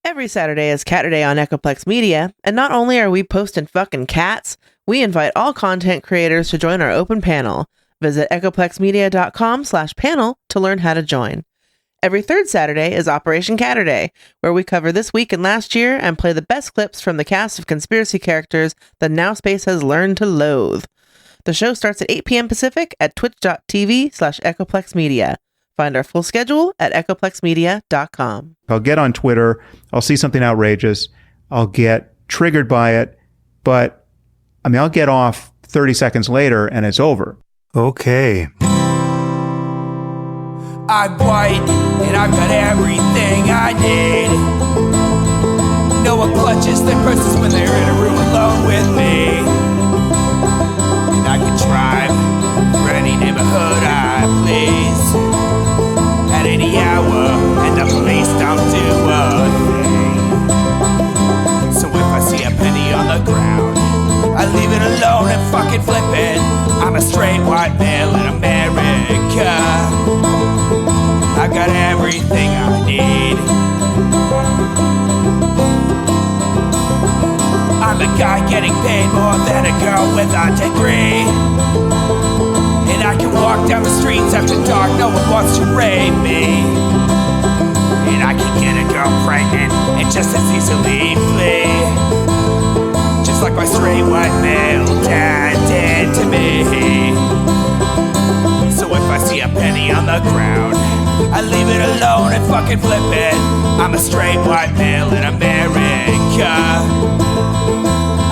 Every Saturday is Catterday on Echoplex Media, and not only are we posting fucking cats, we invite all content creators to join our open panel. Visit echoplexmedia.com/panel to learn how to join. Every third Saturday is Operation Catterday, where we cover this week and last year and play the best clips from the cast of conspiracy characters that Now Space has learned to loathe. The show starts at 8 p.m. Pacific at twitch.tv/echoplexmedia. Find our full schedule at echoplexmedia.com. I'll get on Twitter. I'll see something outrageous. I'll get triggered by it. But, I'll get off 30 seconds later and it's over. Okay. I'm white and I've got everything I need. No one clutches their purses when they're in a room alone with me. And I can drive for any neighborhood I please at any hour, and the police don't do a thing. So if I see a penny on the ground, I leave it alone and fucking flip it. I'm a straight white male in America. I got everything I need. I'm a guy getting paid more than a girl with a degree. And I can walk down the streets after dark, no one wants to rape me. And I can get a girl pregnant and just as easily flee. Just like my straight white male dad did to me. So if I see a penny on the ground, I leave it alone and fucking flip it. I'm a straight white male in America.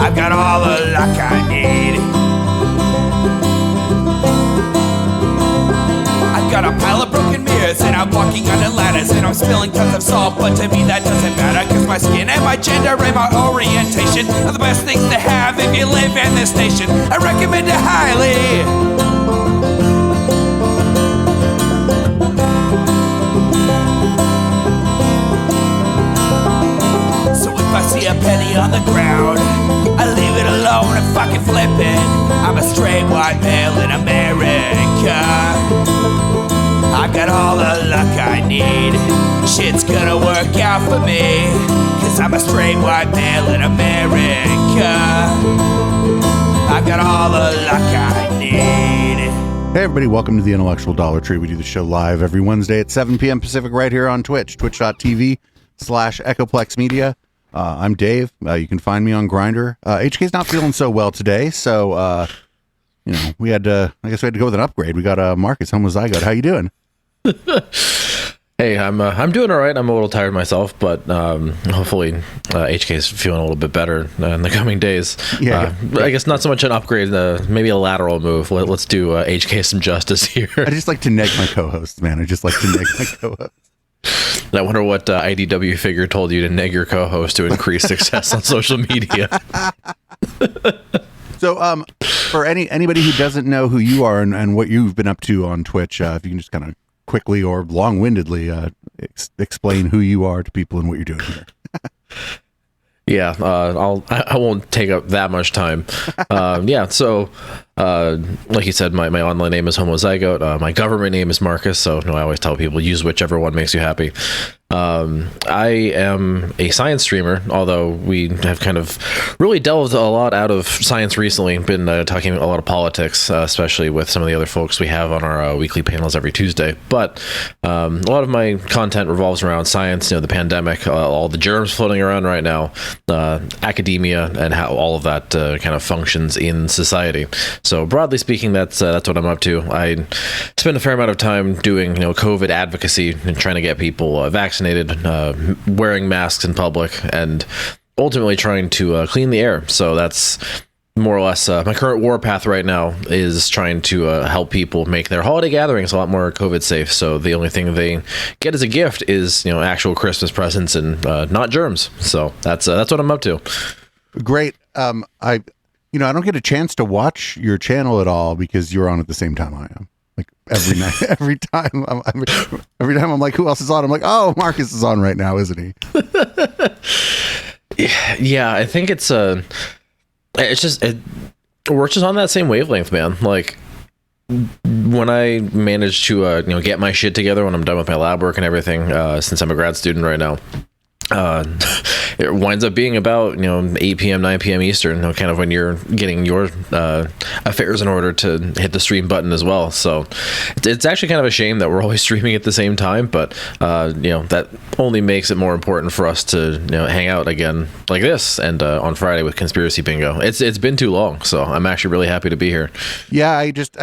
I've got all the luck I need. I've got a pile of broken mirrors and I'm walking under ladders and I'm spilling tons of salt, but to me that doesn't matter, cause my skin and my gender and my orientation are the best things to have if you live in this nation. I recommend it highly. I see a penny on the ground, I leave it alone and fucking flip it. I'm a straight white male in America. I've got all the luck I need. Shit's gonna work out for me, cause I'm a straight white male in America. I've got all the luck I need. Hey everybody, welcome to the Intellectual Dollar Tree. We do the show live every Wednesday at 7 p.m. Pacific right here on Twitch, twitch.tv/echoplexmedia. I'm Dave. You can find me on Grindr. HK's not feeling so well today, so I guess we had to go with an upgrade. We got Marcus Homozygoat. How you doing? Hey, I'm doing all right. I'm a little tired myself, but hopefully HK's feeling a little bit better in the coming days. Yeah. I guess not so much an upgrade, maybe a lateral move. Let's do HK some justice here. I just like to neg my co-hosts, man. I just like to neg my co-hosts. I wonder what IDW figure told you to neg your co-host to increase success on social media. So, for anybody who doesn't know who you are and what you've been up to on Twitch, if you can just kind of quickly or long-windedly explain who you are to people and what you're doing here. Yeah, I won't take up that much time. So like you said, my online name is Homozygoat. My government name is Marcus, so I always tell people use whichever one makes you happy. I am a science streamer, although we have kind of really delved a lot out of science recently. Been talking a lot of politics, especially with some of the other folks we have on our weekly panels every Tuesday. But a lot of my content revolves around science, the pandemic, all the germs floating around right now, academia, and how all of that kind of functions in society. So broadly speaking, that's what I'm up to. I spend a fair amount of time doing COVID advocacy and trying to get people vaccinated, wearing masks in public, and ultimately trying to clean the air. So that's more or less my current warpath right now, is trying to help people make their holiday gatherings a lot more COVID safe. So the only thing they get as a gift is actual Christmas presents and not germs. So that's what I'm up to. Great. I don't get a chance to watch your channel at all because you're on at the same time I am. Like every night, every time I'm like, who else is on? I'm like, oh, Marcus is on right now, isn't he? Yeah, I think it's we're just on that same wavelength, man. Like when I manage to get my shit together when I'm done with my lab work and everything, since I'm a grad student right now, it winds up being about 8 p.m. 9 p.m. Eastern, kind of when you're getting your affairs in order to hit the stream button as well. So it's actually kind of a shame that we're always streaming at the same time, but that only makes it more important for us to hang out again like this and on Friday with Conspiracy Bingo. It's been too long, so I'm actually really happy to be here. Yeah, I just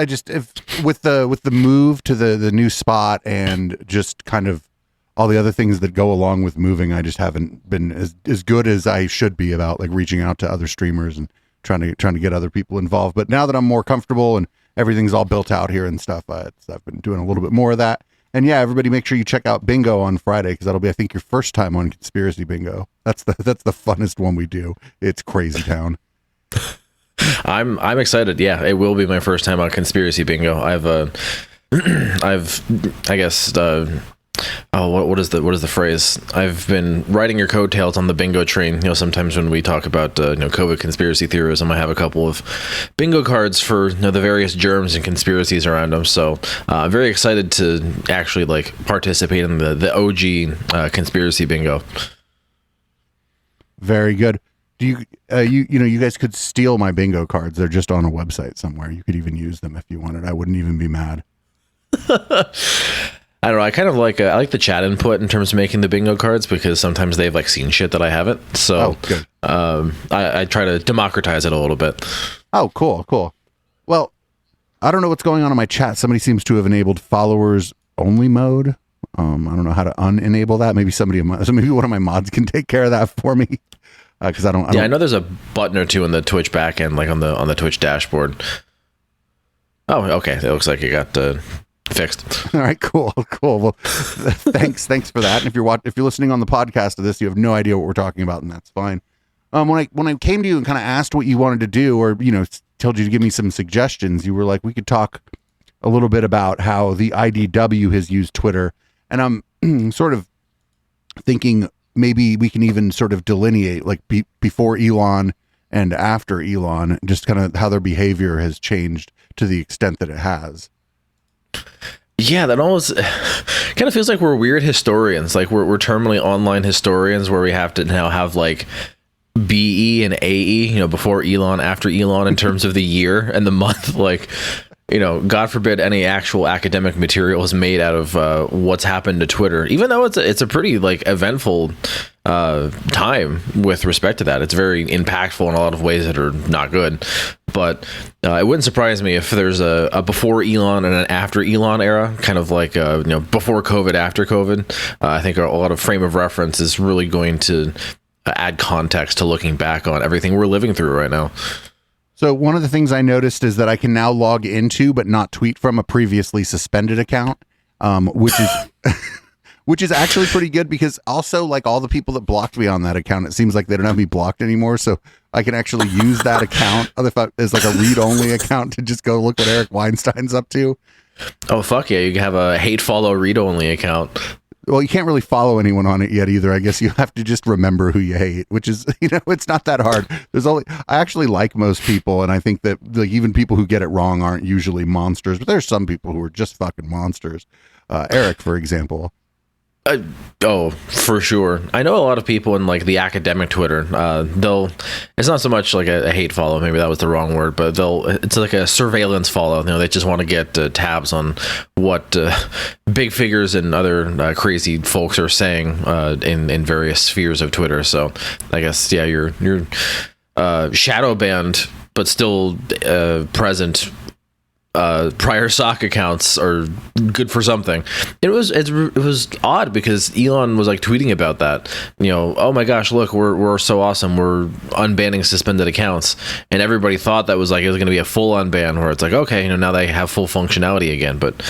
with the move to the new spot and just kind of all the other things that go along with moving, I just haven't been as good as I should be about like reaching out to other streamers and trying to get other people involved. But now that I'm more comfortable and everything's all built out here and stuff, I've been doing a little bit more of that. And yeah, everybody make sure you check out Bingo on Friday, because that'll be, I think, your first time on Conspiracy Bingo. That's the funnest one we do. It's crazy town. I'm excited. Yeah, it will be my first time on Conspiracy Bingo. I guess. What is the phrase? I've been riding your coattails on the bingo train. Sometimes when we talk about COVID conspiracy theorism, I have a couple of bingo cards for the various germs and conspiracies around them. So I'm very excited to actually participate in the OG conspiracy bingo. Very good. Do you guys could steal my bingo cards? They're just on a website somewhere. You could even use them if you wanted. I wouldn't even be mad. I don't know. I kind of like the chat input in terms of making the bingo cards, because sometimes they've seen shit that I haven't. So good. I try to democratize it a little bit. Oh, cool. Well, I don't know what's going on in my chat. Somebody seems to have enabled followers only mode. I don't know how to unenable that. Maybe maybe one of my mods can take care of that for me. Because I don't. I know there's a button or two in the Twitch backend, like on the Twitch dashboard. Oh, okay. It looks like it got fixed. All right, cool. Well, thanks for that. And if you're listening on the podcast of this, you have no idea what we're talking about, and that's fine. When I came to you and kind of asked what you wanted to do, or told you to give me some suggestions, you were like, we could talk a little bit about how the IDW has used Twitter, and I'm sort of thinking maybe we can even sort of delineate before Elon and after Elon, just kind of how their behavior has changed to the extent that it has. Yeah, that almost kind of feels like we're weird historians. Like we're terminally online historians, where we have to now have BE and AE, before Elon, after Elon, in terms of the year and the month. God forbid any actual academic material is made out of what's happened to Twitter, even though it's a pretty eventful time with respect to that. It's very impactful in a lot of ways that are not good. But it wouldn't surprise me if there's a before Elon and an after Elon era, kind of before COVID, after COVID. I think a lot of frame of reference is really going to add context to looking back on everything we're living through right now. So one of the things I noticed is that I can now log into but not tweet from a previously suspended account, which is actually pretty good, because also all the people that blocked me on that account, it seems like they don't have me blocked anymore. So I can actually use that account as a read-only account to just go look what Eric Weinstein's up to. Oh, fuck yeah. You can have a hate follow read-only account. Well, you can't really follow anyone on it yet either. I guess you have to just remember who you hate, which is, it's not that hard. I actually like most people, and I think that even people who get it wrong aren't usually monsters, but there's some people who are just fucking monsters. Eric, for example. Oh, for sure. I know a lot of people in the academic Twitter. It's not so much a hate follow. Maybe that was the wrong word, but it's a surveillance follow. They just want to get tabs on what big figures and other crazy folks are saying in various spheres of Twitter. So I guess you're shadow banned, but still present. Prior sock accounts are good for something. It was odd, because Elon was tweeting about that. Oh my gosh, look, we're so awesome. We're unbanning suspended accounts, and everybody thought that was it was going to be a full unban, where it's okay, now they have full functionality again. But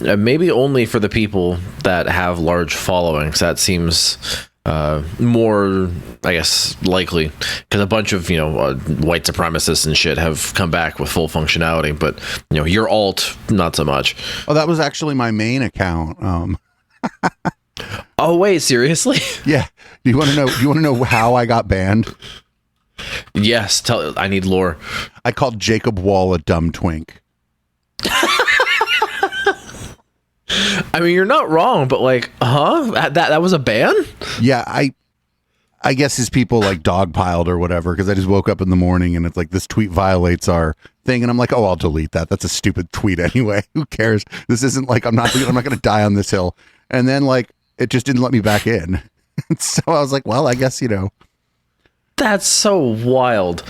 maybe only for the people that have large followings. That seems more, I guess, likely, because a bunch of white supremacists and shit have come back with full functionality, but your alt not so much. Oh, that was actually my main account. Oh wait, seriously? Yeah. Do you want to know how I got banned? Yes, I need lore. I called Jacob Wall a dumb twink. I mean, you're not wrong, but that was a ban? Yeah, I guess his people like dogpiled or whatever, because I just woke up in the morning and it's like, this tweet violates our thing, and I'm like, oh, I'll delete that. That's a stupid tweet anyway. Who cares? This isn't like I'm not going to die on this hill. And then like it just didn't let me back in. So I was like, well, I guess That's so wild.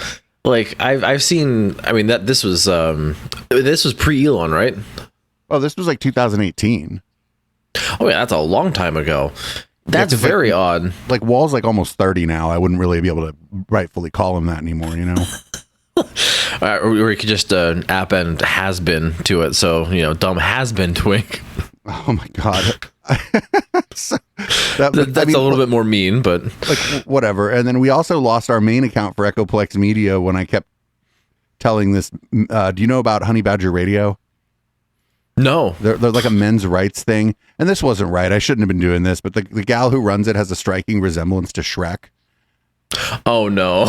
Like I've seen. I mean this was pre-Elon, right? Oh, this was like 2018. Oh yeah, that's a long time ago. That's very odd. Like Wall's like almost 30 now. I wouldn't really be able to rightfully call him that anymore, Or you could just append has been to it. So, dumb has been twink. Oh my God. So, that's a little bit more mean, but like whatever. And then we also lost our main account for Echoplex Media when I kept telling this. Do you know about Honey Badger Radio? No. They're like a men's rights thing. And this wasn't right. I shouldn't have been doing this, but the gal who runs it has a striking resemblance to Shrek. Oh no.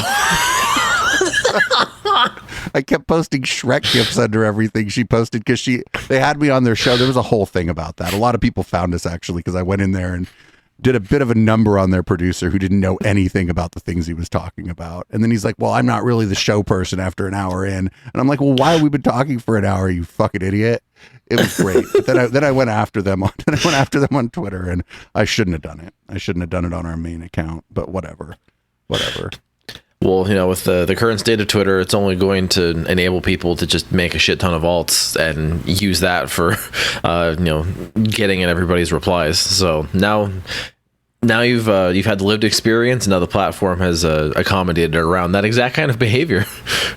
I kept posting Shrek gifs under everything she posted because they had me on their show. There was a whole thing about that. A lot of people found us actually because I went in there and did a bit of a number on their producer who didn't know anything about the things he was talking about. And then he's like, well, I'm not really the show person after an hour in. And I'm like, well, why have we been talking for an hour, you fucking idiot? It was great. But then I went after them on Twitter, and I shouldn't have done it. I shouldn't have done it on our main account, but whatever. Well, with the current state of Twitter, it's only going to enable people to just make a shit ton of alts and use that for, getting in everybody's replies. So now you've had the lived experience, and now the platform has accommodated around that exact kind of behavior,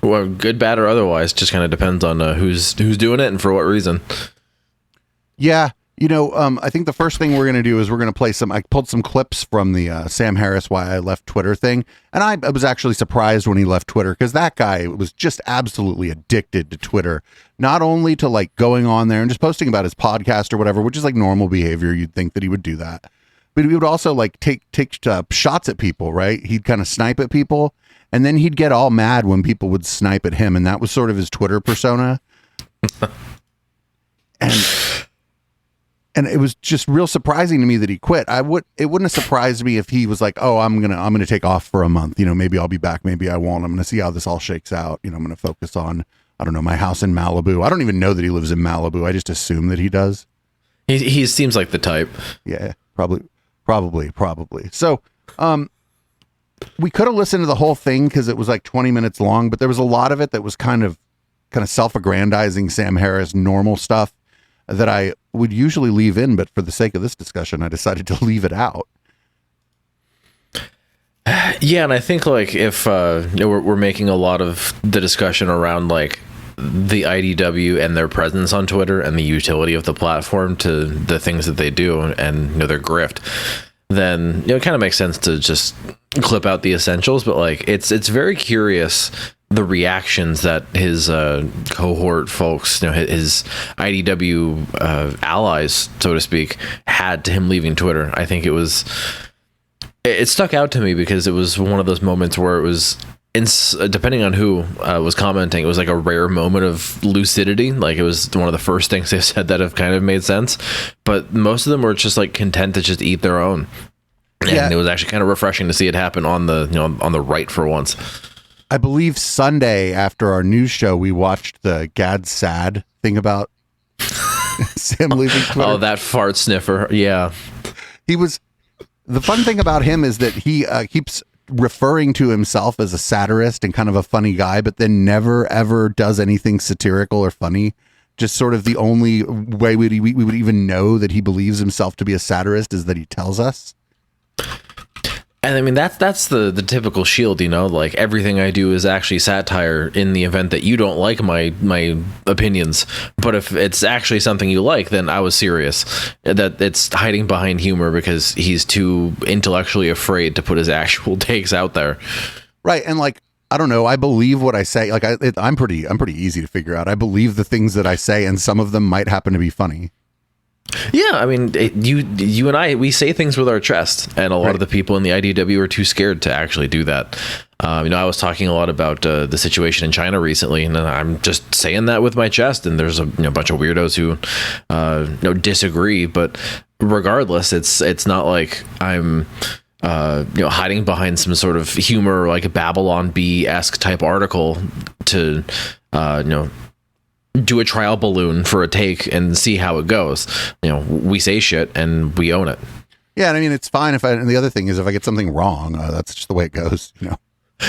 well, good, bad, or otherwise. Just kind of depends on who's doing it and for what reason. Yeah. I think the first thing we're going to do is we're going to play I pulled some clips from the Sam Harris Why I Left Twitter thing. And I was actually surprised when he left Twitter because that guy was just absolutely addicted to Twitter. Not only to like going on there and just posting about his podcast or whatever, which is like normal behavior. You'd think that he would do that. But he would also like take shots at people, right? He'd kind of snipe at people. And then he'd get all mad when people would snipe at him. And that was sort of his Twitter persona. And it was just real surprising to me that he quit. It wouldn't have surprised me if he was like, oh, I'm gonna take off for a month. Maybe I'll be back, maybe I won't. I'm gonna see how this all shakes out. I'm gonna focus on, I don't know, my house in Malibu. I don't even know that he lives in Malibu. I just assume that he does. He seems like the type. Yeah, probably. So, we could have listened to the whole thing because it was like 20 minutes long, but there was a lot of it that was kind of self-aggrandizing Sam Harris normal stuff that I would usually leave in, but for the sake of this discussion, I decided to leave it out. Yeah, and I think like if we're making a lot of the discussion around like the IDW and their presence on Twitter and the utility of the platform to the things that they do and their grift, then it kind of makes sense to just clip out the essentials. But like it's very curious the reactions that his cohort folks, his IDW allies, so to speak, had to him leaving Twitter. I think it stuck out to me because it was one of those moments where it was, depending on who was commenting, it was like a rare moment of lucidity. Like it was one of the first things they said that have kind of made sense. But most of them were just like content to just eat their own. And it was actually kind of refreshing to see it happen on the right for once. I believe Sunday after our news show, we watched the Gad Sad thing about Sam leaving Twitter. Oh, that fart sniffer. Yeah. The fun thing about him is that he keeps referring to himself as a satirist and kind of a funny guy, but then never, ever does anything satirical or funny. Just sort of the only way we would even know that he believes himself to be a satirist is that he tells us. And I mean, that's the typical shield, like everything I do is actually satire in the event that you don't like my opinions. But if it's actually something you like, then I was serious. That it's hiding behind humor because he's too intellectually afraid to put his actual takes out there. Right. And like, I don't know. I believe what I say. Like I'm pretty easy to figure out. I believe the things that I say, and some of them might happen to be funny. Yeah, I mean, you and I, we say things with our chest, and a lot of the people in the IDW are too scared to actually do that. I was talking a lot about the situation in China recently, and I'm just saying that with my chest, and there's a bunch of weirdos who disagree, but regardless, it's not like I'm hiding behind some sort of humor, like a Babylon Bee-esque type article to, do a trial balloon for a take and see how it goes. We say shit and we own it. Yeah, and I mean, it's fine and the other thing is if I get something wrong, that's just the way it goes,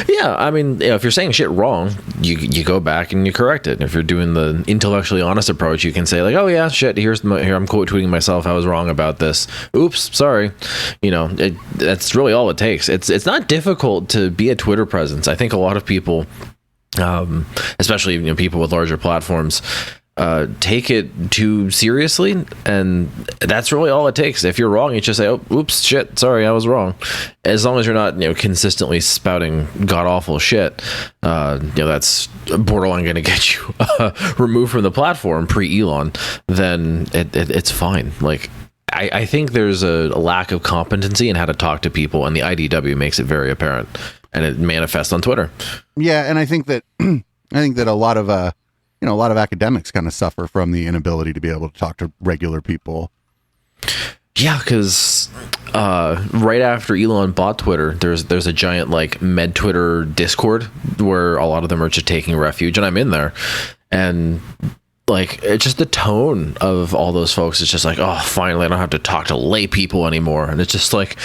Yeah, I mean, if you're saying shit wrong, you go back and you correct it. If you're doing the intellectually honest approach, you can say like, "Oh yeah, shit. Here I'm quote tweeting myself. I was wrong about this. Oops, sorry." That's really all it takes. It's not difficult to be a Twitter presence. I think a lot of people, especially people with larger platforms, take it too seriously, and that's really all it takes. If you're wrong, you just say, "Oh, oops, shit, sorry, I was wrong." As long as you're not, consistently spouting god awful shit, that's borderline going to get you removed from the platform pre-Elon. Then it's fine. Like, I think there's a lack of competency in how to talk to people, and the IDW makes it very apparent, and it manifests on Twitter. Yeah, and I think that a lot of a lot of academics kind of suffer from the inability to be able to talk to regular people. Yeah, because right after Elon bought Twitter, there's a giant like med Twitter Discord where a lot of them are just taking refuge, and I'm in there, and like it's just the tone of all those folks is just like, oh, finally I don't have to talk to lay people anymore. And it's just like,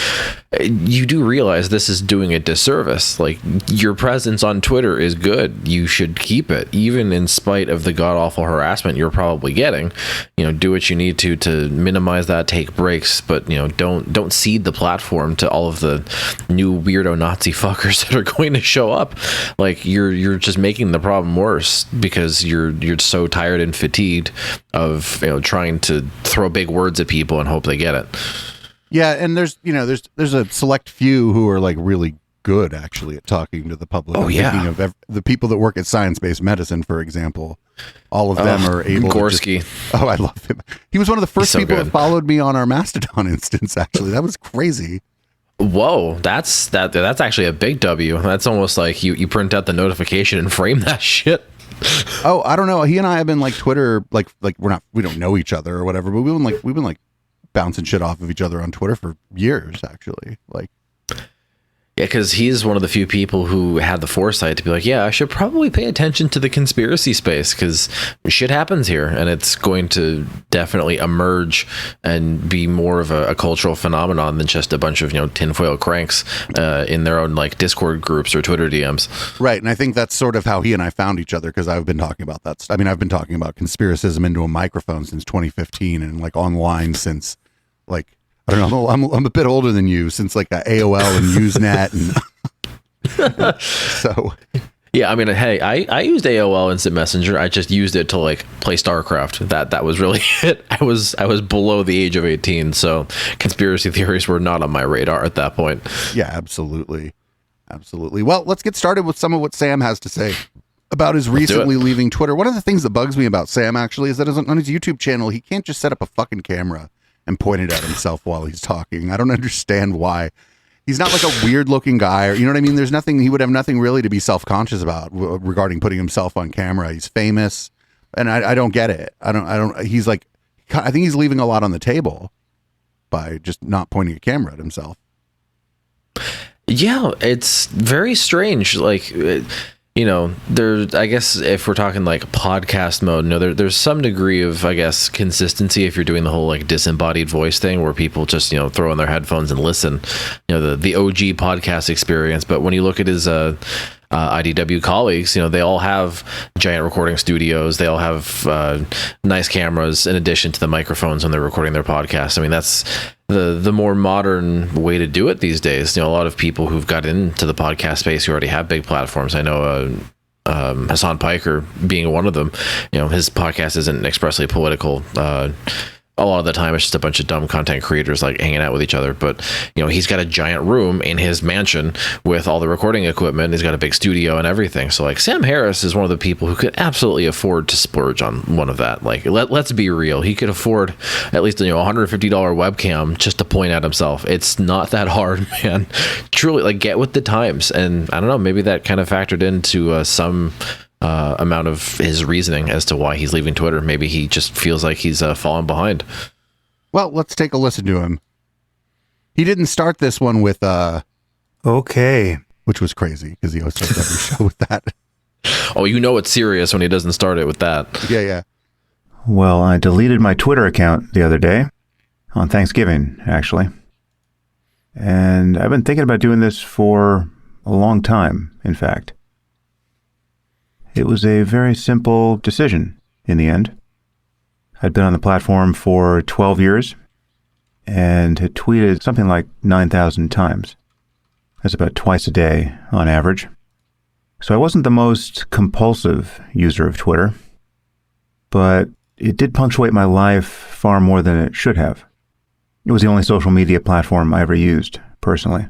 you do realize this is doing a disservice. Like, your presence on Twitter is good, you should keep it, even in spite of the god awful harassment you're probably getting. Do what you need to minimize that, take breaks, but don't cede the platform to all of the new weirdo Nazi fuckers that are going to show up. Like, you're just making the problem worse because you're so tired and fatigued of trying to throw big words at people and hope they get it. Yeah, and there's a select few who are like really good actually at talking to the public. Oh, yeah. Thinking of the people that work at science-based medicine, for example. All of them are able Gorski. Oh, I love him. He was one of the first so people good. that followed me on our Mastodon instance, actually. That was crazy. Whoa, that's actually a big W. That's almost like you print out the notification and frame that shit. Oh, I don't know. He and I have been like Twitter, like we don't know each other or whatever, but we've been like bouncing shit off of each other on Twitter for years, actually. Like, yeah, because he's one of the few people who had the foresight to be like, yeah, I should probably pay attention to the conspiracy space because shit happens here, and it's going to definitely emerge and be more of a cultural phenomenon than just a bunch of tinfoil cranks in their own like Discord groups or Twitter DMs. Right, and I think that's sort of how he and I found each other, because I've been talking about that. I mean, I've been talking about conspiracism into a microphone since 2015, and like online since like, I don't know, I'm a bit older than you, since like AOL and Usenet, and so yeah. I mean, hey, I used AOL Instant Messenger. I just used it to like play StarCraft. That was really it. I was below the age of 18, so conspiracy theories were not on my radar at that point. Yeah, absolutely. Well, let's get started with some of what Sam has to say about his recently leaving Twitter. One of the things that bugs me about Sam actually is that on his YouTube channel, he can't just set up a fucking camera and point it at himself while he's talking. I don't understand why. He's not like a weird looking guy, or, you know what I mean? He would have nothing really to be self-conscious about regarding putting himself on camera. He's famous, and I don't get it. I think he's leaving a lot on the table by just not pointing a camera at himself. Yeah, it's very strange. Like, I guess if we're talking like podcast mode, there's some degree of, I guess, consistency if you're doing the whole like disembodied voice thing where people just, throw in their headphones and listen, the OG podcast experience. But when you look at his IDW colleagues, they all have giant recording studios. They all have nice cameras in addition to the microphones when they're recording their podcast. I mean, that's the more modern way to do it these days. A lot of people who've got into the podcast space who already have big platforms. I know Hassan Piker being one of them. His podcast isn't expressly political. A lot of the time it's just a bunch of dumb content creators like hanging out with each other, but he's got a giant room in his mansion with all the recording equipment. He's got a big studio and everything. So like Sam Harris is one of the people who could absolutely afford to splurge on one of that. Like, let's be real, he could afford at least $150 webcam just to point at himself. It's not that hard, man. Truly, like, get with the times. And I don't know, maybe that kind of factored into some amount of his reasoning as to why he's leaving Twitter. Maybe he just feels like he's fallen behind. Well, let's take a listen to him. He didn't start this one with Okay. which was crazy because he always starts every show with that. Oh, you know it's serious when he doesn't start it with that. Yeah. Well, I deleted my Twitter account the other day, on Thanksgiving, actually. And I've been thinking about doing this for a long time, in fact. It was a very simple decision in the end. I'd been on the platform for 12 years and had tweeted something like 9,000 times. That's about twice a day on average. So I wasn't the most compulsive user of Twitter, but it did punctuate my life far more than it should have. It was the only social media platform I ever used, personally.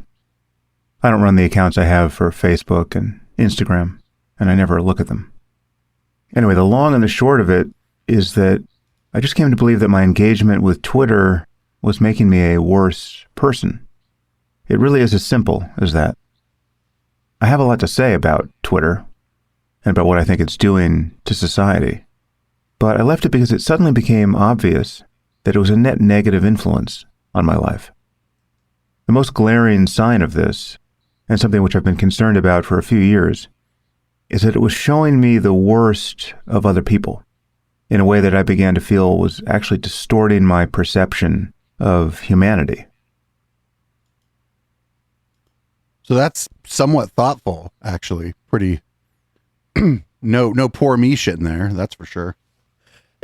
I don't run the accounts I have for Facebook and Instagram, and I never look at them. Anyway, the long and the short of it is that I just came to believe that my engagement with Twitter was making me a worse person. It really is as simple as that. I have a lot to say about Twitter and about what I think it's doing to society, but I left it because it suddenly became obvious that it was a net negative influence on my life. The most glaring sign of this, and something which I've been concerned about for a few years, is that it was showing me the worst of other people in a way that I began to feel was actually distorting my perception of humanity. So that's somewhat thoughtful, actually. Pretty no poor me shit in there, that's for sure.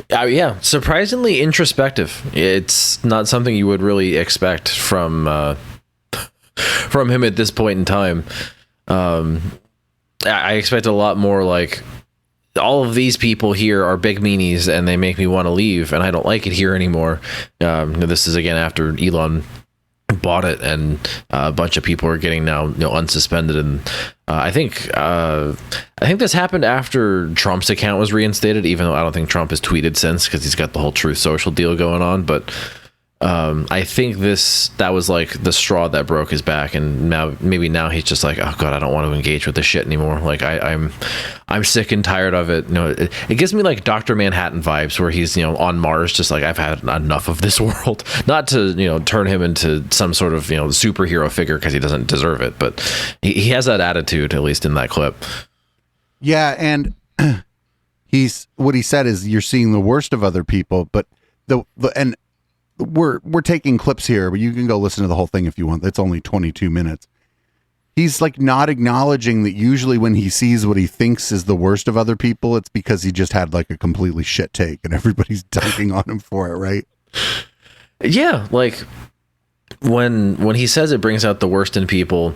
Yeah, surprisingly introspective. It's not something you would really expect from him at this point in time. I expected a lot more like, all of these people here are big meanies and they make me want to leave and I don't like it here anymore. This is again after Elon bought it and a bunch of people are getting now unsuspended, and I think this happened after Trump's account was reinstated, even though I don't think Trump has tweeted since because he's got the whole Truth Social deal going on. But I think that was like the straw that broke his back, and maybe now he's just like, oh god, I don't want to engage with this shit anymore. Like I'm sick and tired of it. It gives me like Dr. Manhattan vibes, where he's on Mars, just like, I've had enough of this world. Not to turn him into some sort of superhero figure because he doesn't deserve it, but he has that attitude, at least in that clip. Yeah, and what he said is, you're seeing the worst of other people, but and we're taking clips here, but you can go listen to the whole thing if you want. It's only 22 minutes. He's like not acknowledging that usually when he sees what he thinks is the worst of other people, it's because he just had like a completely shit take and everybody's dunking on him for it, right? Yeah, like when he says it brings out the worst in people,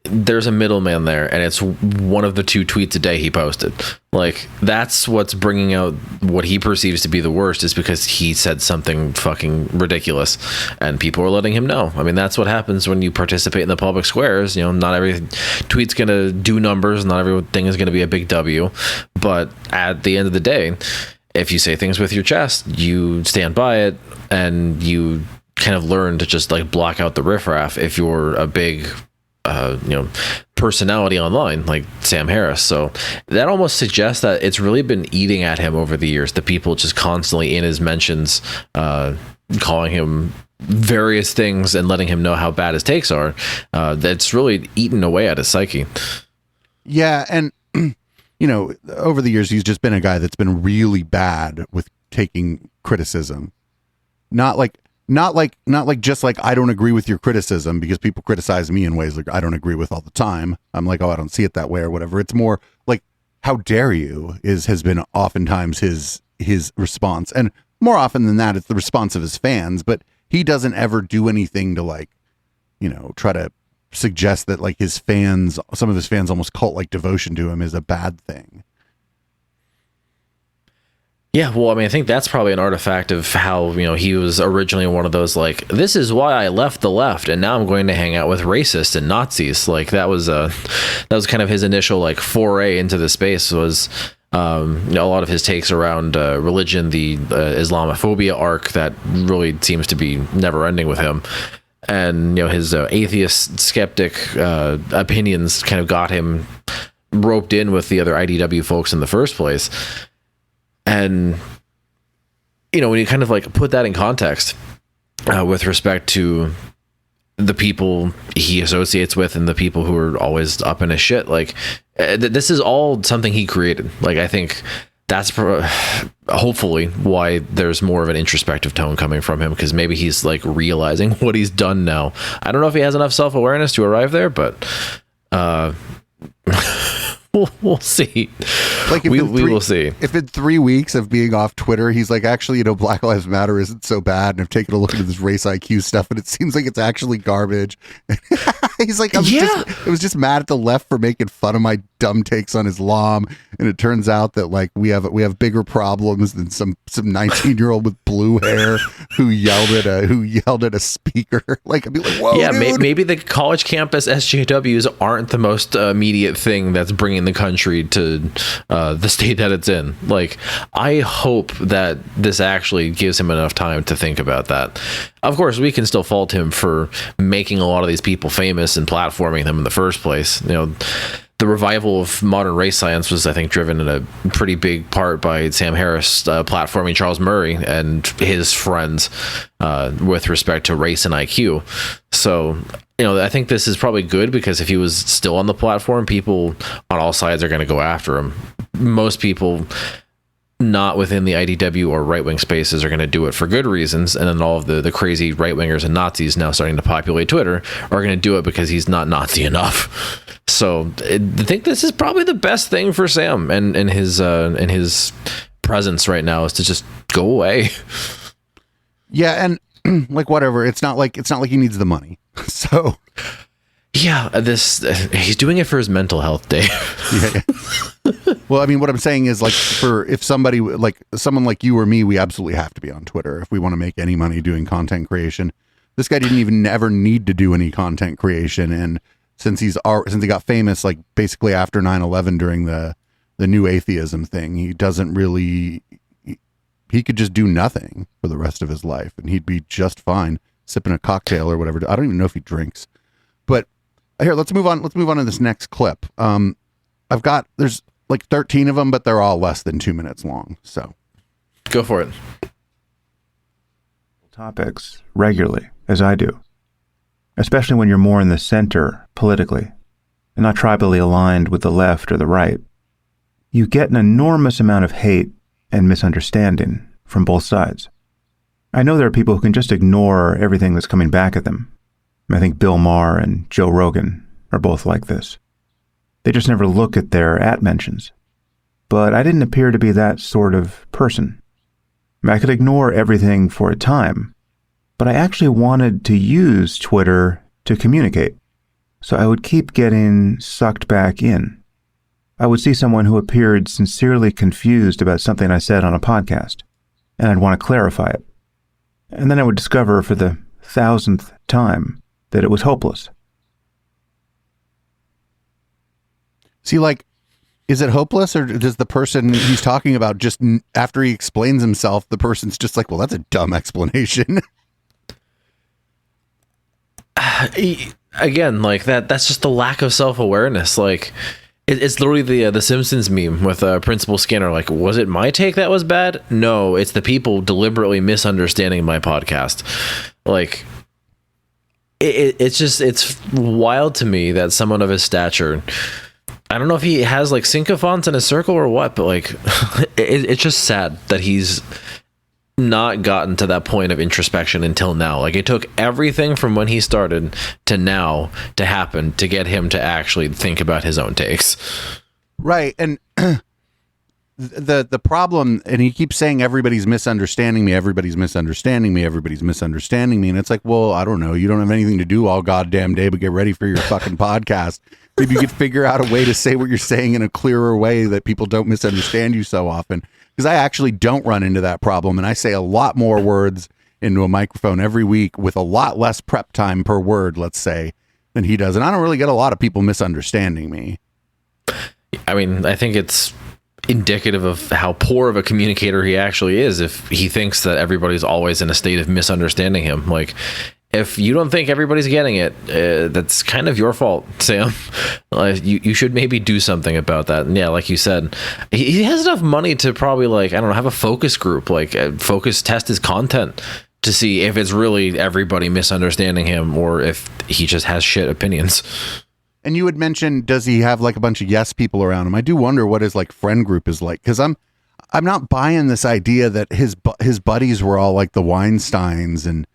there's a middleman there, and it's one of the 2 tweets a day he posted. Like, that's what's bringing out what he perceives to be the worst, is because he said something fucking ridiculous and people are letting him know. I mean, that's what happens when you participate in the public squares. Not every tweet's gonna do numbers, not everything is gonna be a big W, but at the end of the day, if you say things with your chest, you stand by it, and you kind of learn to just like block out the riffraff if you're a big personality online like Sam Harris. So that almost suggests that it's really been eating at him over the years. The people just constantly in his mentions calling him various things and letting him know how bad his takes are. That's really eaten away at his psyche. Yeah, and over the years he's just been a guy that's been really bad with taking criticism. Not like just like, I don't agree with your criticism, because people criticize me in ways like I don't agree with all the time. I'm like, oh, I don't see it that way or whatever. It's more like, how dare you has been oftentimes his response. And more often than that, it's the response of his fans, but he doesn't ever do anything to like, try to suggest that like some of his fans almost cult like devotion to him is a bad thing. Yeah, well, I mean, I think that's probably an artifact of how, he was originally one of those, like, this is why I left the left, and now I'm going to hang out with racists and Nazis. Like, that was kind of his initial, like, foray into the space, was a lot of his takes around religion, the Islamophobia arc that really seems to be never ending with him. And, his atheist skeptic opinions kind of got him roped in with the other IDW folks in the first place. And, when you kind of like put that in context with respect to the people he associates with and the people who are always up in his shit. Like, this is all something he created. Like, I think that's hopefully why there's more of an introspective tone coming from him, because maybe he's like realizing what he's done now. I don't know if he has enough self-awareness to arrive there, but we'll see. Like, we will see. If in 3 weeks of being off Twitter, he's like, actually, you know, Black Lives Matter isn't so bad, and I've taken a look into this race IQ stuff, and it seems like it's actually garbage. He's like, it was just mad at the left for making fun of my dumb takes on Islam, and it turns out that like we have bigger problems than some 19-year-old with blue hair who yelled at a speaker. Like, I'd be like, whoa, yeah, dude. maybe the college campus SJWs aren't the most immediate thing that's bringing the country to the state that it's in. Like, I hope that this actually gives him enough time to think about that. Of course, we can still fault him for making a lot of these people famous and platforming them in the first place. You know, the revival of modern race science was, I think, driven in a pretty big part by Sam Harris platforming Charles Murray and his friends with respect to race and IQ. So, you know, I think this is probably good, because if he was still on the platform, people on all sides are going to go after him. Most people not within the IDW or right-wing spaces are going to do it for good reasons, and then all of the crazy right-wingers and Nazis now starting to populate Twitter are going to do it because he's not Nazi enough. So I think this is probably the best thing for Sam and his presence right now, is to just go away. Yeah, and like, whatever. It's not like he needs the money. So yeah, he's doing it for his mental health, Dave. Yeah. Well, I mean, what I'm saying is, like, if somebody like someone like you or me, we absolutely have to be on Twitter if we want to make any money doing content creation. This guy didn't even ever need to do any content creation, and since he got famous, like basically after 9/11 during the new atheism thing, he doesn't really. He could just do nothing for the rest of his life, and he'd be just fine sipping a cocktail or whatever. I don't even know if he drinks, but here, let's move on. Let's move on to this next clip. There's like 13 of them, but they're all less than 2 minutes long. So go for it. Topics regularly, as I do, especially when you're more in the center politically and not tribally aligned with the left or the right. You get an enormous amount of hate and misunderstanding from both sides. I know there are people who can just ignore everything that's coming back at them. I think Bill Maher and Joe Rogan are both like this. They just never look at their @mentions. But I didn't appear to be that sort of person. I could ignore everything for a time, but I actually wanted to use Twitter to communicate. So I would keep getting sucked back in. I would see someone who appeared sincerely confused about something I said on a podcast, and I'd want to clarify it. And then I would discover for the 1,000th time that it was hopeless. see, like, is it hopeless, or does the person he's talking about just after he explains himself, the person's just like, well, that's a dumb explanation? Again, like that's just a lack of self-awareness. Like it's literally the Simpsons meme with Principal Skinner. Like, was it my take that was bad? No, it's the people deliberately misunderstanding my podcast. Like it's wild to me that someone of his stature, I don't know if he has like sycophants in a circle or what, but like it's just sad that he's not gotten to that point of introspection until now. Like, it took everything from when he started to now to happen to get him to actually think about his own takes. Right. And the problem, and he keeps saying everybody's misunderstanding me, everybody's misunderstanding me, everybody's misunderstanding me. And it's like, well, I don't know. You don't have anything to do all goddamn day but get ready for your fucking podcast. Maybe you could figure out a way to say what you're saying in a clearer way that people don't misunderstand you so often. Because I actually don't run into that problem, and I say a lot more words into a microphone every week with a lot less prep time per word, let's say, than he does. And I don't really get a lot of people misunderstanding me. I mean, I think it's indicative of how poor of a communicator he actually is if he thinks that everybody's always in a state of misunderstanding him. Like, if you don't think everybody's getting it, that's kind of your fault, Sam. You should maybe do something about that. And yeah, like you said, he has enough money to probably, like, I don't know, have a focus group, like focus test his content. to see if it's really everybody misunderstanding him or if he just has shit opinions. And you had mentioned, does he have like a bunch of yes people around him? I do wonder what his like friend group is like, because I'm not buying this idea that his buddies were all like the Weinsteins and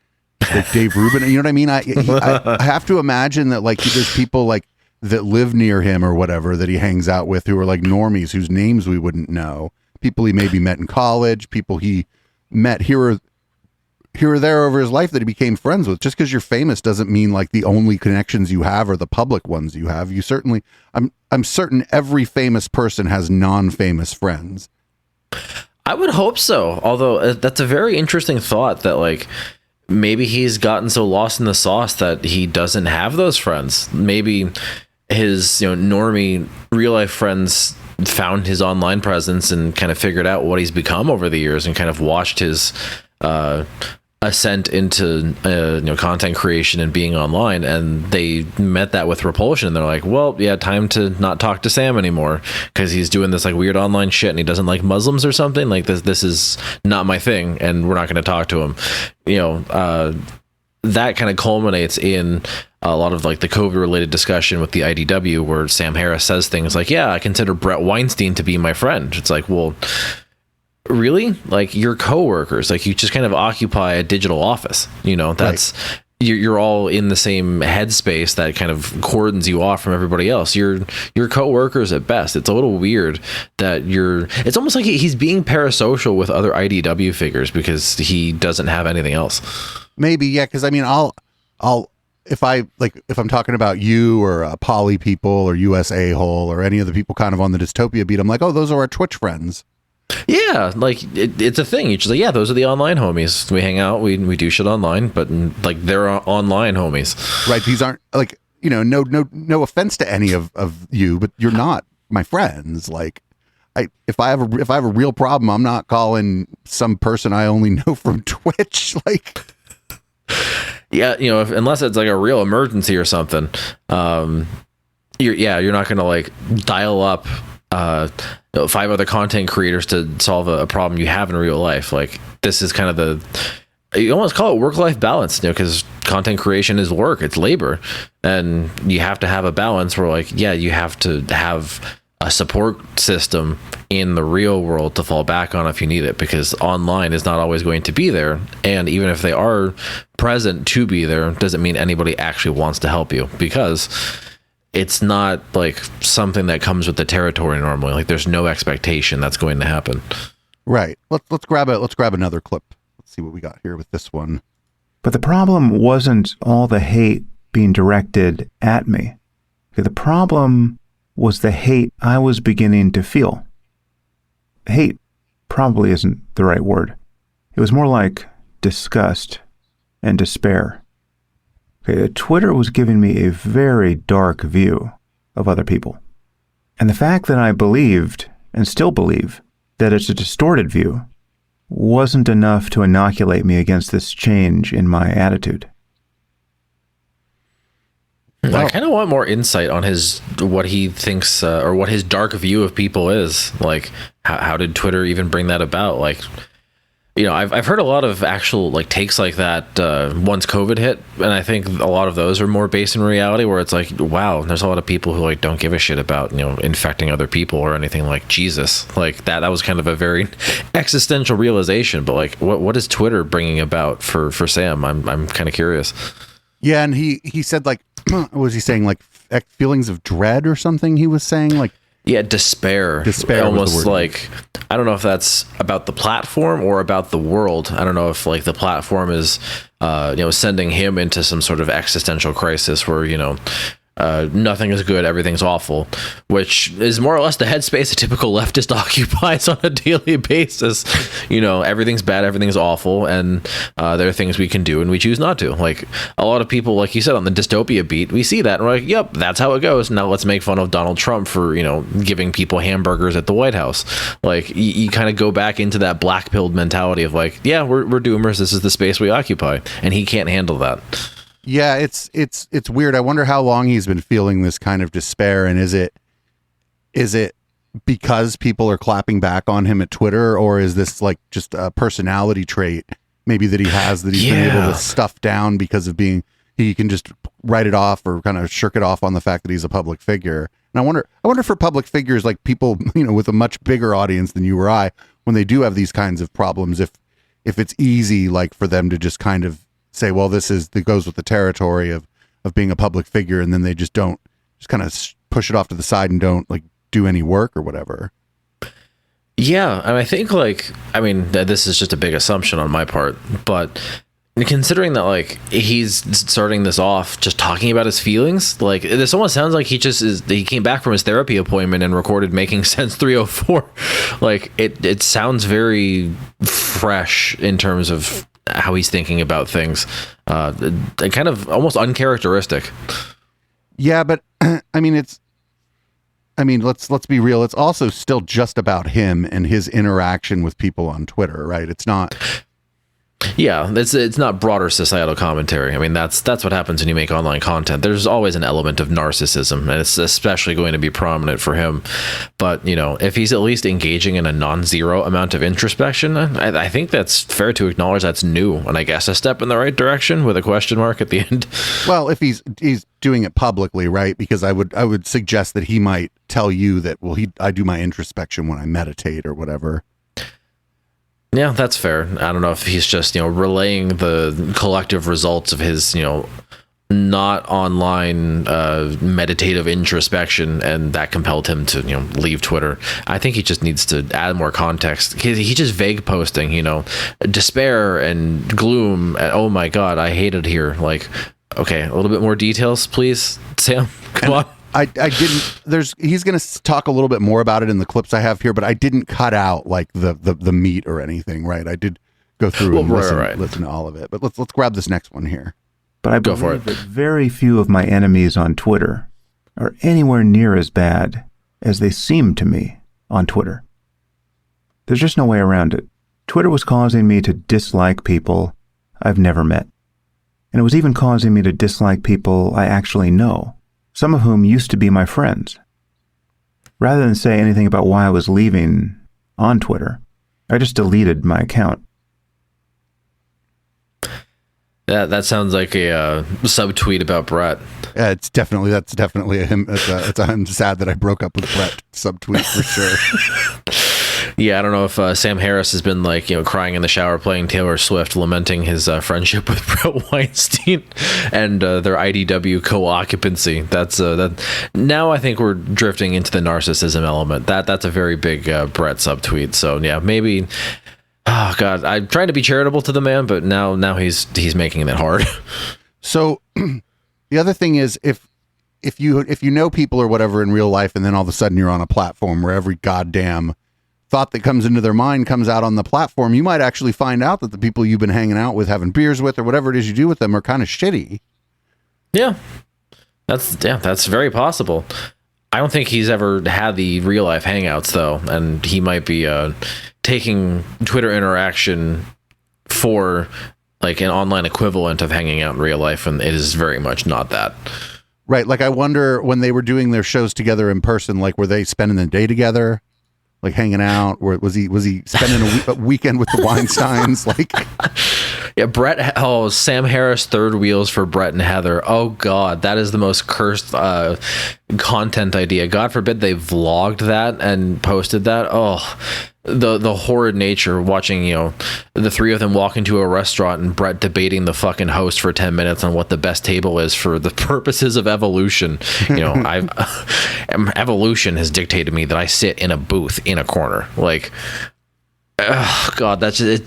like Dave Rubin. You know what I mean? I have to imagine that like there's people like that live near him or whatever that he hangs out with who are like normies whose names we wouldn't know. People he maybe met in college, people he met here or there over his life that he became friends with. Just because you're famous doesn't mean like the only connections you have are the public ones you have. You certainly, I'm certain every famous person has non-famous friends. I would hope so. Although that's a very interesting thought that like maybe he's gotten so lost in the sauce that he doesn't have those friends. Maybe his normie real life friends found his online presence and kind of figured out what he's become over the years and kind of watched his ascent into content creation and being online, and they met that with repulsion. They're like, well, yeah, time to not talk to Sam anymore because he's doing this like weird online shit and he doesn't like Muslims or something. Like this is not my thing, and we're not going to talk to him. That kind of culminates in a lot of like the COVID related discussion with the IDW, where Sam Harris says things like, yeah, I consider Brett Weinstein to be my friend. It's like, well, really? Like, you're coworkers, like you just kind of occupy a digital office, that's right. You're all in the same headspace that kind of cordons you off from everybody else. You're coworkers at best. It's a little weird that it's almost like he's being parasocial with other IDW figures because he doesn't have anything else. Maybe, yeah, because I mean, I'll if I'm talking about you or Poly people or US A-hole or any of the people kind of on the dystopia beat, I'm like, oh, those are our Twitch friends. Yeah, like it's a thing. You're just like, yeah, those are the online homies. We hang out, we do shit online, but like they're online homies. Right. These aren't like, no offense to any of you, but you're not my friends. Like, if I have a real problem, I'm not calling some person I only know from Twitch. Like, yeah, unless it's like a real emergency or something, you're not gonna like dial up 5 other content creators to solve a problem you have in real life. Like, this is kind of you almost call it work-life balance, because content creation is work, it's labor, and you have to have a balance where like, yeah, you have to have a support system in the real world to fall back on if you need it, because online is not always going to be there, and even if they are present to be there, doesn't mean anybody actually wants to help you, because it's not like something that comes with the territory normally. Like, there's no expectation that's going to happen. Right. Let's grab another clip. Let's see what we got here with this one. But the problem wasn't all the hate being directed at me. The problem was the hate I was beginning to feel. Hate probably isn't the right word. It was more like disgust and despair. Okay, Twitter was giving me a very dark view of other people. And the fact that I believed, and still believe, that it's a distorted view wasn't enough to inoculate me against this change in my attitude. I kind of want more insight on what he thinks, or what his dark view of people is. Like, how did Twitter even bring that about? Like, I've heard a lot of actual like takes like that once COVID hit, and I think a lot of those are more based in reality, where it's like, wow, there's a lot of people who like don't give a shit about infecting other people or anything. Like, Jesus, like that was kind of a very existential realization. But like, what is Twitter bringing about for Sam? I'm kind of curious. Yeah, and he said, like, what was he saying, like feelings of dread or something? He was saying, like, yeah, despair almost, like, I don't know if that's about the platform or about the world. I don't know if like the platform is sending him into some sort of existential crisis where nothing is good, everything's awful, which is more or less the headspace a typical leftist occupies on a daily basis. Everything's bad, everything's awful, and there are things we can do and we choose not to. Like, a lot of people, like you said, on the dystopia beat, we see that and we're like, yep, that's how it goes. Now let's make fun of Donald Trump for giving people hamburgers at the White House. Like, you kind of go back into that black-pilled mentality of like, yeah, we're doomers, this is the space we occupy, and he can't handle that. Yeah, it's weird. I wonder how long he's been feeling this kind of despair, and is it because people are clapping back on him at Twitter, or is this like just a personality trait maybe that he has that he's been able to stuff down because of he can just write it off or kind of shirk it off on the fact that he's a public figure. And I wonder for public figures, like people, with a much bigger audience than you or I, when they do have these kinds of problems, if it's easy, like for them to just kind of say, well, that goes with the territory of being a public figure. And then they just kind of push it off to the side and don't like do any work or whatever. Yeah. And I think this is just a big assumption on my part, but considering that like he's starting this off just talking about his feelings, like this almost sounds like he came back from his therapy appointment and recorded Making Sense 304. Like it sounds very fresh in terms of how he's thinking about things, kind of almost uncharacteristic. Yeah, but let's be real, it's also still just about him and his interaction with people on Twitter, right? It's not. Yeah, it's not broader societal commentary. I mean, that's what happens when you make online content. There's always an element of narcissism, and it's especially going to be prominent for him. But, if he's at least engaging in a non-zero amount of introspection, I think that's fair to acknowledge that's new, and I guess a step in the right direction with a question mark at the end. Well, if he's doing it publicly, right? Because I would suggest that he might tell you that, well, I do my introspection when I meditate or whatever. Yeah, that's fair. I don't know if he's just, relaying the collective results of his, not online meditative introspection, and that compelled him to, leave Twitter. I think he just needs to add more context. He just vague posting, despair and gloom. And, oh my God, I hate it here. Like, okay, a little bit more details, please, Sam. Come on. I didn't. He's going to talk a little bit more about it in the clips I have here, but I didn't cut out like the meat or anything, right? I did go through and listen to all of it. But let's grab this next one here. But I believe that very few of my enemies on Twitter are anywhere near as bad as they seem to me on Twitter. There's just no way around it. Twitter was causing me to dislike people I've never met, and it was even causing me to dislike people I actually know, some of whom used to be my friends. Rather than say anything about why I was leaving on Twitter, I just deleted my account. That sounds like a subtweet about Brett. Yeah, that's definitely a him. I'm sad that I broke up with Brett subtweet for sure. Yeah, I don't know if Sam Harris has been crying in the shower playing Taylor Swift, lamenting his friendship with Brett Weinstein and their IDW co-occupancy. That's that. Now I think we're drifting into the narcissism element. That's a very big Brett subtweet. So yeah, maybe. Oh God, I'm trying to be charitable to the man, but now he's making it hard. So the other thing is if you know people or whatever in real life, and then all of a sudden you're on a platform where every goddamn thought that comes into their mind comes out on the platform, you might actually find out that the people you've been hanging out with, having beers with, or whatever it is you do with them are kind of shitty. Yeah, that's very possible. I don't think he's ever had the real life hangouts though, and he might be taking Twitter interaction for like an online equivalent of hanging out in real life, and it is very much not that. Right. Like I wonder when they were doing their shows together in person, like were they spending the day together? Like hanging out, or was he spending a weekend with the Weinsteins? Like, yeah, Sam Harris third wheels for Brett and Heather. Oh God, that is the most cursed content idea. God forbid they vlogged that and posted that. Oh, the horrid nature of watching, the three of them walk into a restaurant and Brett debating the fucking host for 10 minutes on what the best table is for the purposes of evolution. Evolution has dictated me that I sit in a booth in a corner. Like, oh God, that's just,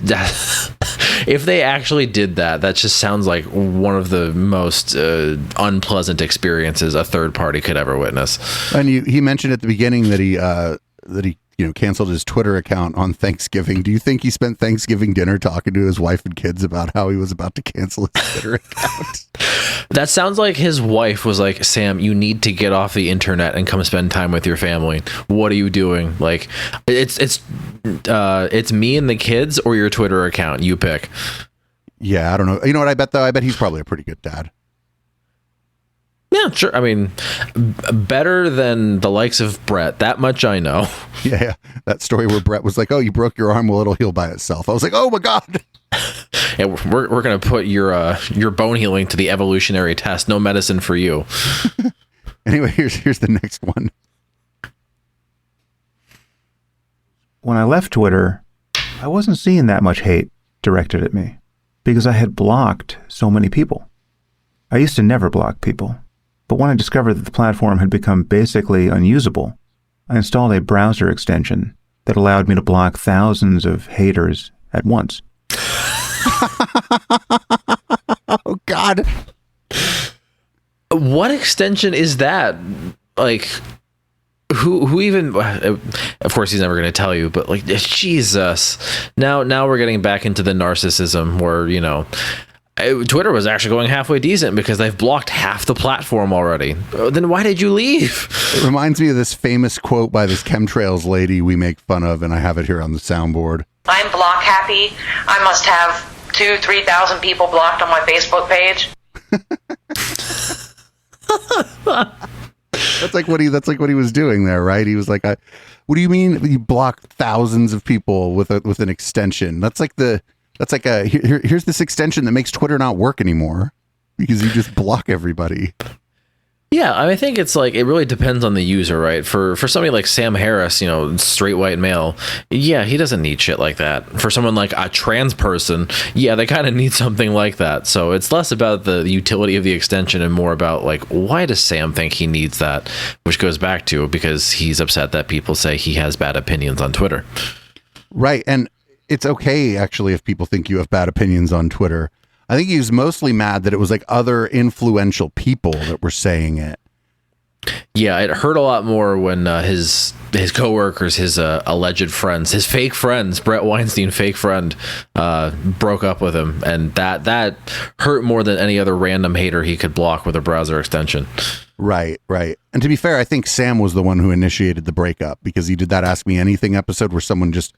if they actually did that, that just sounds like one of the most unpleasant experiences a third party could ever witness. And he mentioned at the beginning that he canceled his Twitter account on Thanksgiving. Do you think he spent Thanksgiving dinner talking to his wife and kids about how he was about to cancel his Twitter account? That sounds like his wife was like, Sam, you need to get off the internet and come spend time with your family. What are you doing? Like, it's me and the kids or your Twitter account. You pick. Yeah, I don't know. You know what I bet though? I bet he's probably a pretty good dad. Yeah, sure. I mean, better than the likes of Brett. That much I know. Yeah, that story where Brett was like, "Oh, you broke your arm. Well, it'll heal by itself." I was like, "Oh my god." Yeah, we're gonna put your bone healing to the evolutionary test. No medicine for you. Anyway, here's the next one. When I left Twitter, I wasn't seeing that much hate directed at me because I had blocked so many people. I used to never block people, but when I discovered that the platform had become basically unusable, I installed a browser extension that allowed me to block thousands of haters at once. Oh God. What extension is that? Like, who even? Of course, he's never going to tell you. But like, Jesus. Now we're getting back into the narcissism where Twitter was actually going halfway decent because they've blocked half the platform already. Then why did you leave? It reminds me of this famous quote by this chemtrails lady we make fun of, and I have it here on the soundboard. I'm block happy. I must have 2,000-3,000 people blocked on my Facebook page. That's like what he was doing there, right? He was like, "What do you mean you block thousands of people with an extension? Here's this extension that makes Twitter not work anymore because you just block everybody." Yeah, I think it's like, it really depends on the user, right? For somebody like Sam Harris, straight white male, yeah, he doesn't need shit like that. For someone like a trans person, yeah, they kind of need something like that. So it's less about the utility of the extension and more about like, why does Sam think he needs that? Which goes back to because he's upset that people say he has bad opinions on Twitter. Right, and it's okay actually if people think you have bad opinions on Twitter. I think he was mostly mad that it was like other influential people that were saying it. Yeah, it hurt a lot more when his coworkers, his alleged friends, his fake friends, Brett Weinstein, fake friend, broke up with him, and that hurt more than any other random hater he could block with a browser extension. Right. And to be fair, I think Sam was the one who initiated the breakup because he did that Ask Me Anything episode where someone just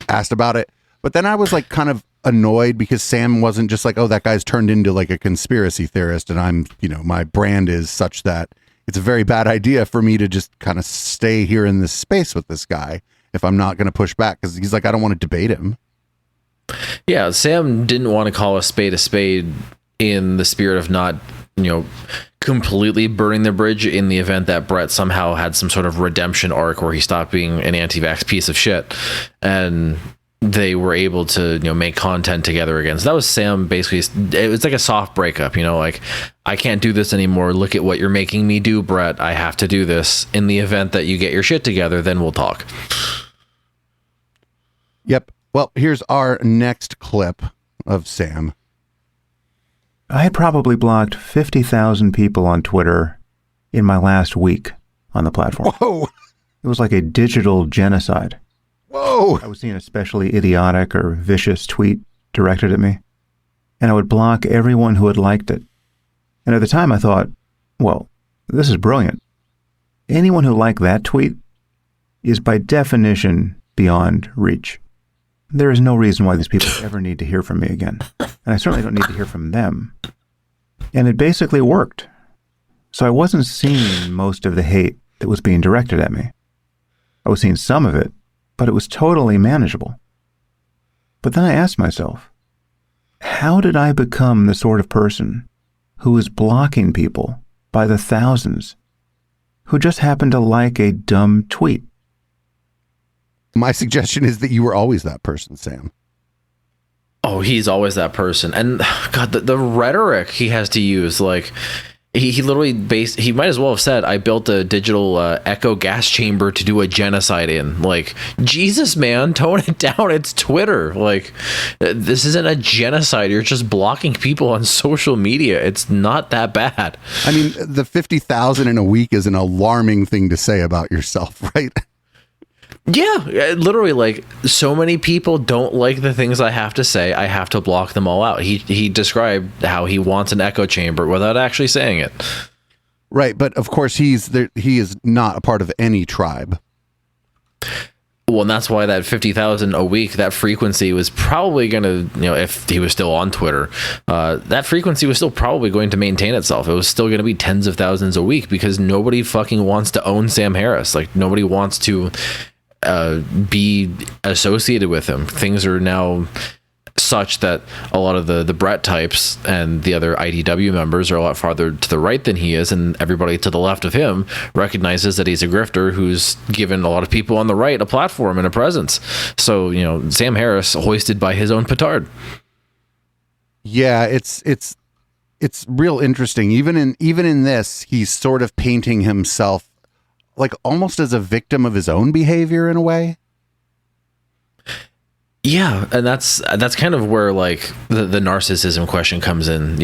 asked about it. But then I was like kind of annoyed because Sam wasn't just like, oh, that guy's turned into like a conspiracy theorist and I'm, my brand is such that it's a very bad idea for me to just kind of stay here in this space with this guy if I'm not going to push back, because he's like, I don't want to debate him. Yeah, Sam didn't want to call a spade in the spirit of not, completely burning the bridge in the event that Brett somehow had some sort of redemption arc where he stopped being an anti-vax piece of shit. And they were able to, make content together again. So that was Sam basically. It was like a soft breakup, like, I can't do this anymore. Look at what you're making me do, Brett. I have to do this. In the event that you get your shit together, then we'll talk. Yep. Well, here's our next clip of Sam. I had probably blocked 50,000 people on Twitter in my last week on the platform. Whoa. It was like a digital genocide. Whoa. I was seeing a especially idiotic or vicious tweet directed at me, and I would block everyone who had liked it. And at the time I thought, well, this is brilliant. Anyone who liked that tweet is by definition beyond reach. There is no reason why these people ever need to hear from me again. And I certainly don't need to hear from them. And it basically worked. So I wasn't seeing most of the hate that was being directed at me. I was seeing some of it, but it was totally manageable. But then I asked myself, how did I become the sort of person who is blocking people by the thousands who just happened to like a dumb tweet? My suggestion is that you were always that person, Sam. Oh, he's always that person. And God, the rhetoric he has to use, like, he literally he might as well have said, I built a digital echo gas chamber to do a genocide in. Like, Jesus, man, tone it down. It's Twitter. Like, this isn't a genocide. You're just blocking people on social media. It's not that bad. I mean, the 50,000 in a week is an alarming thing to say about yourself, right? Yeah, literally, like, so many people don't like the things I have to say. I have to block them all out. He described how he wants an echo chamber without actually saying it. Right, but of course he is not a part of any tribe. Well, and that's why that 50,000 a week, that frequency was probably going to, if he was still on Twitter, that frequency was still probably going to maintain itself. It was still going to be tens of thousands a week because nobody fucking wants to own Sam Harris. Like, nobody wants to be associated with him. Things are now such that a lot of the Brett types and the other IDW members are a lot farther to the right than he is, and everybody to the left of him recognizes that he's a grifter who's given a lot of people on the right a platform and a presence. So, Sam Harris hoisted by his own petard. Yeah, it's real interesting. Even in this, he's sort of painting himself like almost as a victim of his own behavior in a way. Yeah, and that's kind of where like the narcissism question comes in.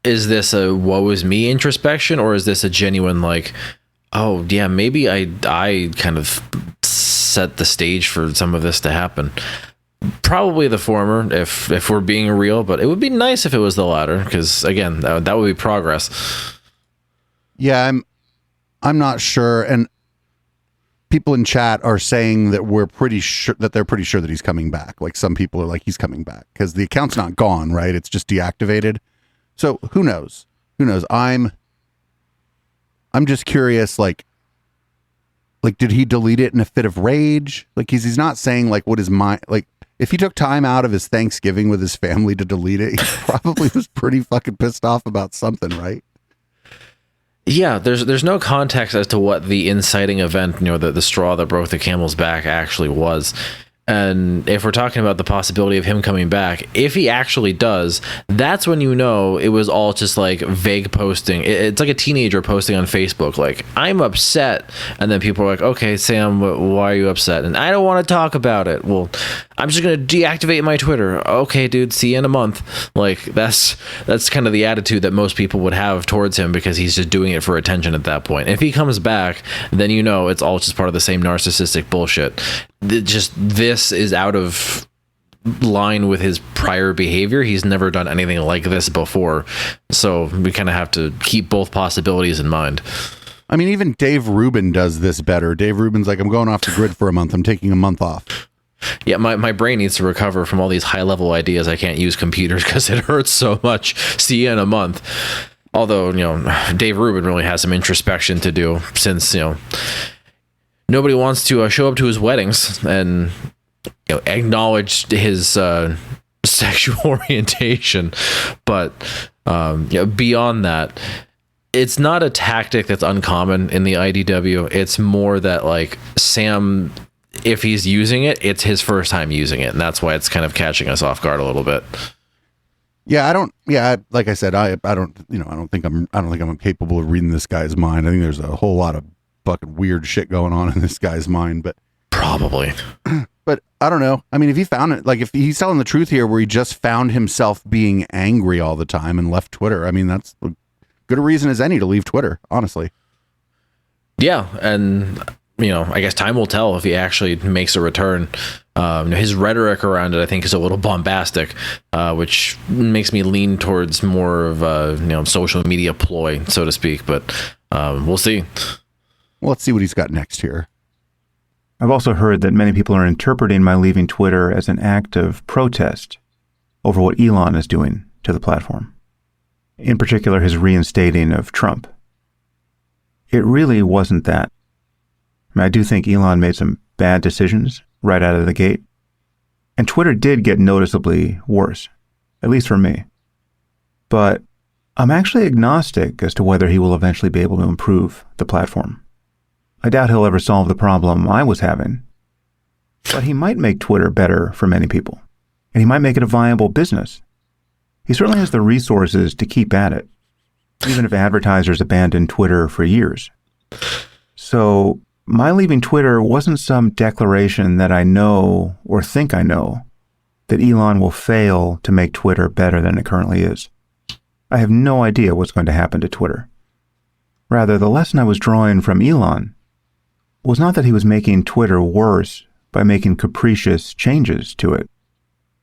Is this a woe is me introspection, or is this a genuine like, oh yeah, maybe I kind of set the stage for some of this to happen? Probably the former, if we're being real, but it would be nice if it was the latter, because again, that would be progress. Yeah, I'm not sure, and people in chat are saying that they're pretty sure that he's coming back. Like, some people are like, he's coming back because the account's not gone, right? It's just deactivated. So who knows? I'm just curious, like did he delete it in a fit of rage? Like, he's not saying like what is my, like, if he took time out of his Thanksgiving with his family to delete it, he probably was pretty fucking pissed off about something, right? Yeah, there's no context as to what the inciting event, the straw that broke the camel's back actually was. And if we're talking about the possibility of him coming back, if he actually does, that's when it was all just like vague posting. It's like a teenager posting on Facebook, like, I'm upset. And then people are like, okay, Sam, why are you upset? And I don't want to talk about it. Well, I'm just going to deactivate my Twitter. Okay, dude, see you in a month. Like, that's kind of the attitude that most people would have towards him, because he's just doing it for attention at that point. If he comes back, then it's all just part of the same narcissistic bullshit. This is out of line with his prior behavior. He's never done anything like this before. So we kind of have to keep both possibilities in mind. I mean, even Dave Rubin does this better. Dave Rubin's like, I'm going off the grid for a month. I'm taking a month off. Yeah, my brain needs to recover from all these high-level ideas. I can't use computers because it hurts so much. See you in a month. Although, Dave Rubin really has some introspection to do, since, nobody wants to show up to his weddings and acknowledge his sexual orientation. But beyond that, it's not a tactic that's uncommon in the IDW. It's more that, like, Sam, if he's using it, it's his first time using it, and that's why it's kind of catching us off guard a little bit. Yeah, like I said, I don't think I'm capable of reading this guy's mind. I think there's a whole lot of fucking weird shit going on in this guy's mind, but probably. But I don't know. I mean, if he found it, like, if he's telling the truth here, where he just found himself being angry all the time and left Twitter, I mean, that's good a reason as any to leave Twitter, honestly. Yeah, and I guess time will tell if he actually makes a return. His rhetoric around it, I think, is a little bombastic, which makes me lean towards more of a social media ploy, so to speak. But we'll see. Well, let's see what he's got next here. I've also heard that many people are interpreting my leaving Twitter as an act of protest over what Elon is doing to the platform. In particular, his reinstating of Trump. It really wasn't that. I do think Elon made some bad decisions right out of the gate. And Twitter did get noticeably worse, at least for me. But I'm actually agnostic as to whether he will eventually be able to improve the platform. I doubt he'll ever solve the problem I was having. But he might make Twitter better for many people. And he might make it a viable business. He certainly has the resources to keep at it, even if advertisers abandon Twitter for years. So my leaving Twitter wasn't some declaration that I know or think I know that Elon will fail to make Twitter better than it currently is. I have no idea what's going to happen to Twitter. Rather, the lesson I was drawing from Elon was not that he was making Twitter worse by making capricious changes to it.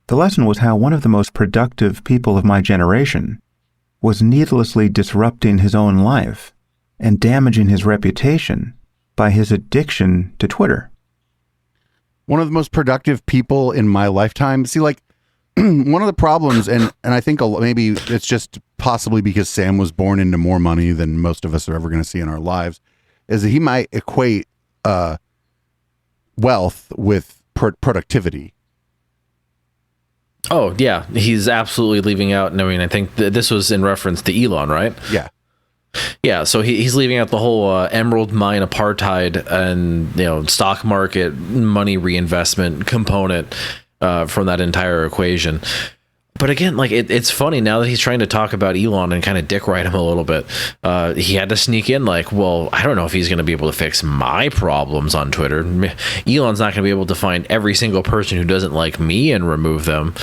The lesson was how one of the most productive people of my generation was needlessly disrupting his own life and damaging his reputation by his addiction to Twitter. one of the most productive people in my lifetime. See, like, one of the problems, and I think maybe it's just possibly because Sam was born into more money than most of us are ever going to see in our lives, is that he might equate wealth with productivity. Oh, yeah. He's absolutely leaving out. And I mean, I think this was in reference to Elon, right? Yeah. Yeah, so he's leaving out the whole emerald mine apartheid and stock market money reinvestment component from that entire equation. But again, like it's funny now that he's trying to talk about Elon and kind of dick ride him a little bit. He had to sneak in like, well, I don't know if he's going to be able to fix my problems on Twitter. Elon's not going to be able to find every single person who doesn't like me and remove them.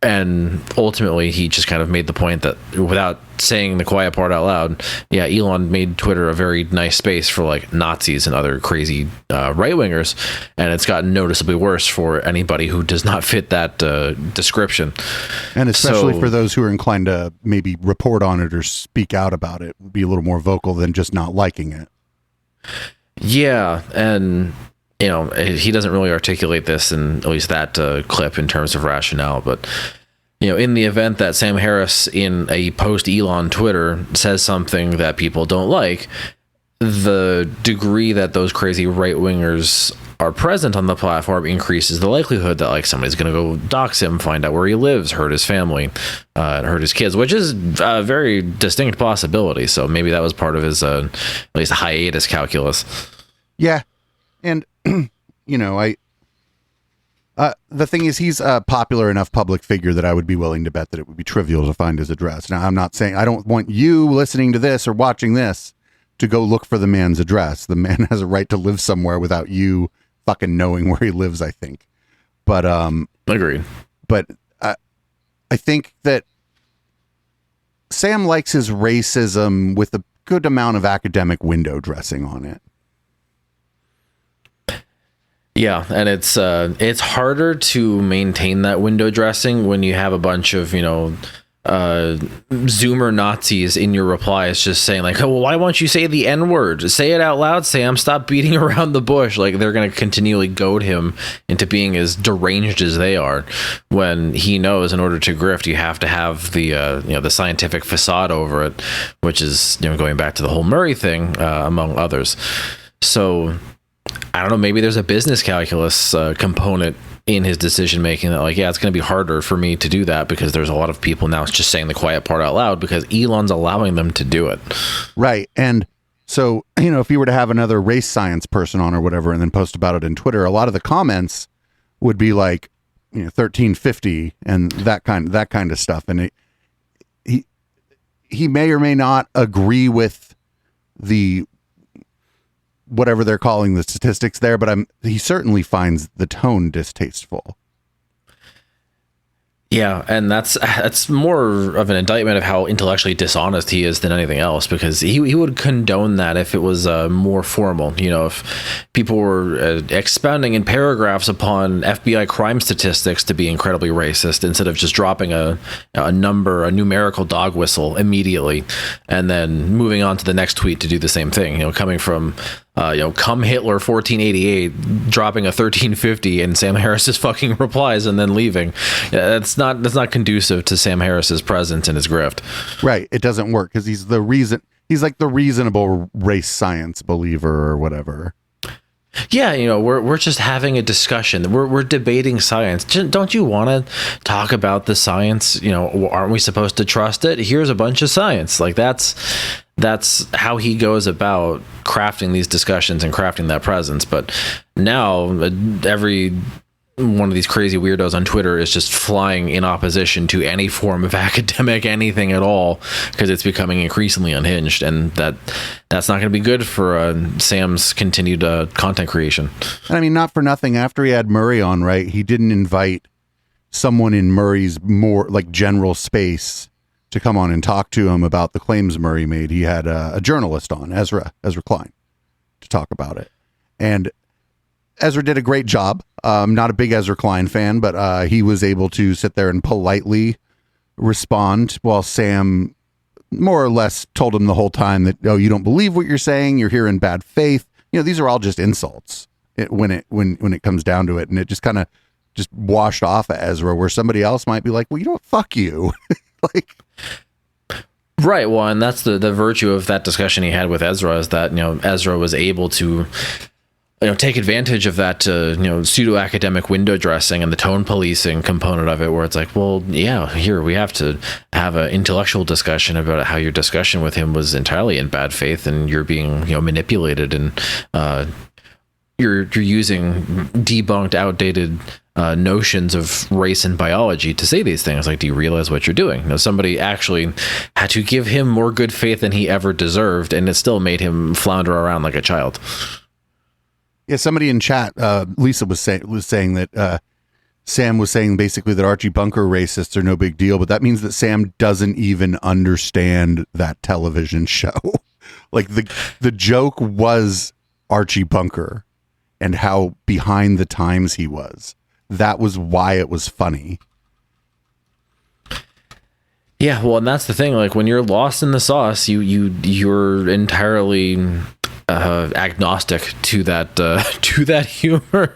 And ultimately, he just kind of made the point that without saying the quiet part out loud, yeah, Elon made Twitter a very nice space for like Nazis and other crazy right-wingers. And it's gotten noticeably worse for anybody who does not fit that description. And especially for those who are inclined to maybe report on it or speak out about it, be a little more vocal than just not liking it. Yeah, and he doesn't really articulate this in at least that clip in terms of rationale, but in the event that Sam Harris in a post Elon Twitter says something that people don't like, the degree that those crazy right wingers are present on the platform increases the likelihood that like somebody's going to go dox him, find out where he lives, hurt his family, hurt his kids, which is a very distinct possibility. So maybe that was part of his at least hiatus calculus. Yeah. And the thing is, he's a popular enough public figure that I would be willing to bet that it would be trivial to find his address. Now, I'm not saying I don't want you listening to this or watching this to go look for the man's address. The man has a right to live somewhere without you fucking knowing where he lives, I think. But agreed. But I think that Sam likes his racism with a good amount of academic window dressing on it. Yeah, and it's harder to maintain that window dressing when you have a bunch of Zoomer Nazis in your replies just saying like, oh, well, why won't you say the N-word? Say it out loud, Sam. Stop beating around the bush. Like they're going to continually goad him into being as deranged as they are, when he knows in order to grift you have to have the the scientific facade over it, which is going back to the whole Murray thing among others. So I don't know, maybe there's a business calculus component in his decision making that like, yeah, it's going to be harder for me to do that because there's a lot of people now just saying the quiet part out loud because Elon's allowing them to do it. Right. And so, if you were to have another race science person on or whatever and then post about it in Twitter, a lot of the comments would be like, 1350 and that kind of stuff. And he may or may not agree with the whatever they're calling the statistics there, but he certainly finds the tone distasteful. Yeah, and that's more of an indictment of how intellectually dishonest he is than anything else, because he would condone that if it was more formal. If people were expounding in paragraphs upon FBI crime statistics to be incredibly racist instead of just dropping a numerical dog whistle immediately and then moving on to the next tweet to do the same thing. Coming from come Hitler 1488, dropping a 1350 and Sam Harris's fucking replies and then leaving. That's not conducive to Sam Harris's presence and his grift. Right. It doesn't work because he's like the reasonable race science believer or whatever. Yeah, we're just having a discussion. We're debating science. Don't you want to talk about the science? Aren't we supposed to trust it? Here's a bunch of science. Like that's how he goes about crafting these discussions and crafting that presence. But now every one of these crazy weirdos on Twitter is just flying in opposition to any form of academic anything at all because it's becoming increasingly unhinged, and that's not going to be good for Sam's continued content creation. And I mean, not for nothing, after he had Murray on, right, he didn't invite someone in Murray's more like general space to come on and talk to him about the claims Murray made. He had a journalist on, Ezra Klein, to talk about it. And Ezra did a great job. Not a big Ezra Klein fan, but he was able to sit there and politely respond while Sam more or less told him the whole time that, oh, you don't believe what you're saying. You're here in bad faith. These are all just insults. when it comes down to it, and it just kind of just washed off of Ezra, where somebody else might be like, well, you know what, fuck you. Like, right. Well, and that's the virtue of that discussion he had with Ezra, is that, Ezra was able to, take advantage of that, pseudo academic window dressing and the tone policing component of it, where it's like, well, yeah, here we have to have an intellectual discussion about how your discussion with him was entirely in bad faith, and you're being, manipulated, and you're using debunked, outdated notions of race and biology to say these things. Like, do you realize what you're doing? Somebody actually had to give him more good faith than he ever deserved, and it still made him flounder around like a child. Yeah, somebody in chat, Lisa was saying that Sam was saying basically that Archie Bunker racists are no big deal, but that means that Sam doesn't even understand that television show. Like, the joke was Archie Bunker and how behind the times he was. That was why it was funny. Yeah, well, and that's the thing. Like, when you're lost in the sauce, you're entirely agnostic to that humor.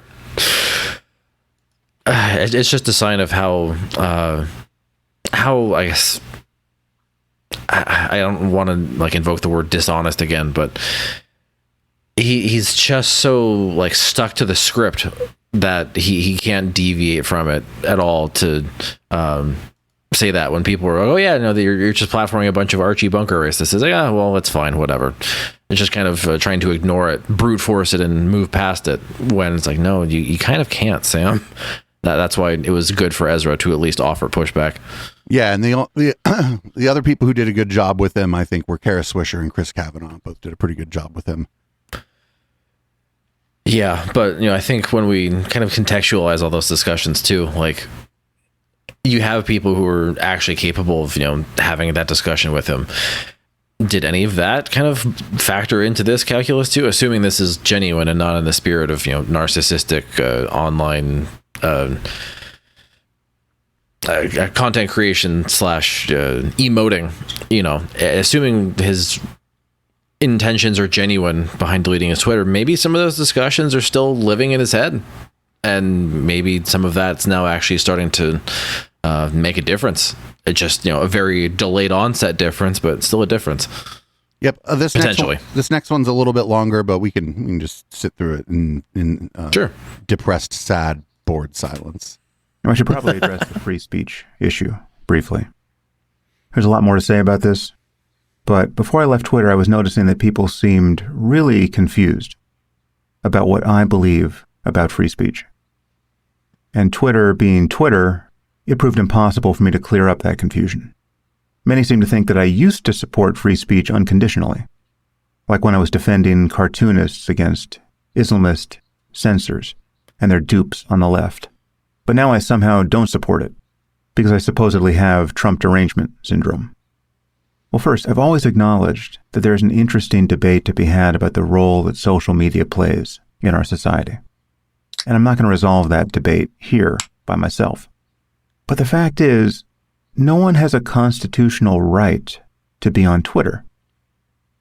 It's just a sign of how I guess I don't want to like invoke the word dishonest again, but he's just so like stuck to the script that he can't deviate from it at all to say that when people are, oh yeah, no, you're just platforming a bunch of Archie Bunker racists. It's like, ah, well, it's fine, whatever. It's just kind of trying to ignore it, brute force it, and move past it, when it's like, no, you kind of can't, Sam. That's why it was good for Ezra to at least offer pushback. Yeah, and the other people who did a good job with him, I think, were Kara Swisher and Chris Kavanaugh. Both did a pretty good job with him. Yeah, but I think when we kind of contextualize all those discussions too, like, you have people who are actually capable of having that discussion with him. Did any of that kind of factor into this calculus too? Assuming this is genuine and not in the spirit of narcissistic online content creation / emoting. Assuming his intentions are genuine behind deleting his Twitter, maybe some of those discussions are still living in his head, and maybe some of that's now actually starting to make a difference. It's just a very delayed onset difference, but still a difference. Yep. Potentially. This next one's a little bit longer, but we can just sit through it in sure. Depressed, sad, bored silence. I should probably address the free speech issue briefly. There's a lot more to say about this, but before I left Twitter, I was noticing that people seemed really confused about what I believe about free speech. And Twitter being Twitter, it proved impossible for me to clear up that confusion. Many seem to think that I used to support free speech unconditionally, like when I was defending cartoonists against Islamist censors and their dupes on the left. But now I somehow don't support it, because I supposedly have Trump derangement syndrome. Well, first, I've always acknowledged that there's an interesting debate to be had about the role that social media plays in our society. And I'm not going to resolve that debate here by myself. But the fact is, no one has a constitutional right to be on Twitter.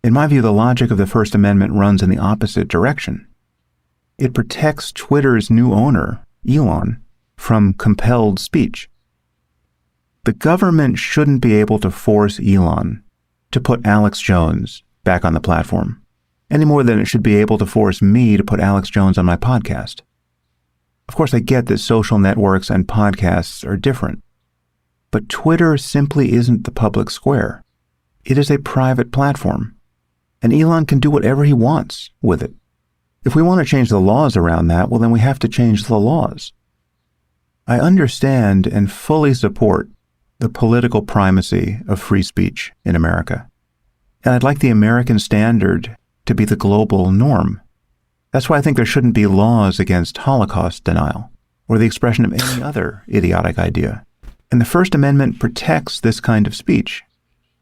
In my view, the logic of the First Amendment runs in the opposite direction. It protects Twitter's new owner, Elon, from compelled speech. The government shouldn't be able to force Elon to put Alex Jones back on the platform, any more than it should be able to force me to put Alex Jones on my podcast. Of course, I get that social networks and podcasts are different, but Twitter simply isn't the public square. It is a private platform, and Elon can do whatever he wants with it. If we want to change the laws around that, well, then we have to change the laws. I understand and fully support the political primacy of free speech in America, and I'd like the American standard to be the global norm. That's why I think there shouldn't be laws against Holocaust denial or the expression of any other idiotic idea. And the First Amendment protects this kind of speech,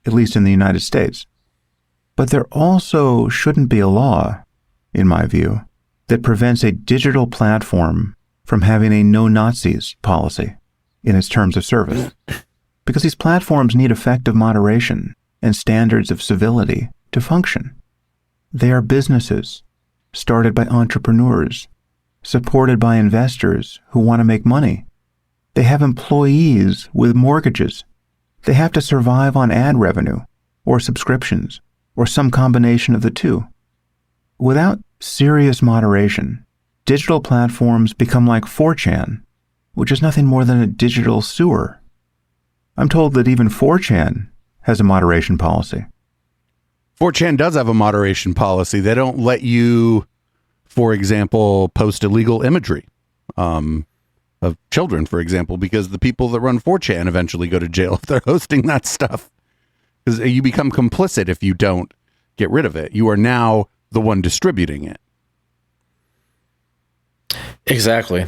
at least in the United States. But there also shouldn't be a law, in my view, that prevents a digital platform from having a no Nazis policy in its terms of service. Because these platforms need effective moderation and standards of civility to function. They are businesses started by entrepreneurs supported by investors who want to make money. They have employees with mortgages. They have to survive on ad revenue or subscriptions or some combination of the two. Without serious moderation, digital platforms become like 4chan, which is nothing more than a digital sewer. I'm told that even 4chan has a moderation policy. 4chan does have a moderation policy. They don't let you, for example, post illegal imagery of children, for example, because the people that run 4chan eventually go to jail if they're hosting that stuff. Because you become complicit if you don't get rid of it. You are now the one distributing it. Exactly.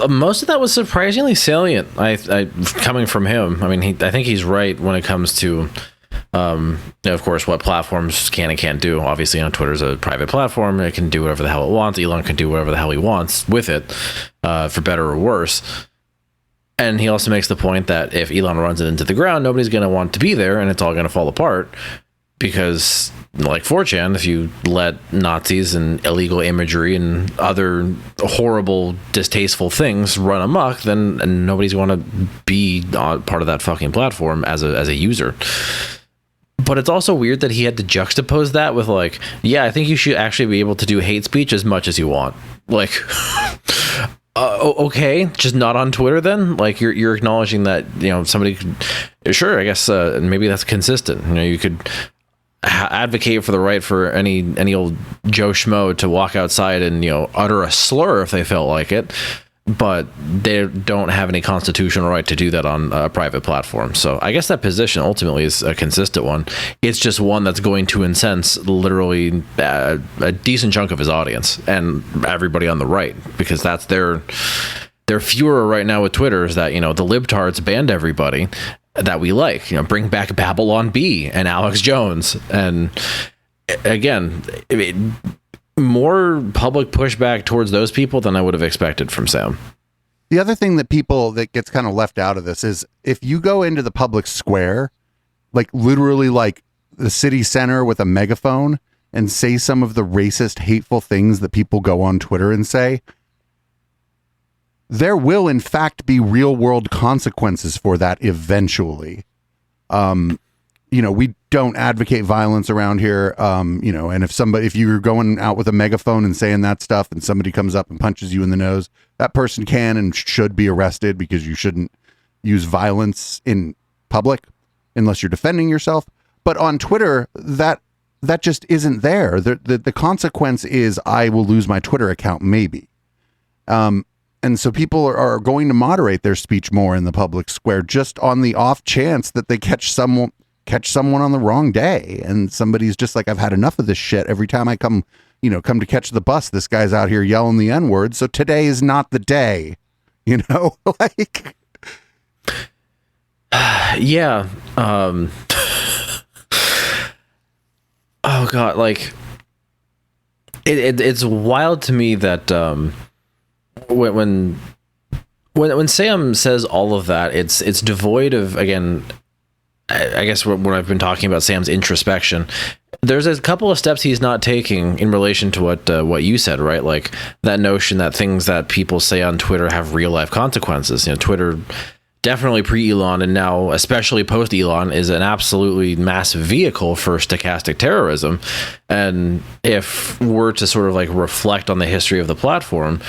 Most of that was surprisingly salient. I coming from him. I mean, I think he's right when it comes to, of course, what platforms can and can't do. Obviously, Twitter's a private platform. It can do whatever the hell it wants. Elon can do whatever the hell he wants with it, for better or worse. And he also makes the point that if Elon runs it into the ground, nobody's going to want to be there, and it's all going to fall apart. Because, like 4chan, if you let Nazis and illegal imagery and other horrible, distasteful things run amok, then nobody's going to be part of that fucking platform as a user. But it's also weird that he had to juxtapose that with like, yeah, I think you should actually be able to do hate speech as much as you want. Like, okay, just not on Twitter then? Like, you're acknowledging that, somebody could, sure, I guess maybe that's consistent. You could advocate for the right for any old Joe Schmo to walk outside and utter a slur if they felt like it, but they don't have any constitutional right to do that on a private platform. So I guess that position ultimately is a consistent one. It's just one that's going to incense literally a decent chunk of his audience and everybody on the right, because that's their furor right now with Twitter is that the libtards banned everybody that we like, bring back Babylon Bee and Alex Jones. And again, more public pushback towards those people than I would have expected from Sam. The other thing that gets kind of left out of this is if you go into the public square, like literally like the city center with a megaphone and say some of the racist, hateful things that people go on Twitter and say, there will, in fact, be real world consequences for that eventually. We don't advocate violence around here. And if you're going out with a megaphone and saying that stuff and somebody comes up and punches you in the nose, that person can and should be arrested because you shouldn't use violence in public unless you're defending yourself. But on Twitter, that just isn't there. The consequence is I will lose my Twitter account, maybe. And so people are going to moderate their speech more in the public square just on the off chance that they catch someone on the wrong day. And somebody's just like, I've had enough of this shit. Every time I come to catch the bus, this guy's out here yelling the N-word. So today is not the day, like. Yeah. Oh God. Like it's wild to me that, when Sam says all of that, it's devoid of, again, I guess when I've been talking about Sam's introspection, there's a couple of steps he's not taking in relation to what you said, right? Like that notion that things that people say on Twitter have real life consequences. Twitter definitely pre-Elon and now especially post-Elon is an absolutely massive vehicle for stochastic terrorism. And if we're to sort of like reflect on the history of the platform,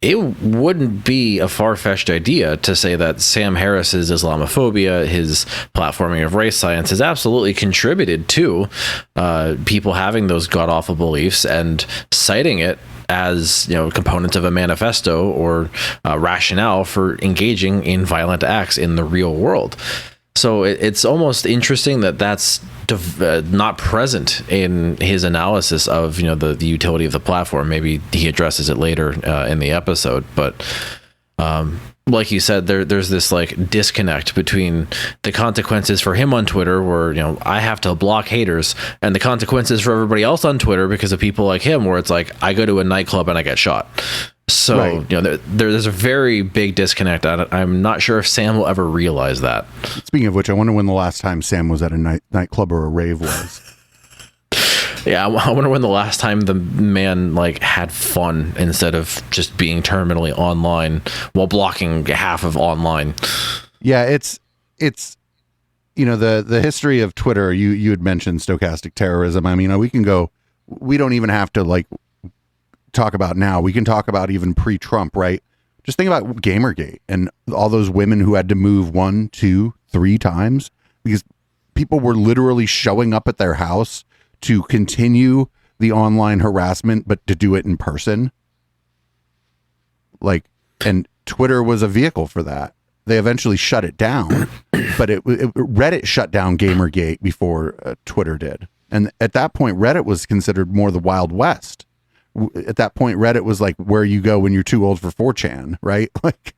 it wouldn't be a far-fetched idea to say that Sam Harris's Islamophobia, his platforming of race science, has absolutely contributed to people having those god-awful beliefs and citing it as components of a manifesto or rationale for engaging in violent acts in the real world. So it's almost interesting that that's not present in his analysis of the utility of the platform. Maybe he addresses it later in the episode, but like you said, there's this like disconnect between the consequences for him on Twitter, where I have to block haters, and the consequences for everybody else on Twitter because of people like him, where it's like I go to a nightclub and I get shot. So right. There's a very big disconnect. I'm not sure if Sam will ever realize that. Speaking of which, I wonder when the last time Sam was at a nightclub or a rave was. Yeah, I wonder when the last time the man like had fun instead of just being terminally online while blocking half of online. Yeah, it's the history of Twitter. You had mentioned stochastic terrorism. I mean, we don't even have to like talk about now. We can talk about even pre-Trump, right? Just think about Gamergate and all those women who had to move 1, 2, 3 times because people were literally showing up at their house to continue the online harassment, but to do it in person. Like, and Twitter was a vehicle for that. They eventually shut it down, but Reddit shut down Gamergate before Twitter did. And at that point, Reddit was considered more the Wild West. At that point, Reddit was like where you go when you're too old for 4chan, right? Like,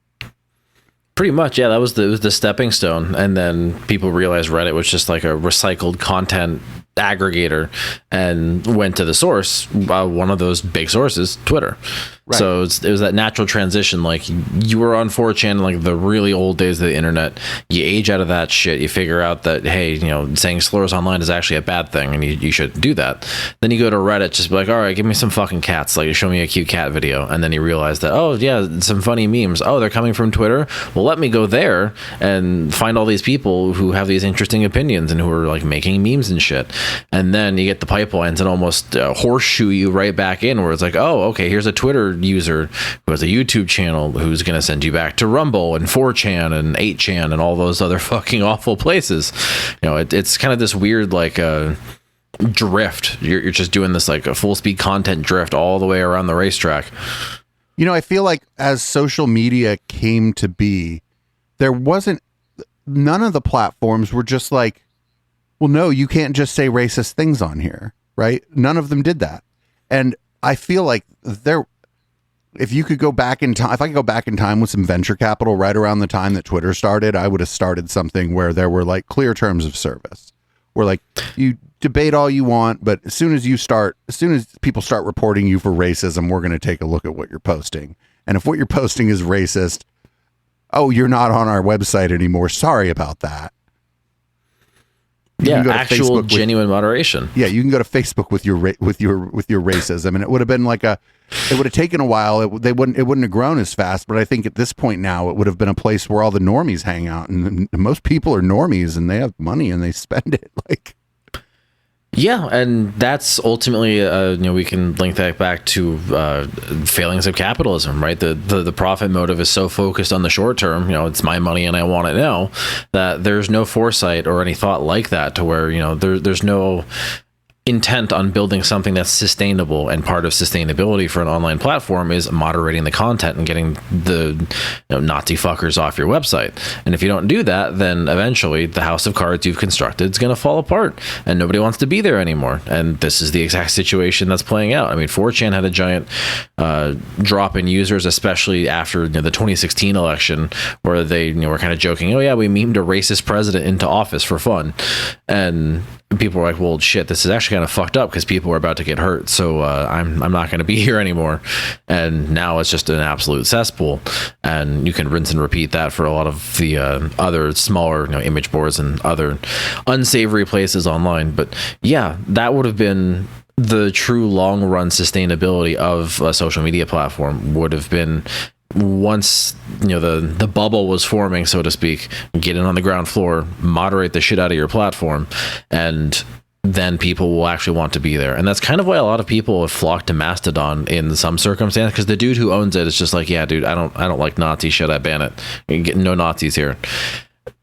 pretty much, yeah. That was the stepping stone, and then people realized Reddit was just like a recycled content aggregator, and went to the source. One of those big sources, Twitter. Right. So it was that natural transition. Like you were on 4chan, like the really old days of the internet. You age out of that shit. You figure out that, hey, saying slurs online is actually a bad thing, and you shouldn't do that. Then you go to Reddit, just be like, all right, give me some fucking cats. Like, show me a cute cat video, and then you realize that, oh yeah, some funny memes. Oh, they're coming from Twitter. Well, let me go there and find all these people who have these interesting opinions and who are like making memes and shit. And then you get the pipelines and almost horseshoe you right back in, where it's like, oh, okay, here's a Twitter user who has a YouTube channel who's going to send you back to Rumble and 4chan and 8chan and all those other fucking awful places. It's kind of this weird like drift. You're just doing this like a full speed content drift all the way around the racetrack. I feel like as social media came to be, none of the platforms were just like, well, no, you can't just say racist things on here, right? None of them did that. And I feel like if you could go back in time, if I could go back in time with some venture capital right around the time that Twitter started, I would have started something where there were like clear terms of service, where like you debate all you want, but as soon as people start reporting you for racism, we're going to take a look at what you're posting. And if what you're posting is racist, oh, you're not on our website anymore. Sorry about that. Yeah, actual genuine moderation. Yeah, you can go to Facebook with your racism, and it would have been like it would have taken a while. It wouldn't have grown as fast. But I think at this point now, it would have been a place where all the normies hang out, and most people are normies, and they have money and they spend it. Like, yeah, and that's ultimately we can link that back to failings of capitalism, right? The profit motive is so focused on the short term. It's my money and I want it now, that there's no foresight or any thought like that to where there's no intent on building something that's sustainable. And part of sustainability for an online platform is moderating the content and getting the Nazi fuckers off your website. And if you don't do that, then eventually the house of cards you've constructed is going to fall apart and nobody wants to be there anymore. And this is the exact situation that's playing out. I mean, 4chan had a giant drop in users, especially after the 2016 election, where they were kind of joking, oh yeah, we memed a racist president into office for fun. And people were like, well, shit, this is actually kind of fucked up because people were about to get hurt. So I'm not going to be here anymore. And now it's just an absolute cesspool. And you can rinse and repeat that for a lot of the other smaller image boards and other unsavory places online. But yeah, that would have been the true long run sustainability of a social media platform. Would have been once the bubble was forming, so to speak, get in on the ground floor, moderate the shit out of your platform, and then people will actually want to be there. And that's kind of why a lot of people have flocked to Mastodon in some circumstance, because the dude who owns it is just like, yeah, dude, I don't like Nazi shit, I ban it. No Nazis here.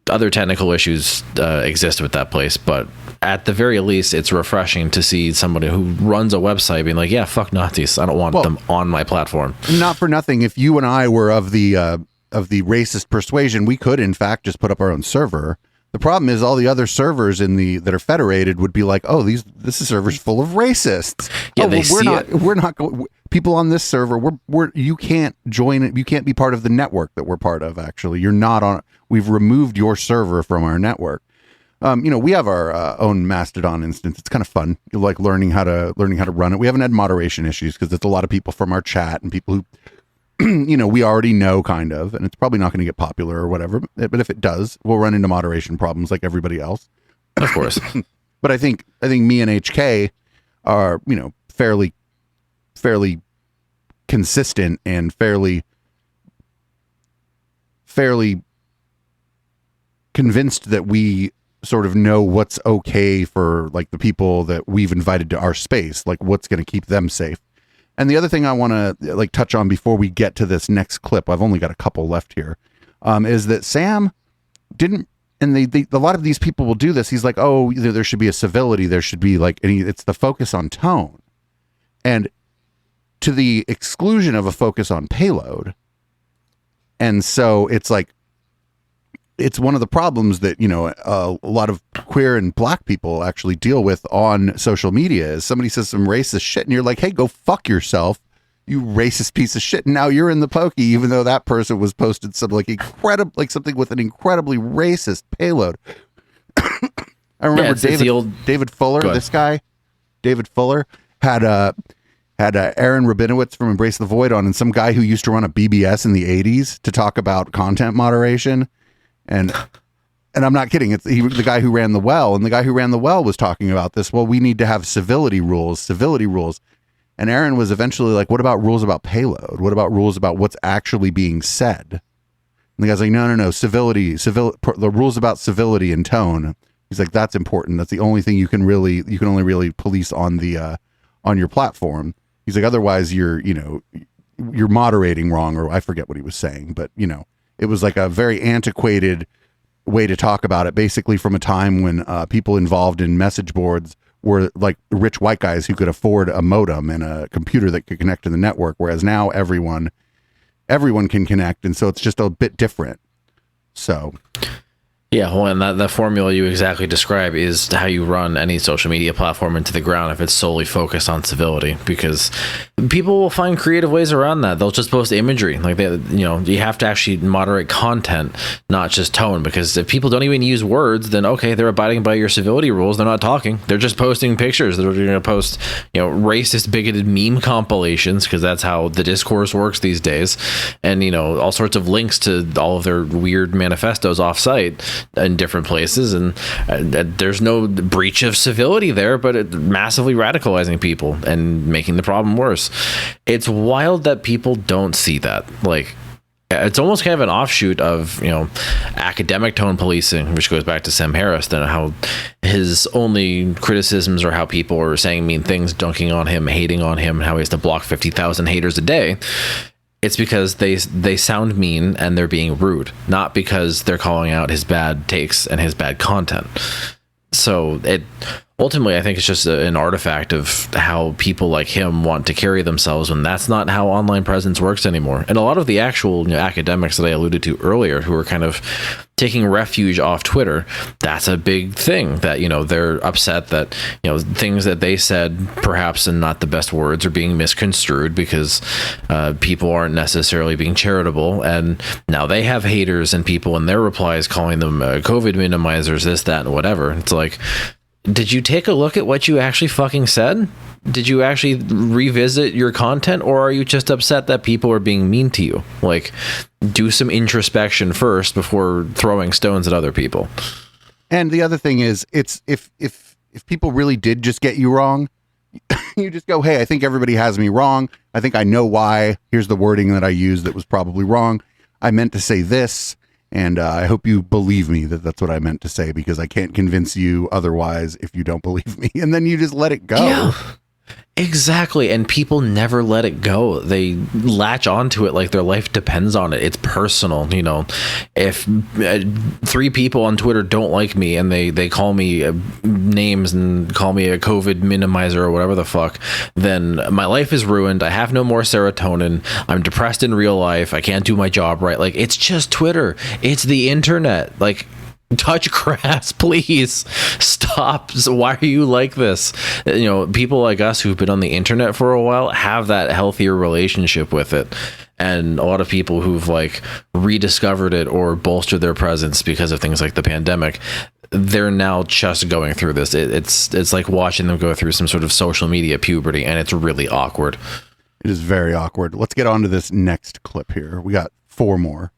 Other technical issues exist with that place, but at the very least, it's refreshing to see somebody who runs a website being like, yeah, fuck Nazis, I don't want them on my platform. Not for nothing, if you and I were of the racist persuasion, we could in fact just put up our own server. The problem is all the other servers that are federated would be like, oh, this server's full of racists. Yeah, we're not people on this server. You can't join it. You can't be part of the network that we're part of. Actually, you're not on. We've removed your server from our network. We have our own Mastodon instance. It's kind of fun. You like learning how to run it. We haven't had moderation issues because it's a lot of people from our chat and people who we already know kind of, and it's probably not going to get popular or whatever. But if it does, we'll run into moderation problems like everybody else. Of course. But I think me and HK, are, fairly consistent and fairly convinced that we sort of know what's okay for like the people that we've invited to our space, like what's going to keep them safe. And the other thing I want to like touch on before we get to this next clip, I've only got a couple left here, is that Sam didn't, and a lot of these people will do this. He's like, oh, there should be a civility. There should be like, it's the focus on tone, and to the exclusion of a focus on payload. And so it's like, it's one of the problems that, a lot of queer and black people actually deal with on social media is somebody says some racist shit and you're like, hey, go fuck yourself, you racist piece of shit. And now you're in the pokey, even though that person was posted something like something with an incredibly racist payload. I remember David Fuller, this guy, David Fuller had Aaron Rabinowitz from Embrace the Void on, and some guy who used to run a BBS in the 80s to talk about content moderation. And I'm not kidding. It's the guy who ran the well, and the guy who ran the well was talking about this. Well, we need to have civility rules. And Aaron was eventually like, what about rules about payload? What about rules about what's actually being said? And the guy's like, no, civility, the rules about civility and tone. He's like, that's important. That's the only thing you can only really police on on your platform. He's like, otherwise you're moderating wrong, or I forget what he was saying, but it was like a very antiquated way to talk about it, basically from a time when people involved in message boards were like rich white guys who could afford a modem and a computer that could connect to the network, whereas now everyone can connect, and so it's just a bit different. So yeah, well, and that formula you exactly describe is how you run any social media platform into the ground if it's solely focused on civility, because people will find creative ways around that. They'll just post imagery. Like, you have to actually moderate content, not just tone, because if people don't even use words, then okay, they're abiding by your civility rules. They're not talking. They're just posting pictures. They're going to post, racist, bigoted meme compilations, because that's how the discourse works these days. And, all sorts of links to all of their weird manifestos offsite in different places, and there's no breach of civility there, but it massively radicalizing people and making the problem worse. It's wild that people don't see that. Like, it's almost kind of an offshoot of academic tone policing, which goes back to Sam Harris, and how his only criticisms are how people are saying mean things, dunking on him, hating on him, and how he has to block 50,000 haters a day. It's because they sound mean and they're being rude, not because they're calling out his bad takes and his bad content. So ultimately, I think it's just an artifact of how people like him want to carry themselves, and that's not how online presence works anymore. And a lot of the actual academics that I alluded to earlier, who are kind of taking refuge off Twitter, that's a big thing, that they're upset that things that they said, perhaps in not the best words, are being misconstrued because people aren't necessarily being charitable, and now they have haters and people in their replies calling them COVID minimizers, this, that, and whatever. It's like, did you take a look at what you actually fucking said? Did you actually revisit your content, or are you just upset that people are being mean to you? Like, do some introspection first before throwing stones at other people. And the other thing is, it's if people really did just get you wrong, you just go, hey, I think everybody has me wrong. I think I know why. Here's the wording that I used that was probably wrong. I meant to say this. And I hope you believe me that that's what I meant to say, because I can't convince you otherwise if you don't believe me. And then you just let it go. Yeah, exactly. And people never let it go. They latch onto it like their life depends on it. It's personal. If 3 people on Twitter don't like me and they call me names and call me a COVID minimizer or whatever the fuck, then my life is ruined. I have no more serotonin. I'm depressed in real life. I can't do my job right. Like, it's just Twitter. It's the internet. Like, touch grass, please stop. So why are you like this? People like us who've been on the internet for a while have that healthier relationship with it, and a lot of people who've like rediscovered it or bolstered their presence because of things like the pandemic, they're now just going through this. It's like watching them go through some sort of social media puberty, and it's really awkward. It is very awkward. Let's get on to this next clip here. We got 4 more.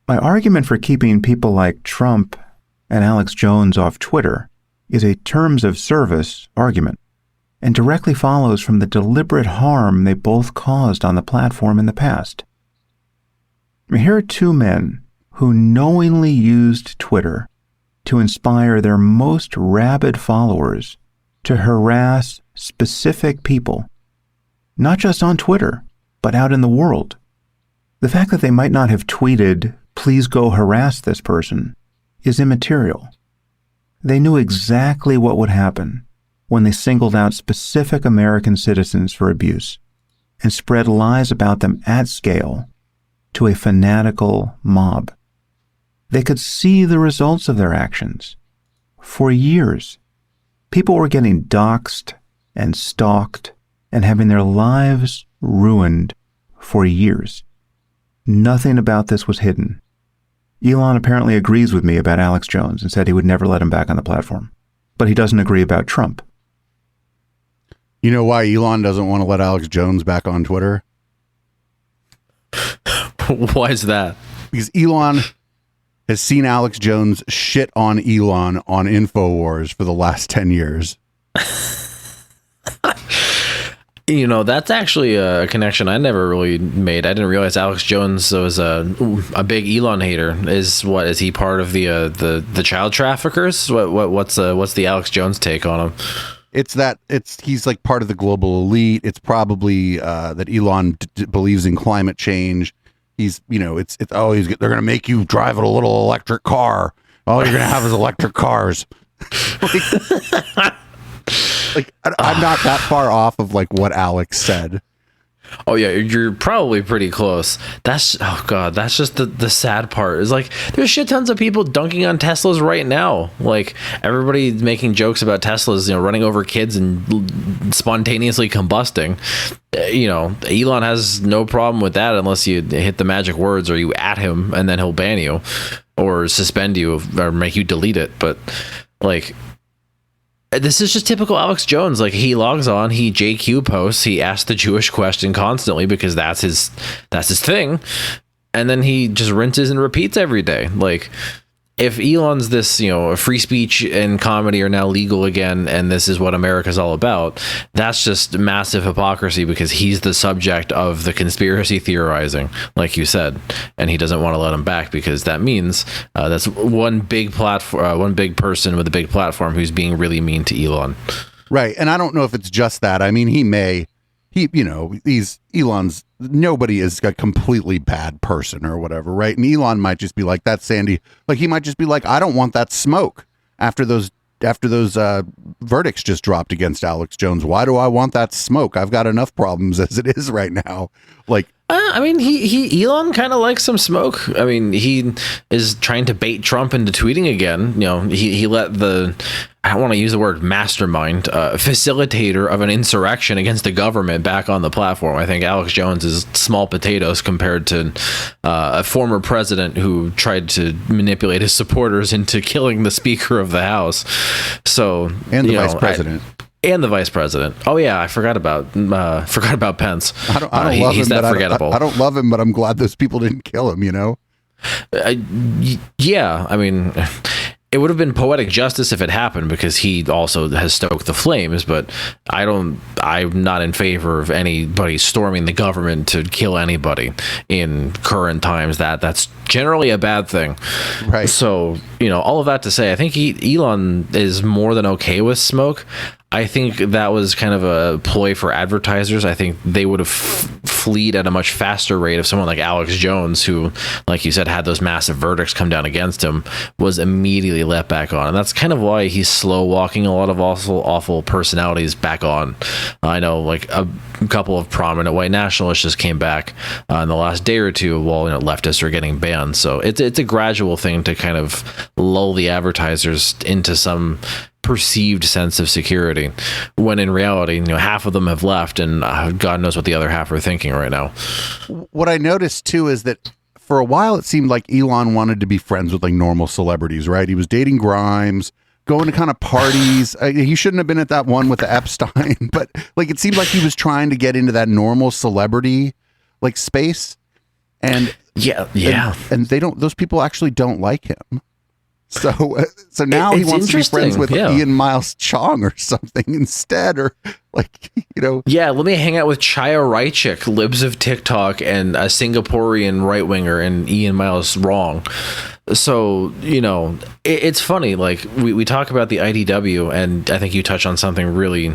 My argument for keeping people like Trump and Alex Jones off Twitter is a terms of service argument and directly follows from the deliberate harm they both caused on the platform in the past. Here are two men who knowingly used Twitter to inspire their most rabid followers to harass specific people, not just on Twitter, but out in the world. The fact that they might not have tweeted, "Please go harass this person," is immaterial. They knew exactly what would happen when they singled out specific American citizens for abuse and spread lies about them at scale to a fanatical mob. They could see the results of their actions. For years, people were getting doxxed and stalked and having their lives ruined for years. Nothing about this was hidden. Elon apparently agrees with me about Alex Jones and said he would never let him back on the platform. But he doesn't agree about Trump. You know why Elon doesn't want to let Alex Jones back on Twitter? Why is that? Because Elon has seen Alex Jones shit on Elon on InfoWars for the last 10 years. You know, that's actually a connection I never really made. I didn't realize Alex Jones was a big Elon hater. Is he part of the child traffickers? What's the Alex Jones take on him? He's like part of the global elite. It's probably that Elon believes in climate change. He's, you know, they're going to make you drive a little electric car. All you're going to have is electric cars. I'm not that far off of like what Alex said. Oh yeah, you're probably pretty close. That's just the sad part. Is like there's shit tons of people dunking on Teslas right now. Like everybody's making jokes about Teslas, running over kids and spontaneously combusting. Elon has no problem with that unless you hit the magic words or you at him and then he'll ban you or suspend you or make you delete it. But like, this is just typical Alex Jones. Like he logs on, he JQ posts, he asks the Jewish question constantly because that's his thing, and then he just rinses and repeats every day. Like if Elon's this, free speech and comedy are now legal again, and this is what America's all about, that's just massive hypocrisy because he's the subject of the conspiracy theorizing, like you said, and he doesn't want to let him back because that means that's one big platform, one big person with a big platform who's being really mean to Elon. Right. And I don't know if it's just that. I mean, nobody is a completely bad person or whatever, right? And Elon might just be like, that's Sandy. Like he might just be like, I don't want that smoke after those verdicts just dropped against Alex Jones. Why do I want that smoke? I've got enough problems as it is right now. Like, I mean, Elon kind of likes some smoke. I mean, he is trying to bait Trump into tweeting again. He let I don't want to use the word mastermind, facilitator of an insurrection against the government back on the platform. I think Alex Jones is small potatoes compared to a former president who tried to manipulate his supporters into killing the Speaker of the House. So, and the Vice President. And the vice president. Oh yeah, I forgot about Pence. I don't love him, but forgettable. I don't love him, but I'm glad those people didn't kill him. Yeah, I mean, it would have been poetic justice if it happened because he also has stoked the flames. But I'm not in favor of anybody storming the government to kill anybody in current times. That's generally a bad thing. Right. So all of that to say, I think Elon is more than okay with smoke. I think that was kind of a ploy for advertisers. I think they would have fleed at a much faster rate if someone like Alex Jones, who, like you said, had those massive verdicts come down against him, was immediately let back on. And that's kind of why he's slow walking a lot of awful personalities back on. I know like a couple of prominent white nationalists just came back in the last day or two while leftists are getting banned. So it's a gradual thing to kind of lull the advertisers into some perceived sense of security when in reality half of them have left and God knows what the other half are thinking right now. What I noticed too is that for a while it seemed like Elon wanted to be friends with like normal celebrities, right? He was dating Grimes, going to kind of parties. He shouldn't have been at that one with the Epstein, but like it seemed like he was trying to get into that normal celebrity like space, and yeah and those people actually don't like him. So now he It's wants to be friends interesting, with yeah. Ian Miles Chong or something instead, or like, Yeah, let me hang out with Chaya Raichik, libs of TikTok, and a Singaporean right winger, and Ian Miles Wrong. So, it's funny. Like, we talk about the IDW, and I think you touch on something really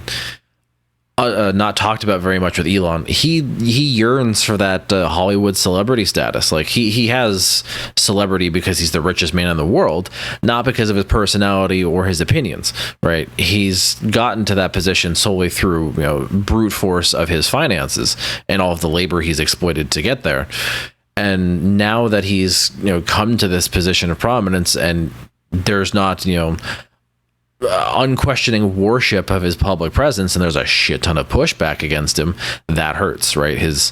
not talked about very much with Elon. He yearns for that Hollywood celebrity status. Like, he has celebrity because he's the richest man in the world, not because of his personality or his opinions, right? He's gotten to that position solely through brute force of his finances and all of the labor he's exploited to get there. And now that he's come to this position of prominence, and there's not unquestioning worship of his public presence, and there's a shit ton of pushback against him, that hurts, right? His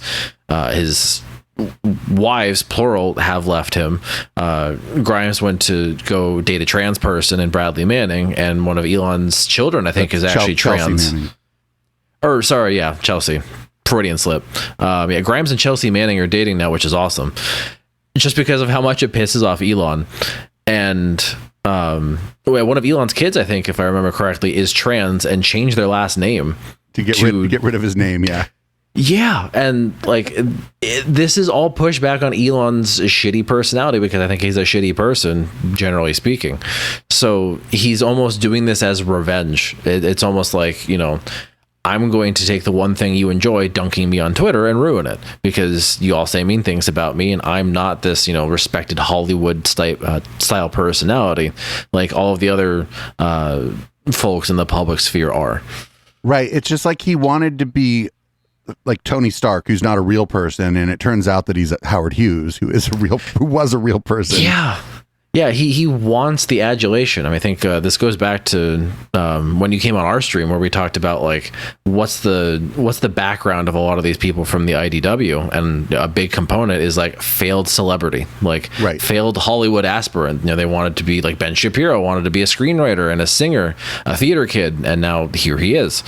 wives, plural, have left him. Grimes went to go date a trans person in Bradley Manning, and one of Elon's children, I think, is actually trans. Or sorry, yeah, Chelsea. Freudian slip. Grimes and Chelsea Manning are dating now, which is awesome, just because of how much it pisses off Elon. And one of Elon's kids, I think, if I remember correctly, is trans and changed their last name to get rid of his name. Yeah, and like this is all pushed back on Elon's shitty personality, because I think he's a shitty person, generally speaking. So he's almost doing this as revenge. It's almost like, I'm going to take the one thing you enjoy, dunking me on Twitter, and ruin it, because you all say mean things about me, and I'm not this, respected Hollywood style personality like all of the other folks in the public sphere are. Right. It's just like he wanted to be like Tony Stark, who's not a real person, and it turns out that he's Howard Hughes, who was a real person. Yeah, he wants the adulation. I mean, I think this goes back to when you came on our stream, where we talked about like what's the background of a lot of these people from the IDW, and a big component is like failed celebrity, like failed Hollywood aspirant. They wanted to be like Ben Shapiro, wanted to be a screenwriter and a singer, a theater kid, and now here he is.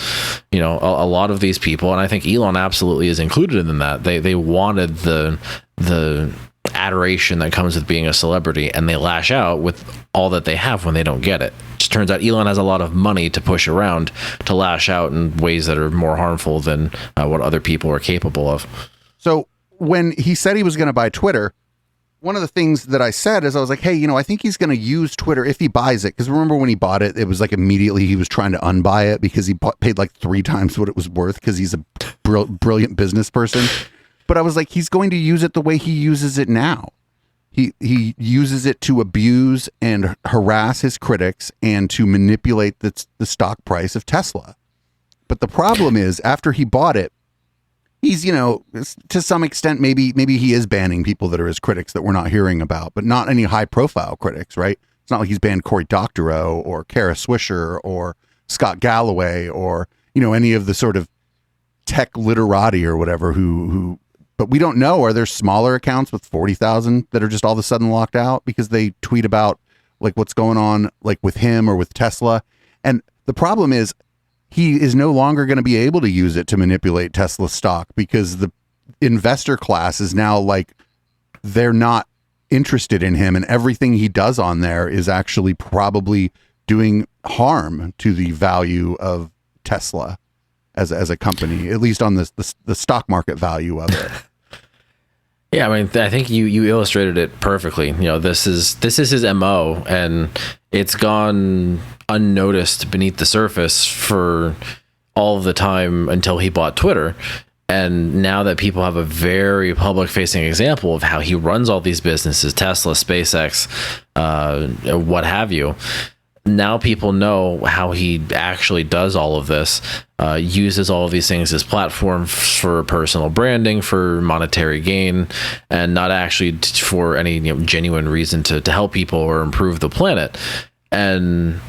A lot of these people, and I think Elon absolutely is included in that. They wanted the adoration that comes with being a celebrity, and they lash out with all that they have when they don't get it. Just turns out Elon has a lot of money to push around to lash out in ways that are more harmful than what other people are capable of. So when he said he was going to buy Twitter, one of the things that I said is I was like, hey, I think he's going to use Twitter if he buys it. Because remember when he bought it, it was like immediately he was trying to unbuy it because he paid like 3 times what it was worth, because he's a brilliant business person. But I was like, he's going to use it the way he uses it now. He uses it to abuse and harass his critics and to manipulate the stock price of Tesla. But the problem is, after he bought it, he's, to some extent, maybe he is banning people that are his critics that we're not hearing about, but not any high profile critics, right? It's not like he's banned Cory Doctorow or Kara Swisher or Scott Galloway or, any of the sort of tech literati or whatever who but we don't know. Are there smaller accounts with 40,000 that are just all of a sudden locked out because they tweet about like what's going on like with him or with Tesla? And the problem is he is no longer going to be able to use it to manipulate Tesla stock, because the investor class is now like, they're not interested in him, and everything he does on there is actually probably doing harm to the value of Tesla as a company, at least on the stock market value of it. Yeah, I mean, I think you illustrated it perfectly. This is his MO, and it's gone unnoticed beneath the surface for all of the time until he bought Twitter. And now that people have a very public-facing example of how he runs all these businesses, Tesla, SpaceX, what have you, now people know how he actually does all of this, uses all of these things as platforms for personal branding, for monetary gain, and not actually for any genuine reason to help people or improve the planet. And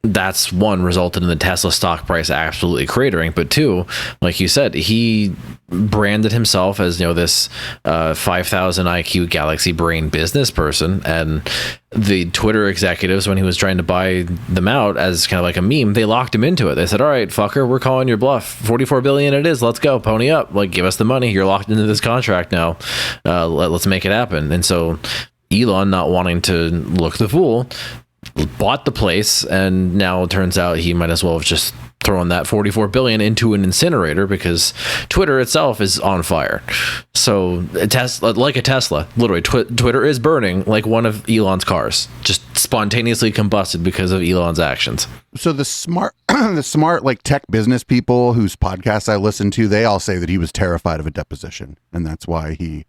that's one, resulted in the Tesla stock price absolutely cratering. But two, like you said, he branded himself as this 5,000 IQ galaxy brain business person, and the Twitter executives, when he was trying to buy them out as kind of like a meme, they locked him into it. They said, all right, fucker, we're calling your bluff. 44 billion it is. Let's go. Pony up. Like, give us the money. You're locked into this contract now. Let's make it happen. And so Elon, not wanting to look the fool, bought the place, and now it turns out he might as well have just thrown that 44 billion into an incinerator, because Twitter itself is on fire. So like a Tesla, literally Twitter is burning like one of Elon's cars, just spontaneously combusted because of Elon's actions. So the smart like tech business people whose podcasts I listen to, they all say that he was terrified of a deposition, and that's why he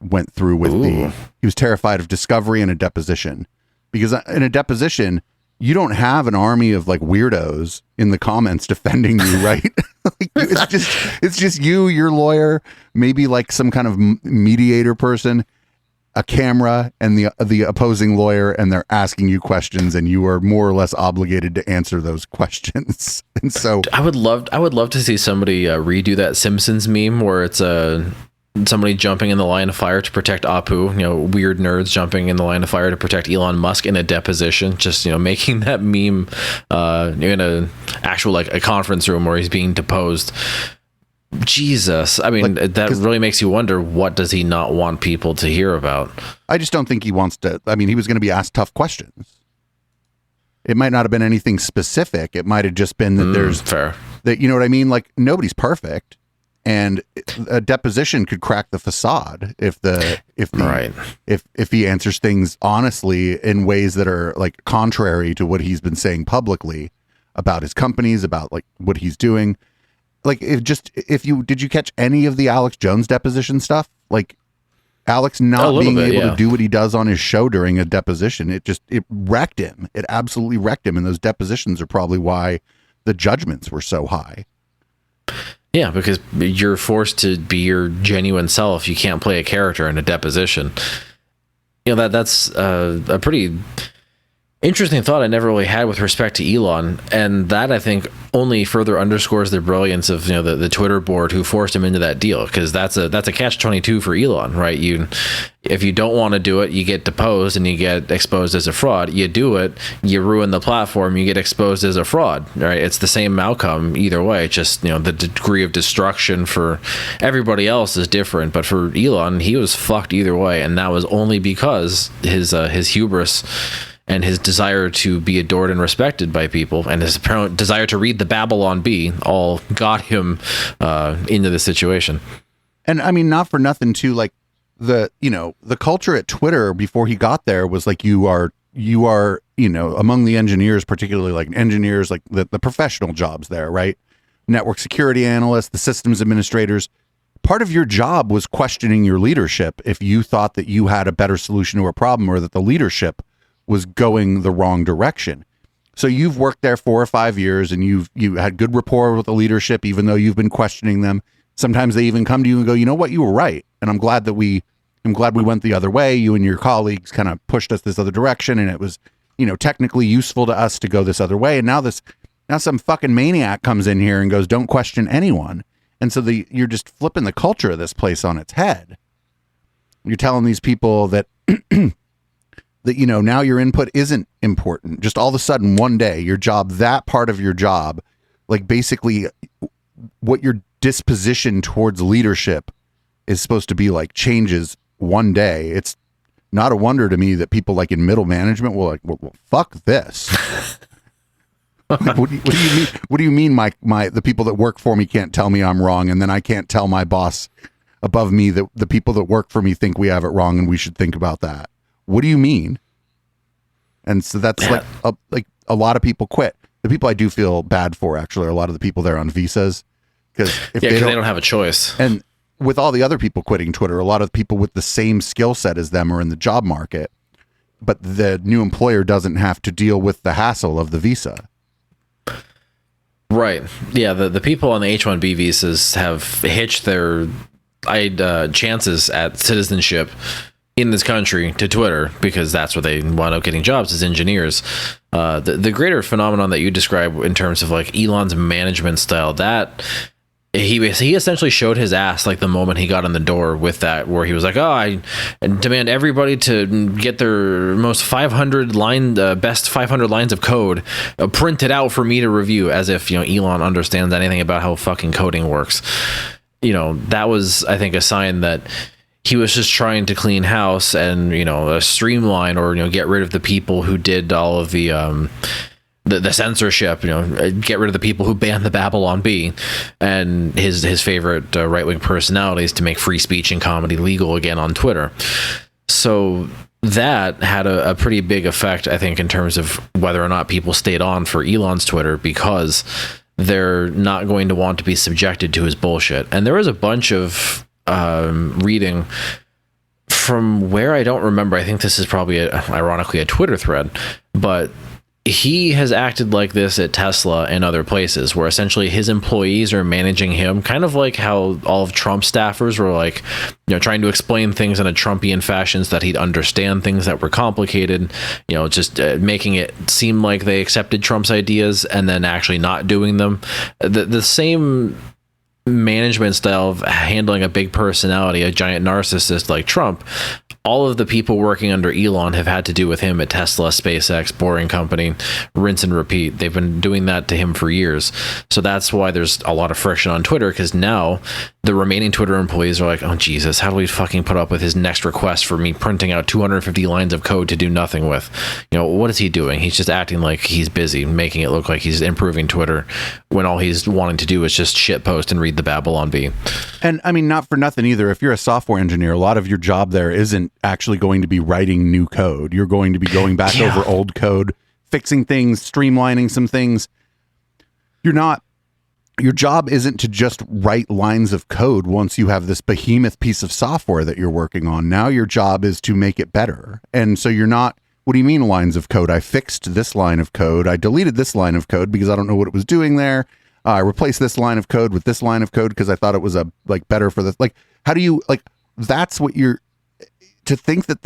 went through with he was terrified of discovery and a deposition, because in a deposition you don't have an army of like weirdos in the comments defending you, right? Like, it's just you, your lawyer, maybe like some kind of mediator person, a camera, and the opposing lawyer, and they're asking you questions, and you are more or less obligated to answer those questions. And so I would love to see somebody redo that Simpsons meme where it's somebody jumping in the line of fire to protect Apu, weird nerds jumping in the line of fire to protect Elon Musk in a deposition, just, making that meme in a actual, like a conference room where he's being deposed. Jesus. I mean, that really makes you wonder, what does he not want people to hear about? I just don't think he wants to. I mean, he was going to be asked tough questions. It might not have been anything specific. It might have just been that there's fair. That, you know what I mean? Like, nobody's perfect. And a deposition could crack the facade if he answers things honestly in ways that are like contrary to what he's been saying publicly about his companies, about like what he's doing. Like, did you catch any of the Alex Jones deposition stuff? Like, Alex not being able to do what he does on his show during a deposition, it wrecked him. It absolutely wrecked him. And those depositions are probably why the judgments were so high. Yeah, because you're forced to be your genuine self. You can't play a character in a deposition. That's a pretty interesting thought I never really had with respect to Elon, and that I think only further underscores the brilliance of the Twitter board who forced him into that deal, because that's a catch-22 for Elon, right? If you don't want to do it, you get deposed and you get exposed as a fraud. You do it, you ruin the platform, you get exposed as a fraud, right? It's the same outcome either way. Just the degree of destruction for everybody else is different, but for Elon, he was fucked either way, and that was only because his hubris and his desire to be adored and respected by people, and his apparent desire to read the Babylon Bee, all got him into this situation. And I mean, not for nothing too, like the culture at Twitter before he got there was like, you are among the engineers, particularly like engineers, like the professional jobs there, right? Network security analysts, the systems administrators. Part of your job was questioning your leadership if you thought that you had a better solution to a problem, or that the leadership was going the wrong direction. So you've worked there 4 or 5 years, and you had good rapport with the leadership, even though you've been questioning them. Sometimes they even come to you and go, you know what, you were right. And I'm glad we went the other way. You and your colleagues kind of pushed us this other direction, and it was, technically useful to us to go this other way. And now some fucking maniac comes in here and goes, don't question anyone. And so you're just flipping the culture of this place on its head. You're telling these people that that, now your input isn't important. Just all of a sudden, one day, your job, that part of your job, like basically what your disposition towards leadership is supposed to be like, changes one day. It's not a wonder to me that people like in middle management will like, well fuck this. Like, what do you mean? What do you mean the people that work for me can't tell me I'm wrong, and then I can't tell my boss above me that the people that work for me think we have it wrong and we should think about that? What do you mean? And so that's like a lot of people quit. The people I do feel bad for actually are a lot of the people there on visas, because they don't have a choice. And with all the other people quitting Twitter, a lot of people with the same skill set as them are in the job market, but the new employer doesn't have to deal with the hassle of the visa. Right. Yeah. The people on the H-1B visas have hitched their chances at citizenship in this country to Twitter, because that's where they wound up getting jobs as engineers. The greater phenomenon that you describe in terms of like Elon's management style, that he essentially showed his ass like the moment he got in the door with that, where he was like, I demand everybody to get their most 500 best 500 lines of code printed out for me to review, as if Elon understands anything about how fucking coding works. That was, I think, a sign that he was just trying to clean house and, streamline or, get rid of the people who did all of the censorship, get rid of the people who banned the Babylon Bee, and his favorite right-wing personalities to make free speech and comedy legal again on Twitter. So that had a pretty big effect, I think, in terms of whether or not people stayed on for Elon's Twitter, because they're not going to want to be subjected to his bullshit. And there was a bunch of reading from where I don't remember. I think this is probably ironically a Twitter thread, but he has acted like this at Tesla and other places, where essentially his employees are managing him, kind of like how all of Trump's staffers were like, trying to explain things in a Trumpian fashion so that he'd understand things that were complicated, just making it seem like they accepted Trump's ideas and then actually not doing them. The same management style of handling a big personality, a giant narcissist like Trump, all of the people working under Elon have had to do with him at Tesla, SpaceX, Boring Company, rinse and repeat. They've been doing that to him for years. So that's why there's a lot of friction on Twitter, because now the remaining Twitter employees are like, oh, Jesus, how do we fucking put up with his next request for me printing out 250 lines of code to do nothing with? What is he doing? He's just acting like he's busy, making it look like he's improving Twitter, when all he's wanting to do is just shitpost and read the Babylon Bee. And I mean, not for nothing either. If you're a software engineer, a lot of your job there isn't actually going to be writing new code. You're going to be going back over old code, fixing things, streamlining some things. Your job isn't to just write lines of code once you have this behemoth piece of software that you're working on. Now your job is to make it better. And so you're not, what do you mean lines of code? I fixed this line of code. I deleted this line of code because I don't know what it was doing there. I replaced this line of code with this line of code because I thought it was better for this. Like, how do you, that's what you're, to think that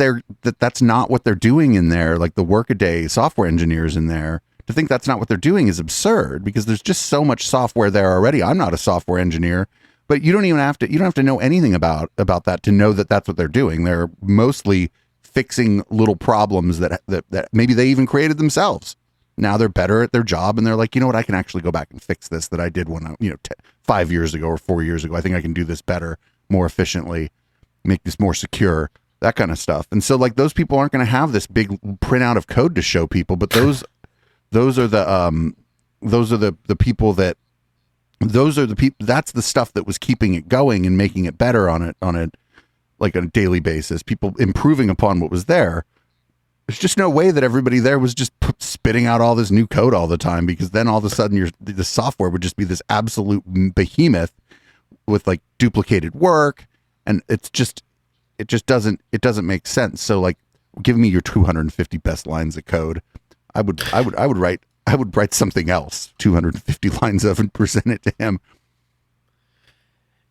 that's not what they're doing in there, like the workaday software engineers in there, to think that's not what they're doing is absurd, because there's just so much software there already. I'm not a software engineer, but you don't have to know anything about that to know that that's what they're doing. They're mostly fixing little problems that maybe they even created themselves. Now they're better at their job, and they're like, you know what, I can actually go back and fix this that I did when I, 5 years ago or 4 years ago. I think I can do this better, more efficiently, make this more secure, that kind of stuff. And so those people aren't going to have this big printout of code to show people, but those are the people that's the stuff that was keeping it going and making it better on a daily basis, people improving upon what was there. There's just no way that everybody there was just spitting out all this new code all the time, because then all of a sudden the software would just be this absolute behemoth with duplicated work, and it just doesn't make sense. So give me your 250 best lines of code. I would write something else, 250 lines of, and present it to him.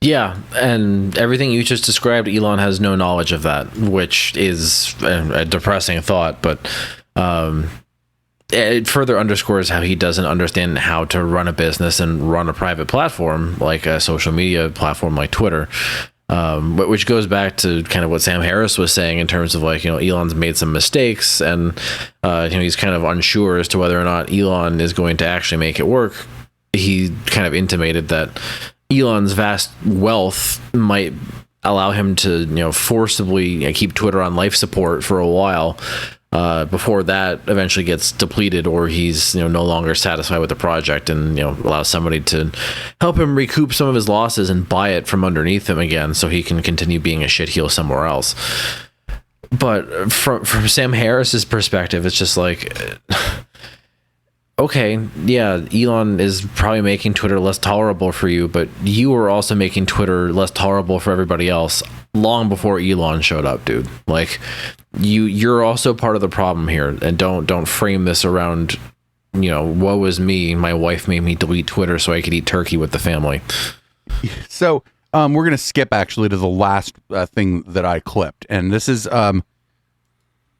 Yeah, and everything you just described, Elon has no knowledge of that, which is a depressing thought, but it further underscores how he doesn't understand how to run a business and run a private platform, like a social media platform like Twitter. Which goes back to kind of what Sam Harris was saying in terms of Elon's made some mistakes, and he's kind of unsure as to whether or not Elon is going to actually make it work. He kind of intimated that Elon's vast wealth might allow him to forcibly keep Twitter on life support for a while, before that eventually gets depleted, or he's no longer satisfied with the project, and allows somebody to help him recoup some of his losses and buy it from underneath him again, so he can continue being a shitheel somewhere else. But from Sam Harris's perspective, it's just okay, yeah, Elon is probably making Twitter less tolerable for you, but you were also making Twitter less tolerable for everybody else long before Elon showed up, dude. You're also part of the problem here, and don't frame this around, woe is me, my wife made me delete Twitter so I could eat turkey with the family. So we're going to skip actually to the last thing that I clipped, and this is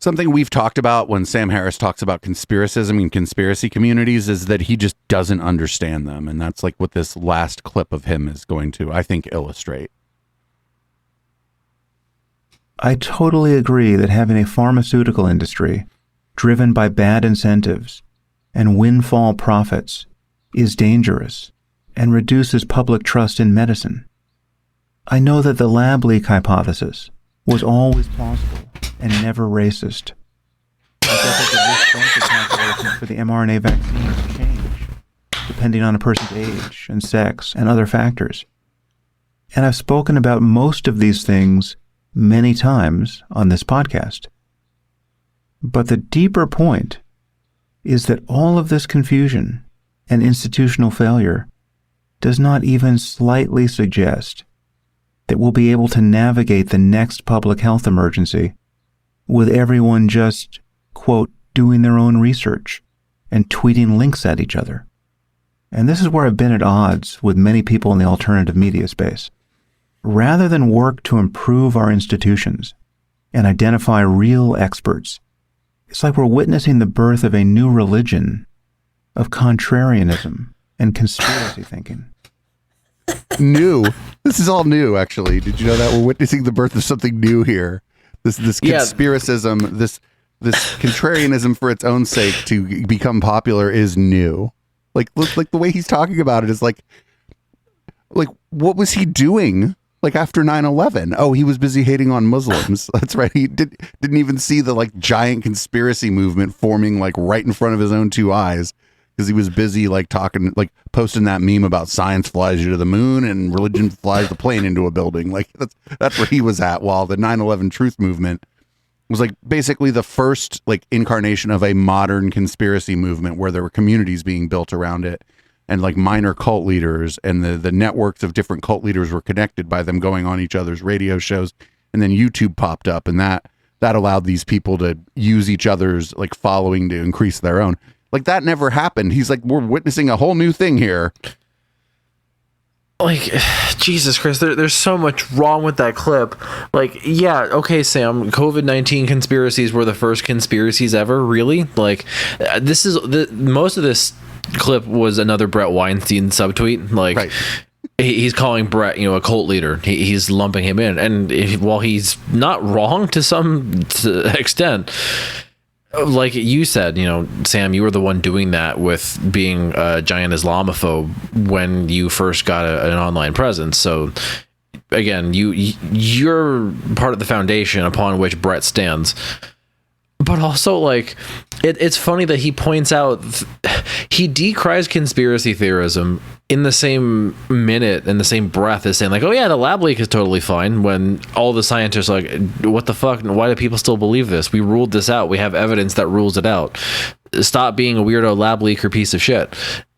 something we've talked about when Sam Harris talks about conspiracism and conspiracy communities, is that he just doesn't understand them. And that's what this last clip of him is going to, I think, illustrate. I totally agree that having a pharmaceutical industry driven by bad incentives and windfall profits is dangerous and reduces public trust in medicine. I know that the lab leak hypothesis was always plausible and never racist. I guess the risk-benefit calculations for the mRNA vaccines change, depending on a person's age and sex and other factors. And I've spoken about most of these things many times on this podcast. But the deeper point is that all of this confusion and institutional failure does not even slightly suggest that we'll be able to navigate the next public health emergency with everyone just, quote, doing their own research and tweeting links at each other. And this is where I've been at odds with many people in the alternative media space. Rather than work to improve our institutions and identify real experts, it's like we're witnessing the birth of a new religion of contrarianism and conspiracy thinking. New. This is all new, actually. Did you know that we're witnessing the birth of something new here? This conspiracism, this contrarianism for its own sake to become popular is new. Like the way he's talking about it is like what was he doing? Like after 9/11, oh, he was busy hating on Muslims. That's right. He didn't even see the like giant conspiracy movement forming like right in front of his own two eyes because he was busy like talking, like posting that meme about science flies you to the moon and religion flies the plane into a building. Like that's where he was at. While the 9/11 truth movement was like basically the first like incarnation of a modern conspiracy movement where there were communities being built around it. And like minor cult leaders and the networks of different cult leaders were connected by them going on each other's radio shows. And then YouTube popped up and that allowed these people to use each other's like following to increase their own. Like that never happened. He's like, we're witnessing a whole new thing here. Like, Jesus Christ, there's so much wrong with that clip. Like, yeah, okay, Sam, COVID-19 conspiracies were the first conspiracies ever, really? Like, most of this clip was another Brett Weinstein subtweet. Like, right. He's calling Brett, a cult leader. He's lumping him in. And while he's not wrong to some extent, like you said, Sam, you were the one doing that with being a giant Islamophobe when you first got an online presence. So again, you're part of the foundation upon which Brett stands. But also, like, it's funny that he points out, he decries conspiracy theorism in the same minute, in the same breath as saying, like, oh yeah, the lab leak is totally fine, when all the scientists are like, what the fuck? Why do people still believe this? We ruled this out. We have evidence that rules it out. Stop being a weirdo lab leaker piece of shit.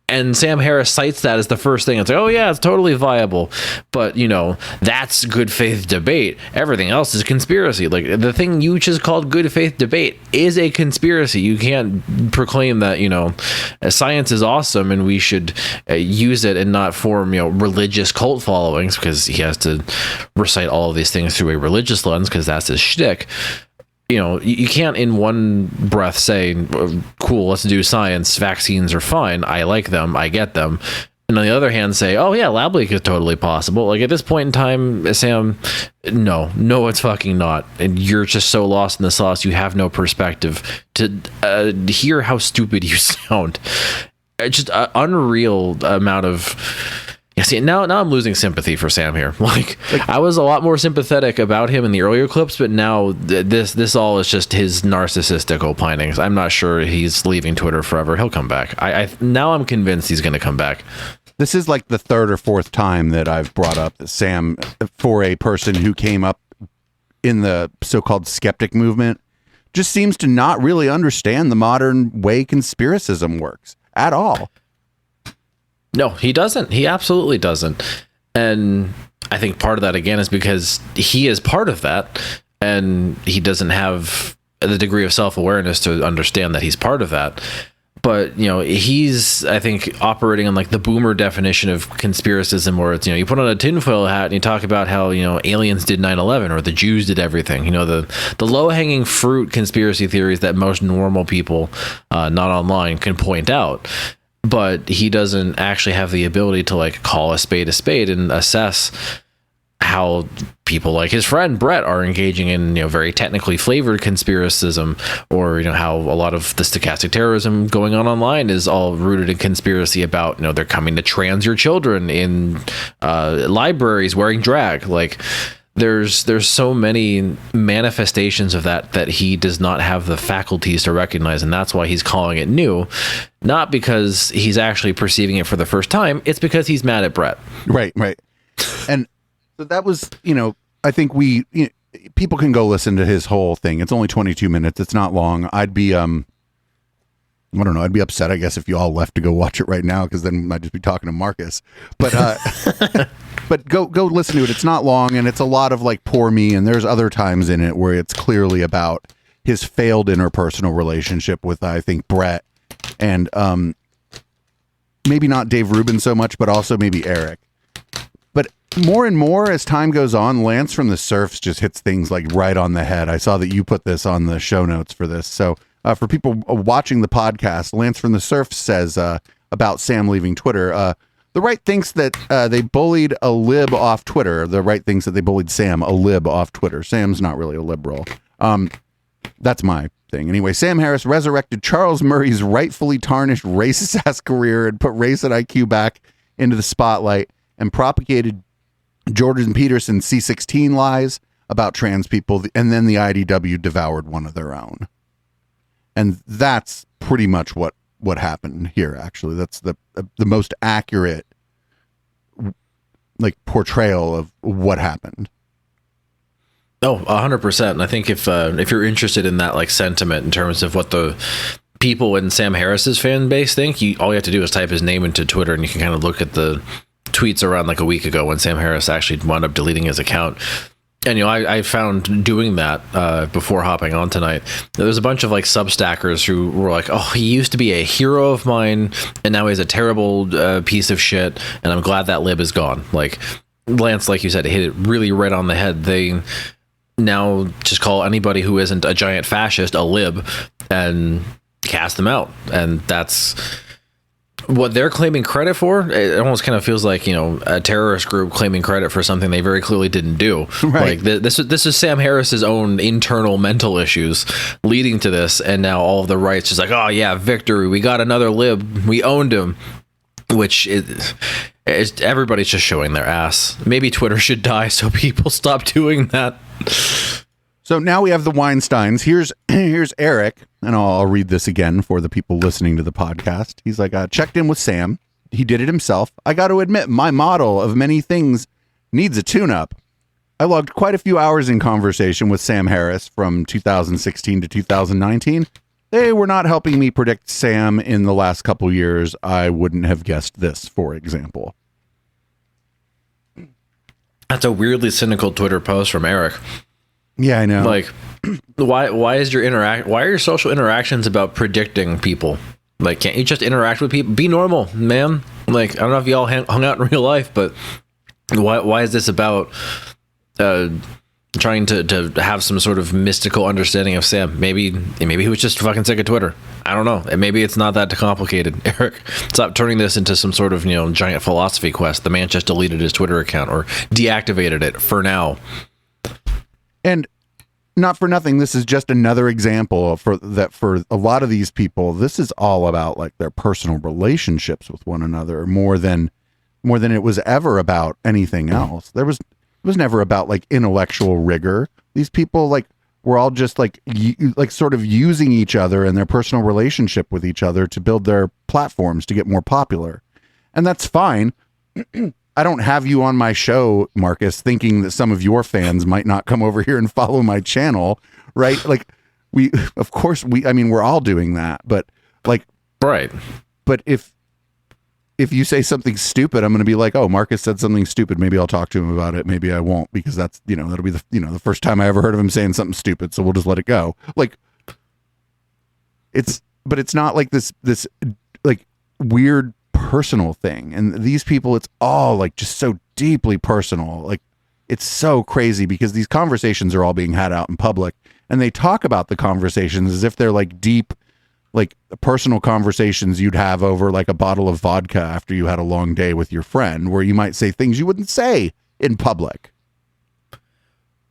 And Sam Harris cites that as the first thing. It's like, oh yeah, it's totally viable. But, that's good faith debate. Everything else is conspiracy. Like, the thing you just called good faith debate is a conspiracy. You can't proclaim that, science is awesome and we should use it and not form, religious cult followings, because he has to recite all of these things through a religious lens because that's his shtick. You can't in one breath say, cool, let's do science. Vaccines are fine. I like them. I get them. And on the other hand, say, oh yeah, lab leak is totally possible. Like at this point in time, Sam, no, it's fucking not. And you're just so lost in the sauce. You have no perspective to hear how stupid you sound. Just an unreal amount of... Yeah, see, now I'm losing sympathy for Sam here. Like I was a lot more sympathetic about him in the earlier clips, but now this all is just his narcissistic opinings. I'm not sure he's leaving Twitter forever. He'll come back. Now I'm convinced he's going to come back. This is like the third or fourth time that I've brought up Sam for a person who came up in the so-called skeptic movement. Just seems to not really understand the modern way conspiracism works at all. No, he doesn't. He absolutely doesn't. And I think part of that, again, is because he is part of that and he doesn't have the degree of self-awareness to understand that he's part of that. But, he's, I think, operating on like the boomer definition of conspiracism, where it's, you put on a tinfoil hat and you talk about how, aliens did 9/11 or the Jews did everything. The low-hanging fruit conspiracy theories that most normal people not online can point out. But he doesn't actually have the ability to like call a spade and assess how people like his friend Brett are engaging in very technically flavored conspiracism, or how a lot of the stochastic terrorism going on online is all rooted in conspiracy about they're coming to trans your children in libraries wearing drag. Like there's so many manifestations of that he does not have the faculties to recognize, and that's why he's calling it new, not because he's actually perceiving it for the first time. It's because he's mad at Brett. Right. And so that was, I think people can go listen to his whole thing. It's only 22 minutes. It's not long. I'd be I don't know. I'd be upset, I guess, if you all left to go watch it right now, because then I'd just be talking to Marcus. But but go listen to it. It's not long, and it's a lot of like poor me. And there's other times in it where it's clearly about his failed interpersonal relationship with, I think, Brett, and maybe not Dave Rubin so much, but also maybe Eric. But more and more as time goes on, Lance from the Surfs just hits things like right on the head. I saw that you put this on the show notes for this, so. For people watching the podcast, Lance from the Surf says about Sam leaving Twitter, the right thinks that they bullied a lib off Twitter. The right thinks that they bullied Sam, a lib, off Twitter. Sam's not really a liberal. That's my thing. Anyway, Sam Harris resurrected Charles Murray's rightfully tarnished racist-ass career and put race and IQ back into the spotlight and propagated Jordan Peterson's C16 lies about trans people, and then the IDW devoured one of their own. And that's pretty much what happened here. Actually, that's the most accurate like portrayal of what happened. Oh, 100%. And I think if you're interested in that like sentiment in terms of what the people in Sam Harris's fan base think, all you have to do is type his name into Twitter, and you can kind of look at the tweets around like a week ago when Sam Harris actually wound up deleting his account. And, I found doing that before hopping on tonight, there's a bunch of like Substackers who were like, oh, he used to be a hero of mine, and now he's a terrible piece of shit, and I'm glad that lib is gone. Like, Lance, like you said, hit it really right on the head. They now just call anybody who isn't a giant fascist a lib and cast them out. And that's what they're claiming credit for. It almost kind of feels like, a terrorist group claiming credit for something they very clearly didn't do. Right. Like this is Sam Harris's own internal mental issues leading to this, and now all of the rights just like, oh yeah, victory, we got another lib, we owned him, which is everybody's just showing their ass. Maybe Twitter should die so people stop doing that. So now we have the Weinsteins. Here's Eric, and I'll read this again for the people listening to the podcast. He's like, checked in with Sam. He did it himself. I got to admit, my model of many things needs a tune-up. I logged quite a few hours in conversation with Sam Harris from 2016 to 2019. They were not helping me predict Sam in the last couple years. I wouldn't have guessed this, for example. That's a weirdly cynical Twitter post from Eric. Yeah, I know. Like, why are your social interactions about predicting people? Like, can't you just interact with people? Be normal, man. Like, I don't know if y'all hung out in real life, but why is this about trying to have some sort of mystical understanding of Sam? Maybe he was just fucking sick of Twitter. I don't know. And maybe it's not that complicated. Eric, stop turning this into some sort of giant philosophy quest. The man just deleted his Twitter account or deactivated it for now. And not for nothing, this is just another example for a lot of these people, this is all about like their personal relationships with one another more than it was ever about anything else. It was never about like intellectual rigor. These people like were all just like sort of using each other and their personal relationship with each other to build their platforms to get more popular. And that's fine. I don't have you on my show, Marcus, thinking that some of your fans might not come over here and follow my channel, right? Like we're all doing that, but like, right. But if you say something stupid, I'm going to be like, oh, Marcus said something stupid. Maybe I'll talk to him about it. Maybe I won't, because that's, that'll be the first time I ever heard of him saying something stupid. So we'll just let it go. Like it's not like this like weird personal thing. And these people, it's all like just so deeply personal. Like it's so crazy because these conversations are all being had out in public, and they talk about the conversations as if they're like deep, like personal conversations you'd have over like a bottle of vodka after you had a long day with your friend, where you might say things you wouldn't say in public.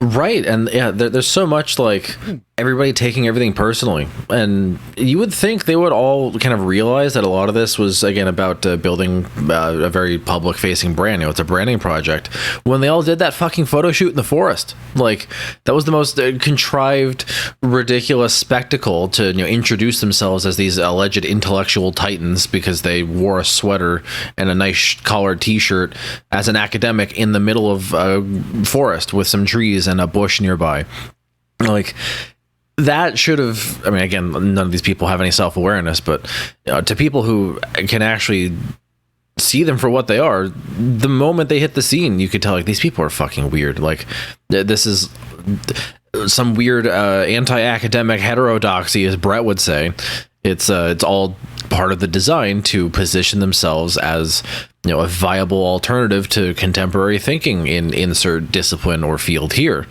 Right. And yeah, there's so much like everybody taking everything personally. And you would think they would all kind of realize that a lot of this was, again, about building a very public facing brand. It's a branding project. When they all did that fucking photo shoot in the forest, like, that was the most contrived, ridiculous spectacle to introduce themselves as these alleged intellectual titans because they wore a sweater and a nice collared t-shirt as an academic in the middle of a forest with some trees and a bush nearby. Like, that should have, I mean, again, none of these people have any self-awareness, but to people who can actually see them for what they are, the moment they hit the scene, you could tell, like, these people are fucking weird. Like, this is some weird anti-academic heterodoxy, as Brett would say. It's all part of the design to position themselves as a viable alternative to contemporary thinking in insert discipline or field here.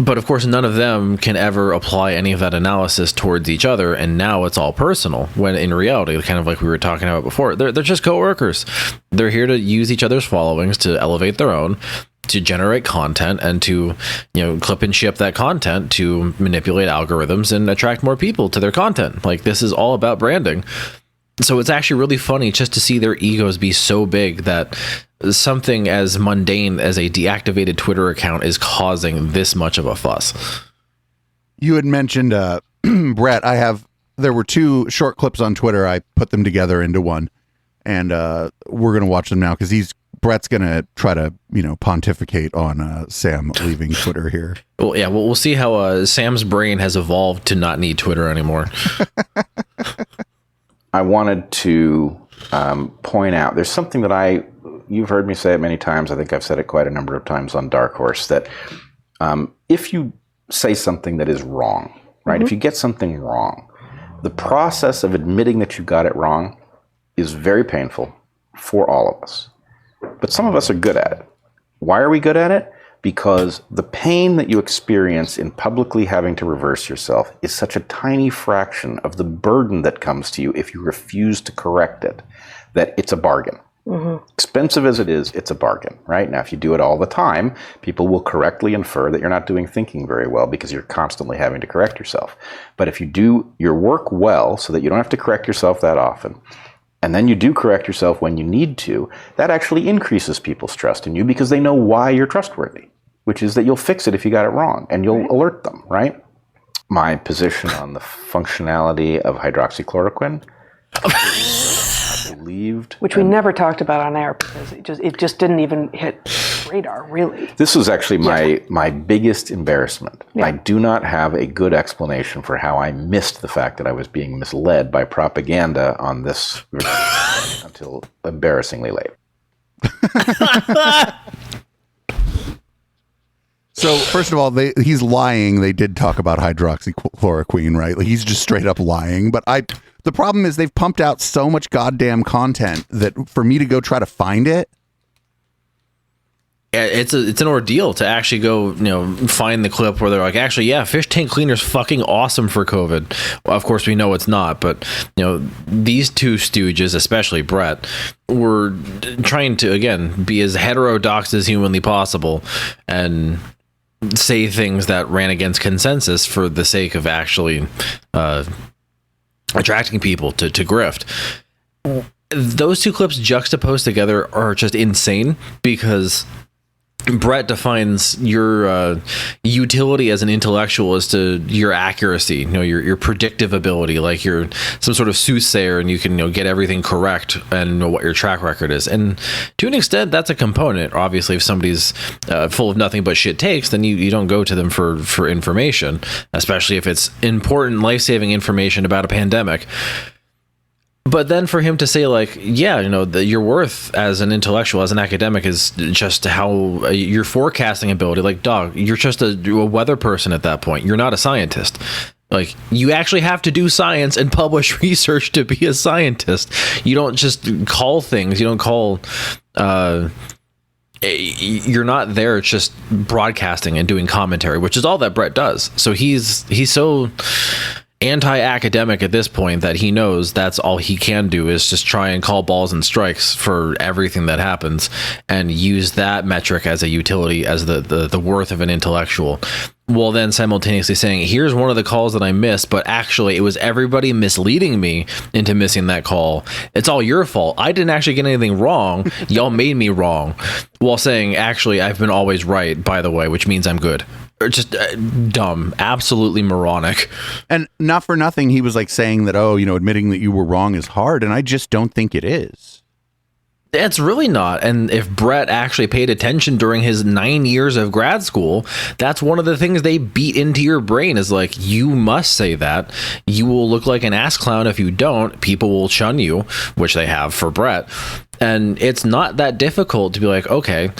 But of course, none of them can ever apply any of that analysis towards each other, and now it's all personal, when in reality, kind of like we were talking about before, they're just coworkers. They're here to use each other's followings to elevate their own, to generate content, and to clip and ship that content to manipulate algorithms and attract more people to their content. Like, this is all about branding. So it's actually really funny just to see their egos be so big that something as mundane as a deactivated Twitter account is causing this much of a fuss. You had mentioned, Brett, there were 2 short clips on Twitter. I put them together into one, and we're going to watch them now because Brett's going to try to, pontificate on Sam leaving Twitter here. Well, yeah, we'll see how Sam's brain has evolved to not need Twitter anymore. I wanted to point out, there's something that you've heard me say it many times. I think I've said it quite a number of times on Dark Horse, that if you say something that is wrong, right? Mm-hmm. If you get something wrong, the process of admitting that you got it wrong is very painful for all of us. But some of us are good at it. Why are we good at it? Because the pain that you experience in publicly having to reverse yourself is such a tiny fraction of the burden that comes to you if you refuse to correct it, that it's a bargain. Mm-hmm. Expensive as it is, it's a bargain, right? Now, if you do it all the time, people will correctly infer that you're not doing thinking very well because you're constantly having to correct yourself. But if you do your work well so that you don't have to correct yourself that often, and then you do correct yourself when you need to, that actually increases people's trust in you because they know why you're trustworthy, which is that you'll fix it if you got it wrong, and you'll alert them, right? My position on the functionality of hydroxychloroquine, I believed... Which we never talked about on air because it just didn't even hit radar, really. This was actually my biggest embarrassment. Yeah. I do not have a good explanation for how I missed the fact that I was being misled by propaganda on this until embarrassingly late. So, first of all, he's lying. They did talk about hydroxychloroquine, right? Like, he's just straight up lying. But the problem is they've pumped out so much goddamn content that for me to go try to find it, it's an ordeal to actually go, find the clip where they're like, actually, yeah, fish tank cleaner's fucking awesome for COVID. Well, of course, we know it's not, but these 2 stooges, especially Brett, were trying to, again, be as heterodox as humanly possible and say things that ran against consensus for the sake of actually attracting people to grift. Those 2 clips juxtaposed together are just insane because Brett defines your utility as an intellectual as to your accuracy, your predictive ability, like you're some sort of soothsayer and you can get everything correct and know what your track record is. And to an extent, that's a component. Obviously, if somebody's full of nothing but shit takes, then you don't go to them for information, especially if it's important, life-saving information about a pandemic. But then for him to say, like, yeah, your worth as an intellectual, as an academic, is just how your forecasting ability, like, dog, you're just a weather person at that point. You're not a scientist. Like, you actually have to do science and publish research to be a scientist. You don't just call things. You don't call... you're not there. It's just broadcasting and doing commentary, which is all that Brett does. So he's so... anti-academic at this point that he knows that's all he can do is just try and call balls and strikes for everything that happens and use that metric as a utility, as the worth of an intellectual. while then simultaneously saying, here's one of the calls that I missed, but actually it was everybody misleading me into missing that call. It's all your fault. I didn't actually get anything wrong. Y'all made me wrong. While saying, actually, I've been always right, by the way, which means I'm good. Or just dumb, absolutely moronic. And not for nothing, he was like saying that, admitting that you were wrong is hard. And I just don't think it is. It's really not. And if Brett actually paid attention during his 9 years of grad school, that's one of the things they beat into your brain is like, you must say that. You will look like an ass clown if you don't. People will shun you, which they have for Brett. And it's not that difficult to be like, okay,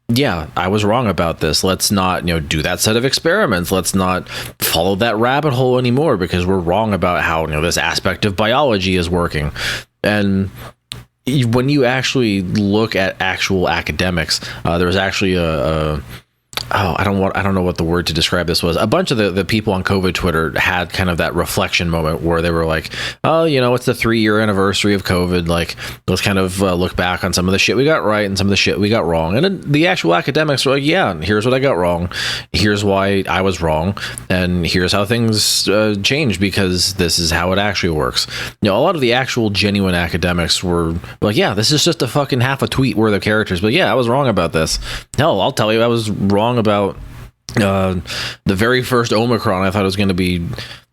yeah, I was wrong about this. Let's not, do that set of experiments. Let's not follow that rabbit hole anymore because we're wrong about how, this aspect of biology is working. And when you actually look at actual academics, there was actually I don't know what the word to describe this was. A bunch of the people on COVID Twitter had kind of that reflection moment where they were like, oh, it's the 3-year anniversary of COVID. Like, let's kind of look back on some of the shit we got right and some of the shit we got wrong. And then the actual academics were like, yeah, here's what I got wrong. Here's why I was wrong. And here's how things changed because this is how it actually works. A lot of the actual genuine academics were like, yeah, this is just a fucking half a tweet worth of characters. But yeah, I was wrong about this. Hell, I'll tell you, I was wrong about the very first Omicron. I thought it was going to be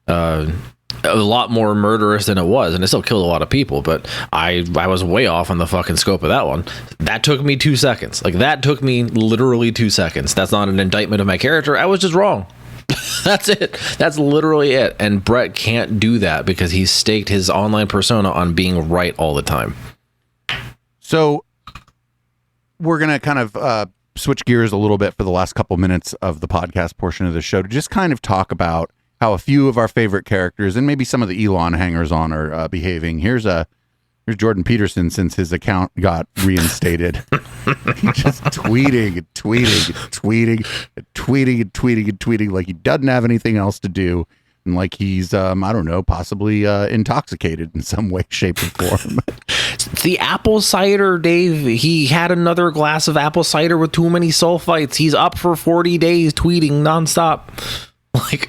a lot more murderous than it was, and it still killed a lot of people, but I was way off on the fucking scope of that one. That took me 2 seconds. Like, that took me literally 2 seconds. That's not an indictment of my character. I was just wrong. That's it. That's literally it. And Brett can't do that because he's staked his online persona on being right all the time. So we're going to kind of switch gears a little bit for the last couple minutes of the podcast portion of the show to just kind of talk about how a few of our favorite characters and maybe some of the Elon hangers-on are behaving. Here's Jordan Peterson since his account got reinstated. Just tweeting like he doesn't have anything else to do. And like he's, I don't know, possibly intoxicated in some way, shape, or form. It's the apple cider, Dave. He had another glass of apple cider with too many sulfites. He's up for 40 days tweeting nonstop. Like,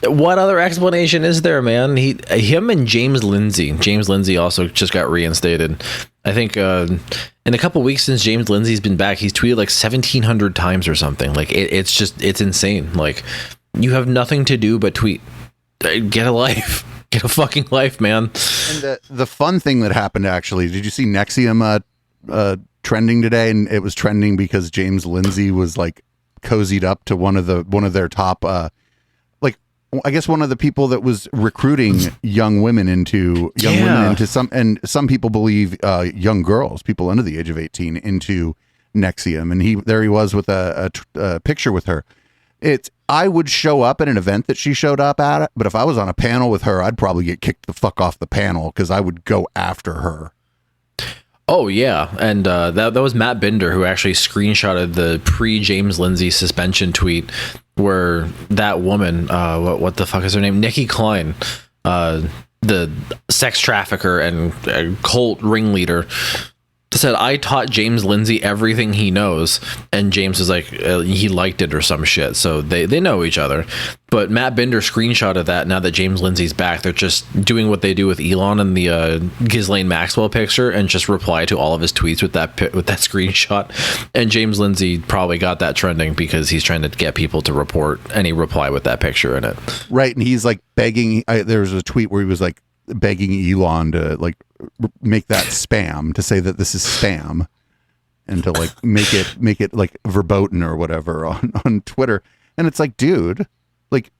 what other explanation is there, man? Him and James Lindsay. James Lindsay also just got reinstated. I think in a couple weeks since James Lindsay's been back, he's tweeted like 1,700 times or something. Like, it's insane. Like, you have nothing to do but tweet. Get a life. Get a fucking life, man. And the fun thing that happened, actually, did you see Nexium trending today? And it was trending because James Lindsay was like cozied up to one of their top I guess one of the people that was recruiting young women into some people believe young girls, people under the age of 18, into Nexium, and he was with a picture with her. I would show up at an event that she showed up at, but if I was on a panel with her, I'd probably get kicked the fuck off the panel because I would go after her. Oh, yeah. And that was Matt Binder who actually screenshotted the pre-James Lindsay suspension tweet where that woman, what the fuck is her name? Nikki Klein, the sex trafficker and cult ringleader, said, I taught James Lindsay everything he knows. And James is like, he liked it or some shit. So they know each other. But Matt Binder screenshotted that. Now that James Lindsay's back, they're just doing what they do with Elon and the Ghislaine Maxwell picture and just reply to all of his tweets with that screenshot. And James Lindsay probably got that trending because he's trying to get people to report any reply with that picture in it. Right. And he's like begging. There was a tweet where he was like begging Elon to like make that spam, to say that this is spam, and to like make it like verboten or whatever on Twitter. And it's like, dude, like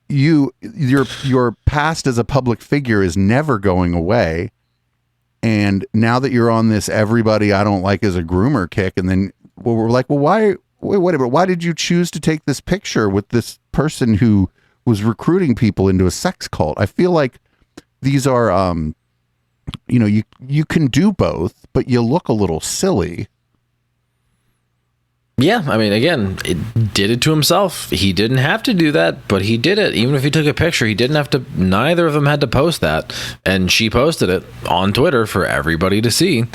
your past as a public figure is never going away. And now that you're on this everybody I don't like as a groomer kick, and then we're like, well, why did you choose to take this picture with this person who was recruiting people into a sex cult? I feel like these are, you can do both, but you look a little silly. Yeah, I mean, again, it did it to himself. He didn't have to do that, but he did it. Even if he took a picture, he didn't have to. Neither of them had to post that. And she posted it on Twitter for everybody to see.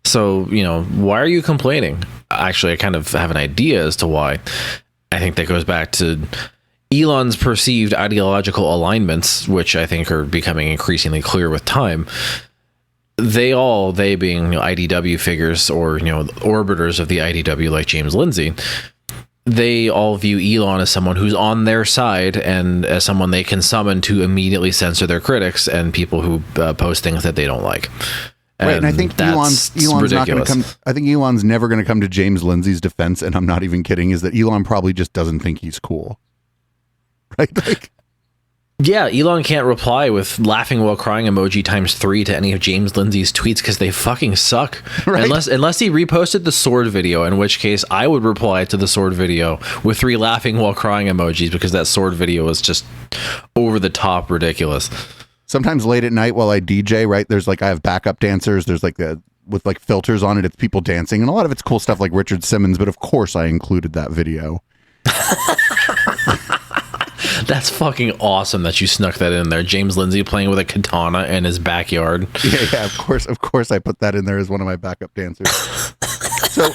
So, why are you complaining? Actually, I kind of have an idea as to why. I think that goes back to Elon's perceived ideological alignments, which I think are becoming increasingly clear with time. They being IDW figures or orbiters of the IDW like James Lindsay, they all view Elon as someone who's on their side and as someone they can summon to immediately censor their critics and people who post things that they don't like. Right, and I think Elon's not going to come. I think Elon's never going to come to James Lindsay's defense, and I'm not even kidding. Is that Elon probably just doesn't think he's cool, right? Like, yeah, Elon can't reply with laughing while crying emoji ×3 to any of James Lindsay's tweets because they fucking suck. Right? Unless he reposted the sword video, in which case I would reply to the sword video with 3 laughing while crying emojis because that sword video is just over the top ridiculous. Sometimes late at night while I DJ, right, there's like I have backup dancers. There's like with like filters on it. It's people dancing, and a lot of it's cool stuff like Richard Simmons. But of course, I included that video. That's fucking awesome that you snuck that in there. James Lindsay playing with a katana in his backyard. Yeah, of course, I put that in there as one of my backup dancers. So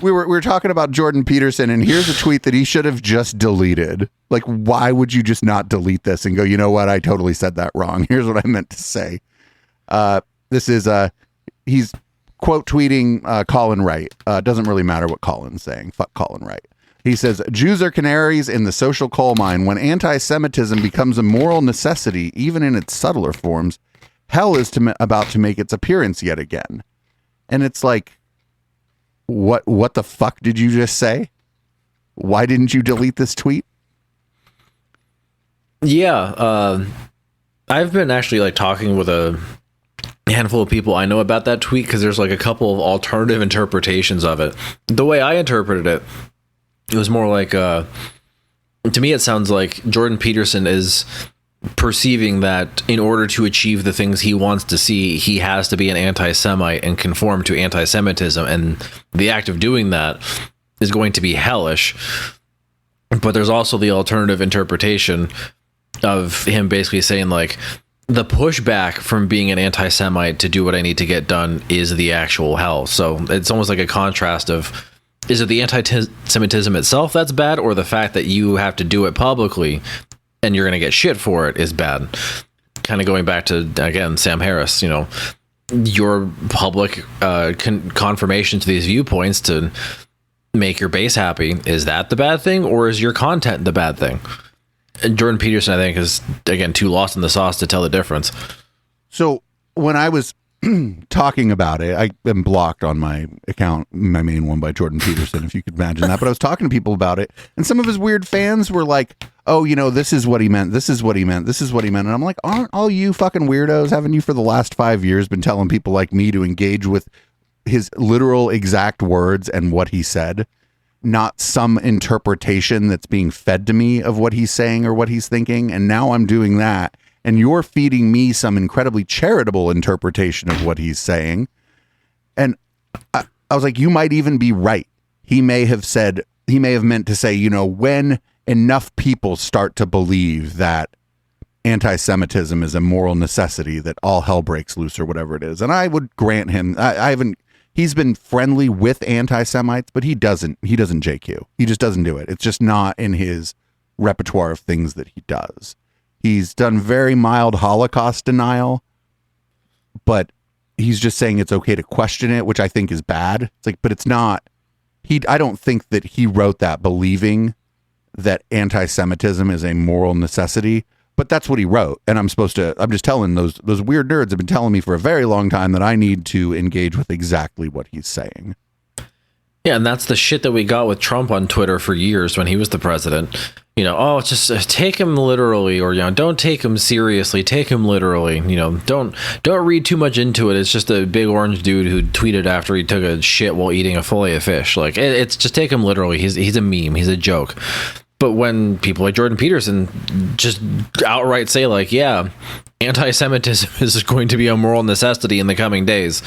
we were talking about Jordan Peterson, and here's a tweet that he should have just deleted. Like, why would you just not delete this and go, you know what? I totally said that wrong. Here's what I meant to say. This is he's quote tweeting Colin Wright. Doesn't really matter what Colin's saying. Fuck Colin Wright. He says, Jews are canaries in the social coal mine. When anti-Semitism becomes a moral necessity, even in its subtler forms, hell is about to make its appearance yet again. And it's like, what the fuck did you just say? Why didn't you delete this tweet? Yeah, I've been actually like talking with a handful of people I know about that tweet because there's like a couple of alternative interpretations of it. The way I interpreted it, it was more like, to me, it sounds like Jordan Peterson is perceiving that in order to achieve the things he wants to see, he has to be an anti-Semite and conform to anti-Semitism. And the act of doing that is going to be hellish. But there's also the alternative interpretation of him basically saying, like, the pushback from being an anti-Semite to do what I need to get done is the actual hell. So it's almost like a contrast of, is it the anti-Semitism itself that's bad, or the fact that you have to do it publicly and you're going to get shit for it is bad? Kind of going back to, again, Sam Harris, your public confirmation to these viewpoints to make your base happy. Is that the bad thing, or is your content the bad thing? And Jordan Peterson, I think, is, again, too lost in the sauce to tell the difference. So when I was talking about it, I am blocked on my account, my main one, by Jordan Peterson, if you could imagine that. But I was talking to people about it, and some of his weird fans were like, oh, this is what he meant. This is what he meant. This is what he meant. And I'm like, aren't all you fucking weirdos? Haven't you for the last 5 years been telling people like me to engage with his literal exact words and what he said, not some interpretation that's being fed to me of what he's saying or what he's thinking? And now I'm doing that, and you're feeding me some incredibly charitable interpretation of what he's saying. And I was like, you might even be right. He may have meant to say, when enough people start to believe that anti-Semitism is a moral necessity, that all hell breaks loose or whatever it is. And I would grant him, he's been friendly with anti-Semites, but he doesn't JQ. He just doesn't do it. It's just not in his repertoire of things that he does. He's done very mild Holocaust denial, but he's just saying it's okay to question it, which I think is bad. It's like, but it's not. I don't think that he wrote that believing that anti-Semitism is a moral necessity, but that's what he wrote. And I'm just telling those weird nerds have been telling me for a very long time that I need to engage with exactly what he's saying. Yeah, and that's the shit that we got with Trump on Twitter for years when he was the president. Just take him literally, or don't take him seriously. Take him literally. Don't read too much into it. It's just a big orange dude who tweeted after he took a shit while eating a fillet of fish. Like, it's just take him literally. He's a meme. He's a joke. But when people like Jordan Peterson just outright say, like, yeah, anti-Semitism is going to be a moral necessity in the coming days,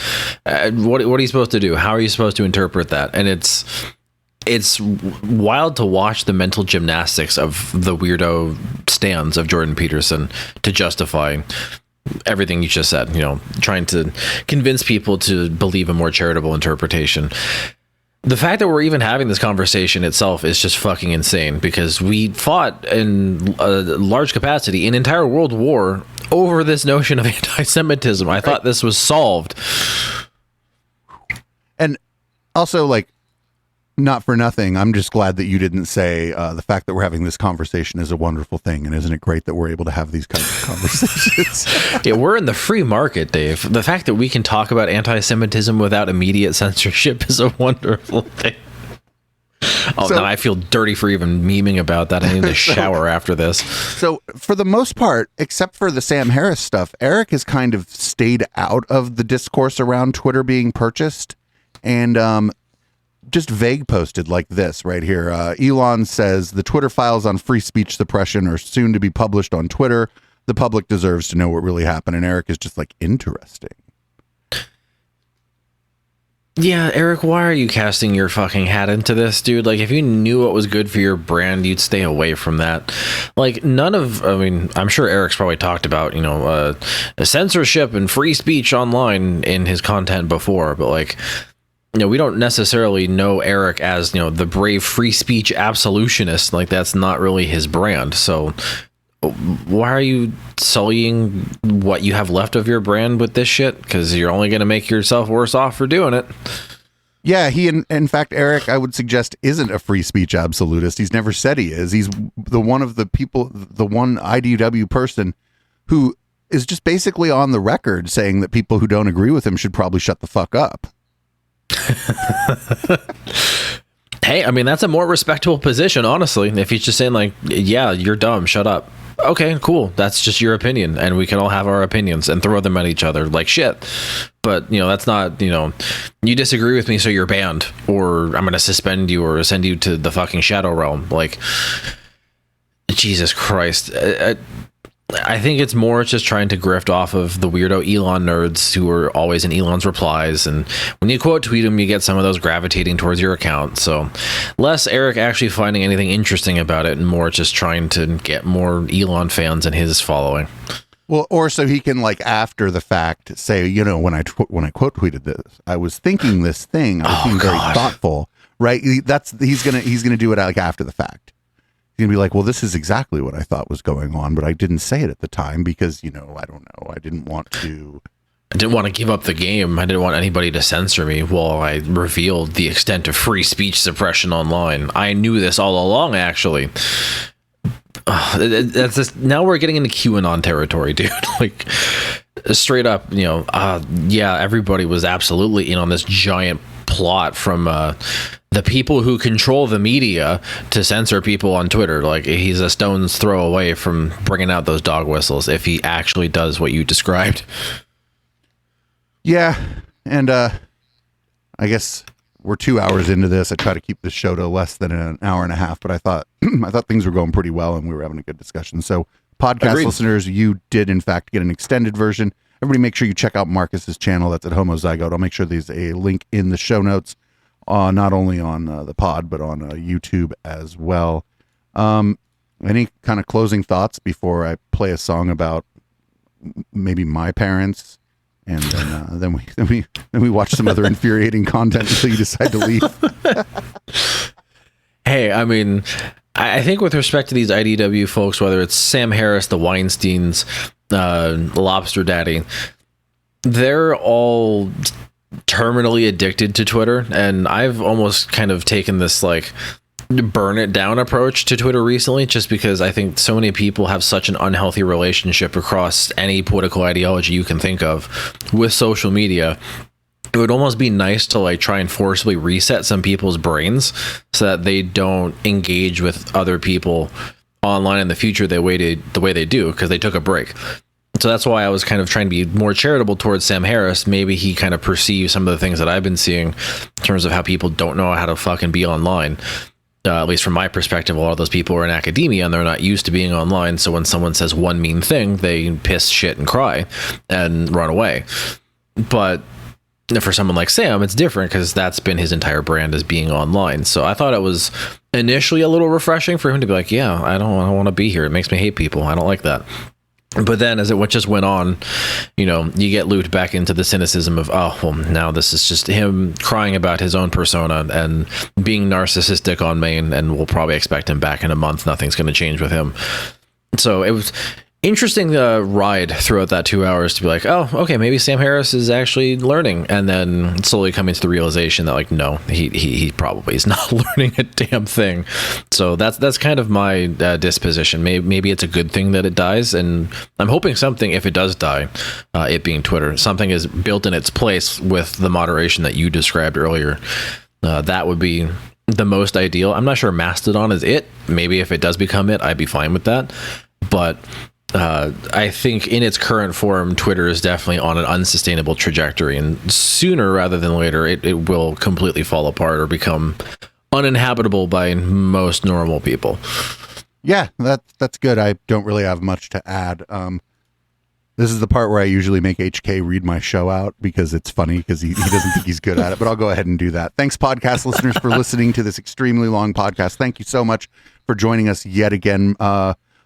what are you supposed to do? How are you supposed to interpret that? And it's wild to watch the mental gymnastics of the weirdo stands of Jordan Peterson to justify everything you just said, trying to convince people to believe a more charitable interpretation. The fact that we're even having this conversation itself is just fucking insane, because we fought in a large capacity an entire world war over this notion of anti-Semitism. I thought this was solved. And also, like, not for nothing, I'm just glad that you didn't say the fact that we're having this conversation is a wonderful thing, and isn't it great that we're able to have these kinds of conversations? Yeah, we're in the free market, Dave. The fact that we can talk about anti-Semitism without immediate censorship is a wonderful thing. Oh, So- now I feel dirty for even memeing about that. I need to shower after this. So, for the most part, except for the Sam Harris stuff, Eric has kind of stayed out of the discourse around Twitter being purchased, and just vague posted like this right here. Elon says the Twitter files on free speech suppression are soon to be published on Twitter. The public deserves to know what really happened. And Eric is just like, interesting. Yeah, Eric, why are you casting your fucking hat into this, dude? Like, if you knew what was good for your brand, you'd stay away from that. Like, I'm sure Eric's probably talked about, censorship and free speech online in his content before, but like, we don't necessarily know Eric as, the brave free speech absolutionist. Like, that's not really his brand. So why are you sullying what you have left of your brand with this shit? Because you're only going to make yourself worse off for doing it. Yeah, in fact, Eric, I would suggest, isn't a free speech absolutist. He's never said he is. He's the one IDW person who is just basically on the record saying that people who don't agree with him should probably shut the fuck up. Hey, I mean, that's a more respectable position, honestly. If he's just saying, like, yeah, you're dumb, shut up. Okay, cool. That's just your opinion, and we can all have our opinions and throw them at each other like shit. But, that's not, you disagree with me, so you're banned, or I'm going to suspend you or send you to the fucking Shadow Realm. Like, Jesus Christ. I think it's more just trying to grift off of the weirdo Elon nerds who are always in Elon's replies. And when you quote tweet him, you get some of those gravitating towards your account. So less Eric actually finding anything interesting about it, and more just trying to get more Elon fans in his following. Well, or so he can, like, after the fact say, when I quote tweeted this, I was thinking this thing. I was being very thoughtful, right? He's gonna do it like after the fact. He's gonna be like, well, this is exactly what I thought was going on, but I didn't say it at the time because, I don't know. I didn't want to give up the game. I didn't want anybody to censor me while I revealed the extent of free speech suppression online. I knew this all along, actually. That's just, now we're getting into QAnon territory, dude. Like, straight up, everybody was absolutely in on this giant plot from the people who control the media to censor people on Twitter. Like, he's a stone's throw away from bringing out those dog whistles if he actually does what you described. Yeah, and I guess we're 2 hours into this. I try to keep this show to less than an hour and a half, but I thought things were going pretty well and we were having a good discussion. So, podcast Agreed. Listeners, you did in fact get an extended version. Everybody make sure you check out Marcus's channel. That's at Homozygoat. I'll make sure there's a link in the show notes, not only on the pod, but on YouTube as well. Any kind of closing thoughts before I play a song about maybe my parents, and then we watch some other infuriating content until you decide to leave? Hey, I mean, I think with respect to these IDW folks, whether it's Sam Harris, the Weinsteins, Lobster Daddy, they're all terminally addicted to Twitter, and I've almost kind of taken this like burn it down approach to Twitter recently, just because I think so many people have such an unhealthy relationship across any political ideology you can think of with social media. It would almost be nice to like try and forcibly reset some people's brains so that they don't engage with other people online in the future the way they do, because they took a break. So that's why I was kind of trying to be more charitable towards Sam Harris. Maybe he kind of perceives some of the things that I've been seeing in terms of how people don't know how to fucking be online. At least from my perspective, a lot of those people are in academia and they're not used to being online. So when someone says one mean thing, they piss, shit, and cry and run away. But for someone like Sam, it's different because that's been his entire brand as being online. So I thought it was initially a little refreshing for him to be like, yeah, I don't want to be here. It makes me hate people. I don't like that. But then as it just went on, you get looped back into the cynicism of, oh, well, now this is just him crying about his own persona and being narcissistic on main, and we'll probably expect him back in a month. Nothing's going to change with him. So it was interesting ride throughout that 2 hours to be like, oh, okay, maybe Sam Harris is actually learning, and then slowly coming to the realization that, like, no, he probably is not learning a damn thing. So that's kind of my disposition. Maybe it's a good thing that it dies, and I'm hoping something, if it does die, it being Twitter, something is built in its place with the moderation that you described earlier. That would be the most ideal. I'm not sure Mastodon is it. Maybe if it does become it, I'd be fine with that. But I think in its current form, Twitter is definitely on an unsustainable trajectory, and sooner rather than later, it will completely fall apart or become uninhabitable by most normal people. Yeah, that's good. I don't really have much to add. This is the part where I usually make HK read my show out because it's funny because he doesn't think he's good at it, but I'll go ahead and do that. Thanks, podcast listeners, for listening to this extremely long podcast. Thank you so much for joining us yet again.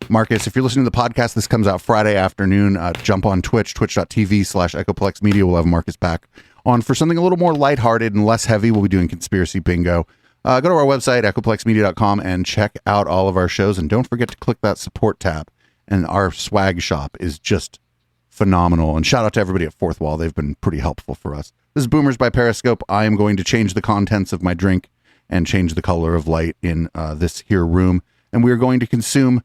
Marcus, if you're listening to the podcast, this comes out Friday afternoon. Jump on Twitch, twitch.tv/Echoplex Media. We'll have Marcus back on for something a little more lighthearted and less heavy. We'll be doing Conspiracy Bingo. Go to our website, echoplexmedia.com, and check out all of our shows. And don't forget to click that support tab. And our swag shop is just phenomenal. And shout out to everybody at Fourth Wall. They've been pretty helpful for us. This is Boomers by Periscope. I am going to change the contents of my drink and change the color of light in this here room. And we are going to consume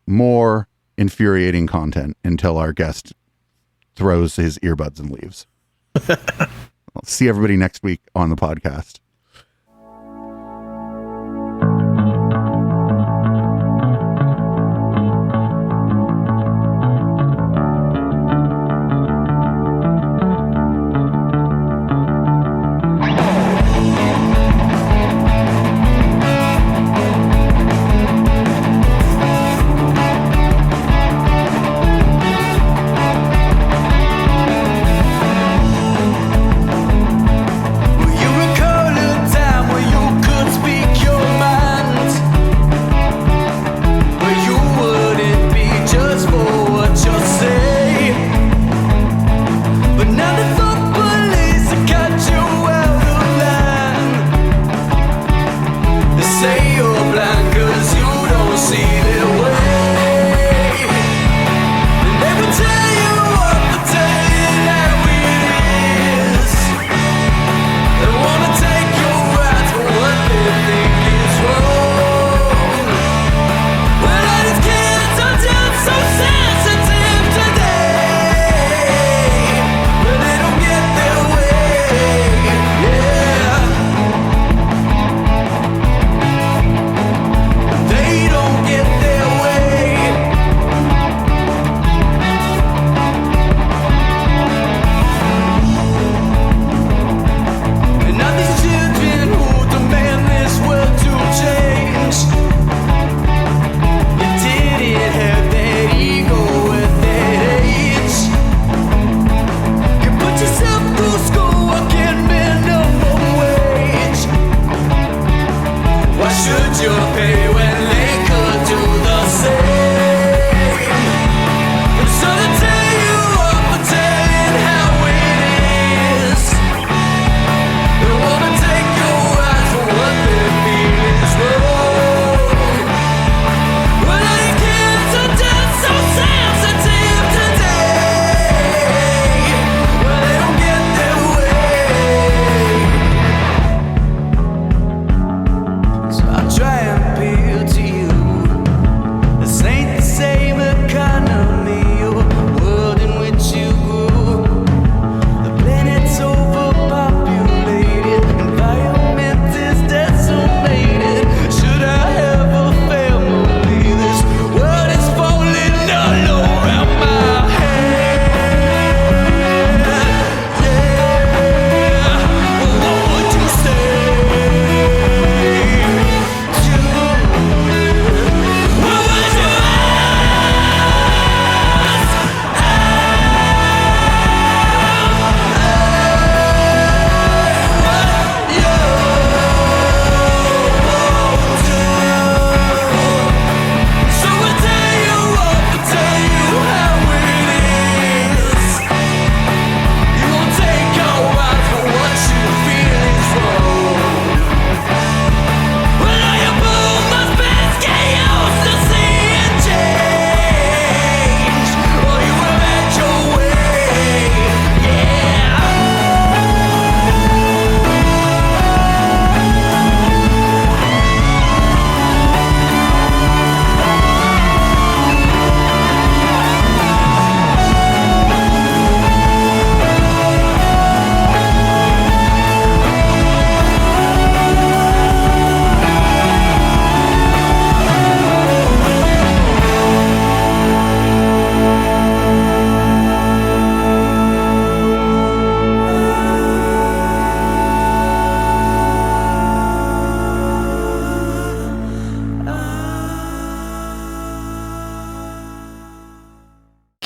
more infuriating content until our guest throws his earbuds and leaves. I'll see everybody next week on the podcast. You recall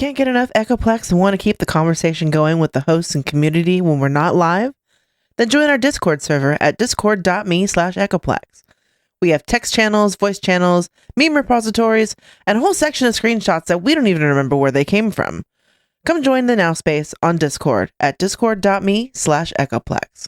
can't get enough Echoplex and want to keep the conversation going with the hosts and community when we're not live? Then join our Discord server at discord.me/Echoplex. We have text channels, voice channels, meme repositories, and a whole section of screenshots that we don't even remember where they came from. Come join the Now Space on Discord at discord.me/Echoplex.